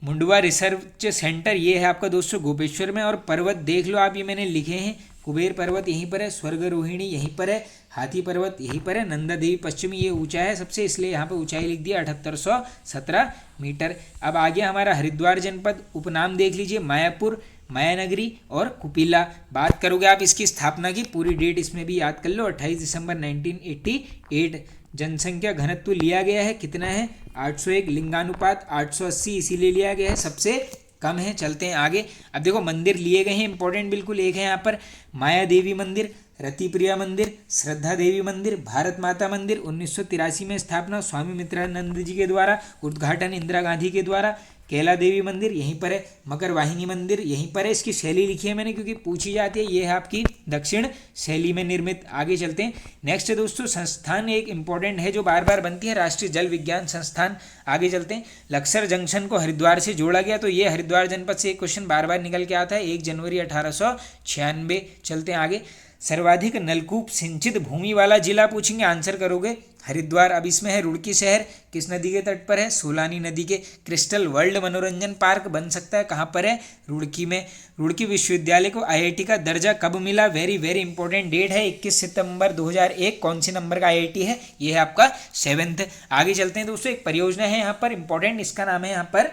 मुंडवा रिसर्च सेंटर ये है आपका दोस्तों गोपेश्वर में, और पर्वत देख लो आप, ये मैंने लिखे हैं, कुबेर पर्वत यहीं पर है, स्वर्ग रोहिणी यहीं पर है, हाथी पर्वत यहीं पर है, नंदा देवी पश्चिमी, ये ऊंचा है सबसे, इसलिए यहाँ पर ऊंचाई लिख दिया 7817 मीटर। अब आगे हमारा हरिद्वार जनपद, उपनाम देख लीजिए, मायापुर, मायानगरी और कुपिला। बात करोगे आप इसकी स्थापना की, पूरी डेट इसमें भी याद कर लो, 28 दिसंबर 1988। जनसंख्या घनत्व लिया गया है, कितना है, 801, लिंगानुपात 880 इसीलिए लिया गया है, सबसे कम है। चलते हैं आगे। अब देखो मंदिर लिए गए हैं इंपॉर्टेंट बिल्कुल, एक है यहाँ पर माया देवी मंदिर, रतिप्रिया मंदिर, श्रद्धा देवी मंदिर, भारत माता मंदिर, 1983 में स्थापना स्वामी मित्रानंद जी के द्वारा, उद्घाटन इंदिरा गांधी के द्वारा। कैला देवी मंदिर यहीं पर है, मकर वाहिनी मंदिर यहीं पर है, इसकी शैली लिखी है मैंने क्योंकि पूछी जाती है, ये है आपकी दक्षिण शैली में निर्मित। आगे चलते हैं। नेक्स्ट है दोस्तों संस्थान, एक इंपॉर्टेंट है जो बार बार बनती है, राष्ट्रीय जल विज्ञान संस्थान। आगे चलते हैं। लक्सर जंक्शन को हरिद्वार से जोड़ा गया, तो ये हरिद्वार जनपद से एक क्वेश्चन बार बार निकल के आता है, 1 जनवरी 1896। चलते हैं आगे। सर्वाधिक नलकूप सिंचित भूमि वाला जिला पूछेंगे, आंसर करोगे हरिद्वार। अब इसमें है रुड़की शहर, किस नदी के तट पर है, सोलानी नदी के। क्रिस्टल वर्ल्ड मनोरंजन पार्क बन सकता है, कहाँ पर है, रुड़की में। रुड़की विश्वविद्यालय को आईआईटी का दर्जा कब मिला, वेरी वेरी इंपॉर्टेंट डेट है, 21 सितंबर 2001। कौन सी नंबर का आईआईटी है, ये है आपका 7th। आगे चलते हैं दोस्तों, एक परियोजना है यहाँ पर इंपॉर्टेंट, इसका नाम है यहाँ पर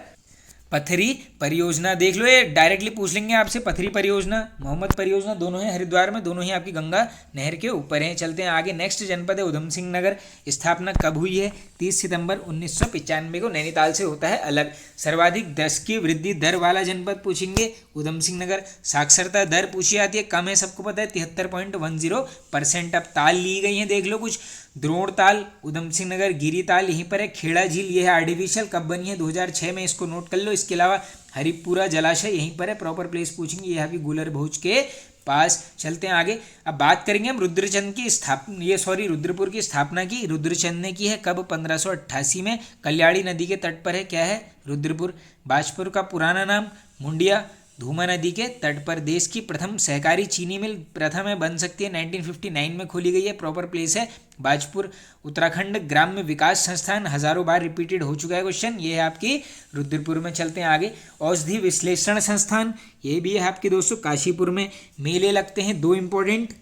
पथरी परियोजना। देख लो, ये डायरेक्टली पूछ लेंगे आपसे, पथरी परियोजना, मोहम्मद परियोजना, दोनों हैं हरिद्वार में, दोनों ही आपकी गंगा नहर के ऊपर हैं। चलते हैं आगे। नेक्स्ट जनपद है उधम सिंह नगर, स्थापना कब हुई है, 30 सितंबर 1995 को, नैनीताल से होता है अलग। सर्वाधिक 10 की वृद्धि दर वाला जनपद पूछेंगे, उधम सिंह नगर। साक्षरता दर पूछी जाती है, कम है सबको पता है, 73.10%। अब ताल ली गई हैं, देख लो कुछ, द्रोण ताल, उधम सिंह नगर, गिरी ताल यहीं पर है, खेड़ा झील ये है आर्टिफिशियल, कब बनी है, 2006 में, इसको नोट कर लो। इसके अलावा हरिपुरा जलाशय यहीं पर है, प्रॉपर प्लेस पूछेंगे, ये है गुलर भोज के पास। चलते हैं आगे। अब बात करेंगे हम रुद्रचंद की रुद्रपुर की स्थापना की रुद्रचंद ने की है, कब, 1588 में, कल्याणी नदी के तट पर है, क्या है, रुद्रपुर। बाजपुर का पुराना नाम मुंडिया, धूमा नदी के तट पर। देश की प्रथम सहकारी चीनी मिल प्रथम है, बन सकती है, 1959 में खोली गई है, प्रॉपर प्लेस है बाजपुर। उत्तराखंड ग्राम्य विकास संस्थान, हजारों बार रिपीटेड हो चुका है क्वेश्चन, ये है आपकी रुद्रपुर में। चलते हैं आगे। औषधि विश्लेषण संस्थान, ये भी है आपके दोस्तों काशीपुर में। मेले लगते हैं 2 इंपॉर्टेंट,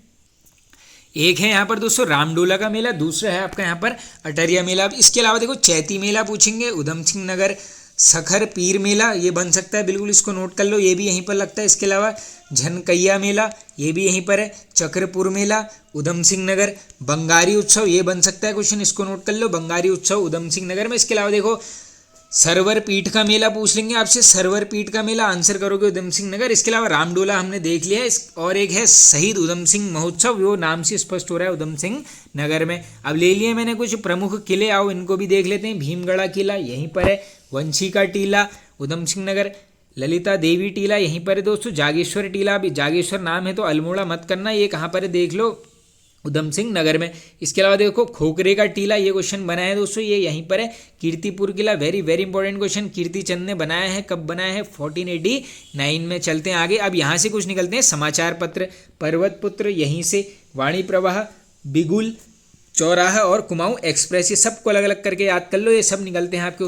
एक है यहाँ पर दोस्तों रामडोला का मेला, दूसरा है आपका यहाँ पर अटरिया मेला। अब इसके अलावा देखो चैती मेला पूछेंगे, उधम सिंह नगर सखर पीर मेला, ये बन सकता है, बिल्कुल इसको नोट कर लो, ये भी यहीं पर लगता है। इसके अलावा झनकैया मेला, ये भी यहीं पर है। चक्रपुर मेला, उधम सिंह नगर। बंगारी उत्सव, ये बन सकता है क्वेश्चन, इसको नोट कर लो, बंगारी उत्सव उधम सिंह नगर में। इसके अलावा देखो सरवर पीठ का मेला पूछ लेंगे आपसे, सरवर पीठ का मेला आंसर करोगे उधम सिंह नगर। इसके अलावा रामडोला हमने देख लिया है, और एक है शहीद उधम सिंह महोत्सव, वो नाम से स्पष्ट हो रहा है उधम सिंह नगर में। अब ले लिए मैंने कुछ प्रमुख किले, आओ इनको भी देख लेते हैं। भीमगढ़ा किला यहीं पर है, वंशी का टीला उधम सिंह नगर, ललिता देवी टीला यहीं पर है दोस्तों, जागेश्वर टीला, अभी जागेश्वर नाम है तो अल्मोड़ा मत करना, ये कहाँ पर है देख लो, उधम सिंह नगर में। इसके अलावा देखो खोखरे का टीला, ये क्वेश्चन बनाया है दोस्तों, ये यहीं पर है। कीर्तिपुर किला, very very important question, Kirtichand ने बनाया है, कब बनाया है 1489 में। चलते हैं आगे, अब यहाँ से कुछ निकलते हैं समाचार पत्र, पर्वत पुत्र यहीं से, वाणी प्रवाह, बिगुल, चौराहा और कुमाऊं एक्सप्रेस, ये सबको अलग अलग करके याद कर लो, ये सब निकलते हैं आपके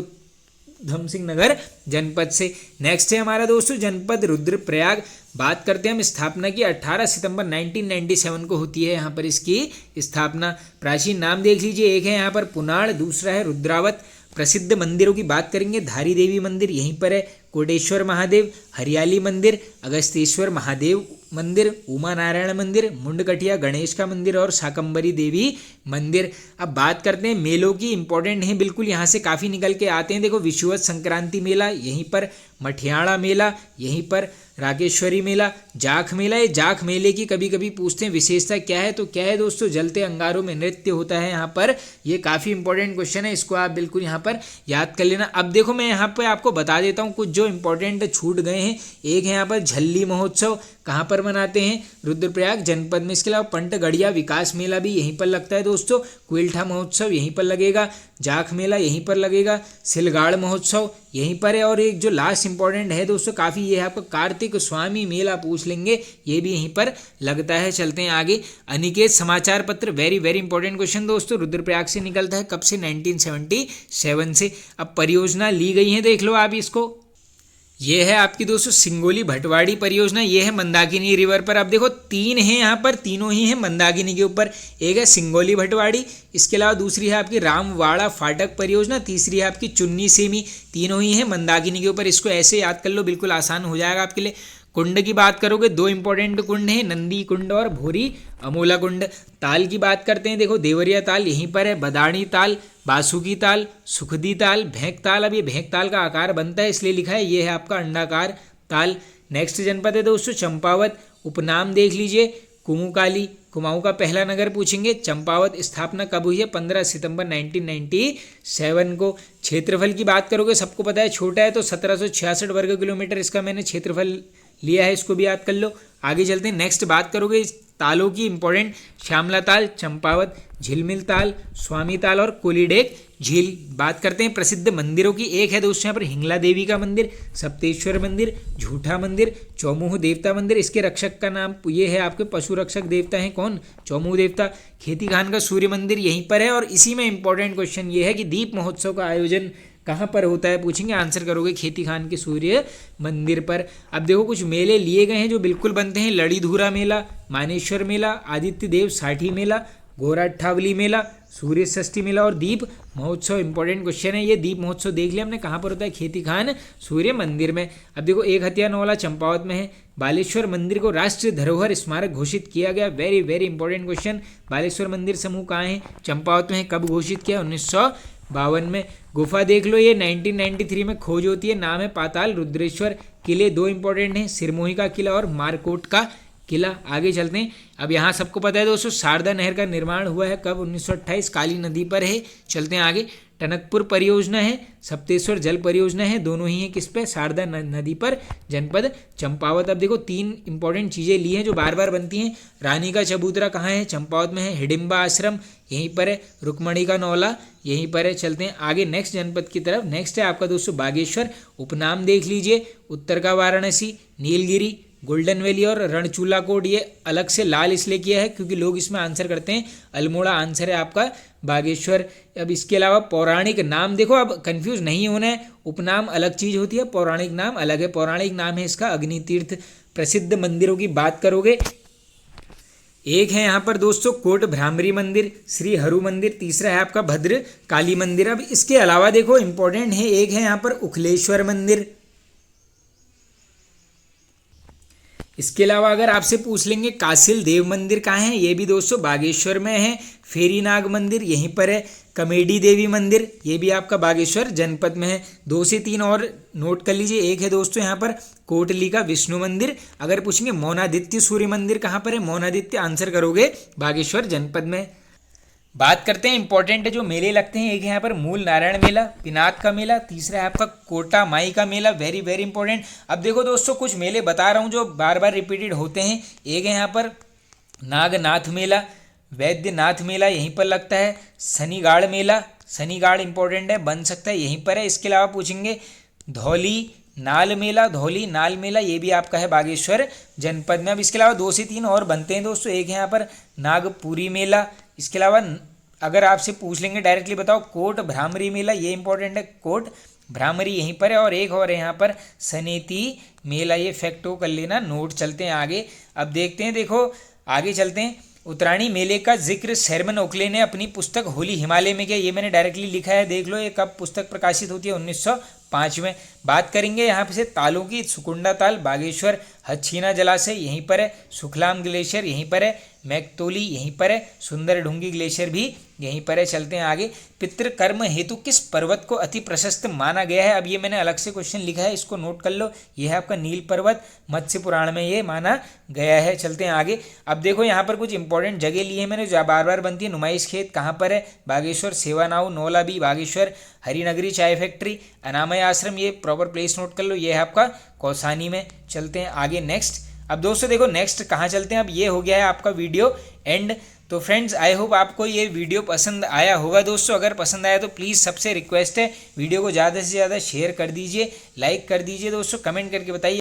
उधम सिंह नगर जनपद से। नेक्स्ट है हमारा दोस्तों जनपद रुद्रप्रयाग। बात करते हैं हम स्थापना की, 18 सितंबर 1997 को होती है यहाँ पर इसकी स्थापना। प्राचीन नाम देख लीजिए, एक है यहाँ पर पुनाड़, दूसरा है रुद्रावत। प्रसिद्ध मंदिरों की बात करेंगे, धारी देवी मंदिर यहीं पर है, कोटेश्वर महादेव, हरियाली मंदिर, अगस्तेश्वर महादेव मंदिर, उमा नारायण मंदिर, मुंडकटिया गणेश का मंदिर और शाकंबरी देवी मंदिर। अब बात करते हैं मेलों की, इंपॉर्टेंट है बिल्कुल, यहाँ से काफ़ी निकल के आते हैं। देखो विषुवत संक्रांति मेला यहीं पर, मठियाड़ा मेला यहीं पर, राकेश्वरी मेला, जाख मेला। ये जाख मेले की कभी कभी पूछते हैं विशेषता क्या है, तो क्या है दोस्तों, जलते अंगारों में नृत्य होता है यहाँ पर, ये काफ़ी इंपॉर्टेंट क्वेश्चन है, इसको आप बिल्कुल यहाँ पर याद कर लेना। अब देखो मैं यहाँ पर आपको बता देता हूँ कुछ जो इंपॉर्टेंट छूट गए हैं। एक है यहाँ पर झल्ली महोत्सव, कहाँ पर मनाते हैं, रुद्रप्रयाग जनपद में। इसके अलावा पंटगढ़िया विकास मेला भी यहीं पर लगता है दोस्तों, क्विल्ठा महोत्सव यहीं पर लगेगा, जाख मेला यहीं पर लगेगा, सिलगाड़ महोत्सव यहीं पर है, और एक जो लास्ट इंपॉर्टेंट है दोस्तों काफ़ी, ये है आपका कार्तिक स्वामी मेला पूछ लेंगे, ये भी यहीं पर लगता है। चलते हैं आगे, अनिकेत समाचार पत्र, वेरी वेरी इंपॉर्टेंट क्वेश्चन दोस्तों, रुद्रप्रयाग से निकलता है, कब से 1977 से। अब परियोजना ली गई है, देख लो आप इसको, ये है आपकी दोस्तों सिंगोली भटवाड़ी परियोजना, ये है मंदाकिनी रिवर पर। अब देखो तीन हैं यहाँ पर, तीनों ही हैं मंदाकिनी के ऊपर, एक है सिंगोली भटवाड़ी, इसके अलावा दूसरी है आपकी रामवाड़ा फाटक परियोजना, तीसरी है आपकी चुन्नी सेमी, तीनों ही हैं मंदाकिनी के ऊपर। इसको ऐसे याद कर लो, बिल्कुल आसान हो जाएगा आपके लिए। कुंड की बात करोगे, दो इंपॉर्टेंट कुंड हैं, नंदी कुंड और भोरी अमोला कुंड। ताल की बात करते हैं, देखो देवरिया ताल यहीं पर है, बदाणी ताल, बासुकी ताल, सुखदी ताल, भेंक ताल। अब ये भेंक ताल का आकार बनता है इसलिए लिखा है, ये है आपका अंडाकार ताल। नेक्स्ट जनपद है दोस्तों चंपावत, उपनाम देख लीजिए कुमुकाली, कुमाऊं का पहला नगर पूछेंगे। चंपावत स्थापना कब हुई है, 15 सितंबर 1997 को। क्षेत्रफल की बात करोगे, सबको पता है छोटा है तो 1766 वर्ग किलोमीटर इसका मैंने क्षेत्रफल लिया है, इसको भी याद कर लो। आगे चलते हैं, नेक्स्ट बात करोगे तालों की इंपॉर्टेंट, श्यामला ताल, चंपावत, झिलमिल ताल, स्वामी ताल और कोलीडेक झील। बात करते हैं प्रसिद्ध मंदिरों की, एक है दोस्तों यहाँ पर हिंगला देवी का मंदिर, सप्तेश्वर मंदिर, झूठा मंदिर, चौमुह देवता मंदिर। इसके रक्षक का नाम ये है, आपके पशु रक्षक देवता हैं कौन, चौमुह देवता। खेती खान का सूर्य मंदिर यहीं पर है, और इसी में इंपॉर्टेंट क्वेश्चन ये है कि दीप महोत्सव का आयोजन कहाँ पर होता है पूछेंगे, आंसर करोगे खेती खान के सूर्य मंदिर पर। अब देखो कुछ मेले लिए गए हैं जो बिल्कुल बनते हैं, लड़ीधुरा मेला, मानेश्वर मेला, आदित्य देव साठी मेला, गोराठावली मेला, सूर्य षष्ठी मेला और दीप महोत्सव। इंपॉर्टेंट क्वेश्चन है ये, दीप महोत्सव देख लिया हमने, कहाँ पर होता है, खेती खान सूर्य मंदिर में। अब देखो एक हथिया नौला चंपावत में है। बालेश्वर मंदिर को राष्ट्रीय धरोहर स्मारक घोषित किया गया, very very important question. Baleshwar मंदिर समूह कहाँ है, चंपावत में है, कब घोषित किया, 1952 में। गुफा देख लो, ये 1993 में खोज होती है, नाम है पाताल रुद्रेश्वर। किले दो इंपॉर्टेंट हैं, सिरमोही का किला और मारकोट का किला। आगे चलते हैं, अब यहाँ सबको पता है दोस्तों शारदा नहर का निर्माण हुआ है कब, 1928, काली नदी पर है। चलते हैं आगे, टनकपुर परियोजना है, सप्तेश्वर जल परियोजना है, दोनों ही हैं किस पे, शारदा नदी पर, जनपद चंपावत। अब देखो तीन इंपॉर्टेंट चीज़ें ली हैं जो बार बार बनती हैं। रानी का चबूतरा कहाँ है, चंपावत में है। हिडिम्बा आश्रम यहीं पर है। रुक्मणी का नौला यहीं पर है। चलते हैं आगे नेक्स्ट जनपद की तरफ। नेक्स्ट है आपका दोस्तों बागेश्वर, उपनाम देख लीजिए, उत्तर का वाराणसी, नीलगिरी, गोल्डन वैली और रणचूला कोट। ये अलग से लाल इसलिए किया है क्योंकि लोग इसमें आंसर करते हैं, अल्मोड़ा आंसर है आपका बागेश्वर। अब इसके अलावा पौराणिक नाम देखो, अब कंफ्यूज नहीं होना है, उपनाम अलग चीज़ होती है, पौराणिक नाम अलग है। पौराणिक नाम है इसका अग्नि तीर्थ। प्रसिद्ध मंदिरों की बात करोगे, एक है यहाँ पर दोस्तों कोट भ्रामरी मंदिर, श्री हरु मंदिर, तीसरा है आपका भद्र काली मंदिर। अब इसके अलावा देखो इंपॉर्टेंट है, एक है यहाँ पर उखलेश्वर मंदिर। इसके अलावा अगर आपसे पूछ लेंगे कासिल देव मंदिर कहाँ है, ये भी दोस्तों बागेश्वर में है। फेरीनाग मंदिर यहीं पर है। कमेडी देवी मंदिर ये भी आपका बागेश्वर जनपद में है। 2 से 3 और नोट कर लीजिए। एक है दोस्तों यहाँ पर कोटली का विष्णु मंदिर। अगर पूछेंगे मौनादित्य सूर्य मंदिर कहाँ पर है, मौनादित्य आंसर करोगे बागेश्वर जनपद में। बात करते हैं इंपॉर्टेंट है जो मेले लगते हैं। एक है यहाँ पर मूल नारायण मेला, पिनाक का मेला, तीसरा है आपका कोटा माई का मेला, वेरी वेरी इंपॉर्टेंट। अब देखो दोस्तों कुछ मेले बता रहा हूँ जो बार बार रिपीटेड होते हैं। एक है यहाँ पर नागनाथ मेला, वैद्यनाथ मेला यहीं पर लगता है। शनिगाड़ मेला, शनिगाड़ इंपॉर्टेंट है, बन सकता है यहीं पर है। इसके अलावा पूछेंगे धौली नाल मेला, धौली नाल मेला ये भी आपका है बागेश्वर जनपद में। अब इसके अलावा 2 से 3 और बनते हैं दोस्तों। एक है यहाँ पर नागपुरी मेला। इसके अलावा अगर आपसे पूछ लेंगे डायरेक्टली बताओ कोट भ्रामरी मेला, ये इंपॉर्टेंट है, कोट भ्रामरी यहीं पर है। और एक और है यहाँ पर सनेती मेला, ये फैक्टो कर लेना, नोट। चलते हैं आगे। अब देखते हैं, देखो आगे चलते हैं। उत्तरायणी मेले का जिक्र शरमन ओखले ने अपनी पुस्तक होली हिमालय में किया, ये मैंने डायरेक्टली लिखा है, देख लो। ये कब पुस्तक प्रकाशित होती है, 1905 में। बात करेंगे यहाँ से तालों की, सुकुंडा ताल बागेश्वर, हच्छीना जलाशय यहीं पर है, सुखलाम ग्लेशियर यहीं पर है, मैकतोली यहीं पर है, सुंदर ढूंगी ग्लेशियर भी यहीं पर है। चलते हैं आगे। पितृकर्म हेतु किस पर्वत को अति प्रशस्त माना गया है, अब ये मैंने अलग से क्वेश्चन लिखा है, इसको नोट कर लो। ये है आपका नील पर्वत, मत्स्य पुराण में ये माना गया है। चलते हैं आगे। अब देखो यहाँ पर कुछ इंपॉर्टेंट जगह ली है मैंने जो बार बार बनती है। नुमाइश खेत कहाँ पर है, बागेश्वर। सेवानाव नौला भी बागेश्वर। हरिनगरी चाय फैक्ट्री, अनामय आश्रम, ये प्रॉपर प्लेस नोट कर लो, ये है आपका कौसानी में। चलते हैं आगे नेक्स्ट। अब दोस्तों देखो नेक्स्ट कहाँ चलते हैं। अब ये हो गया है आपका वीडियो एंड। तो फ्रेंड्स आई होप आपको ये वीडियो पसंद आया होगा दोस्तों। अगर पसंद आया तो प्लीज़ सबसे रिक्वेस्ट है वीडियो को ज़्यादा से ज़्यादा शेयर कर दीजिए, लाइक कर दीजिए दोस्तों, कमेंट करके बताइए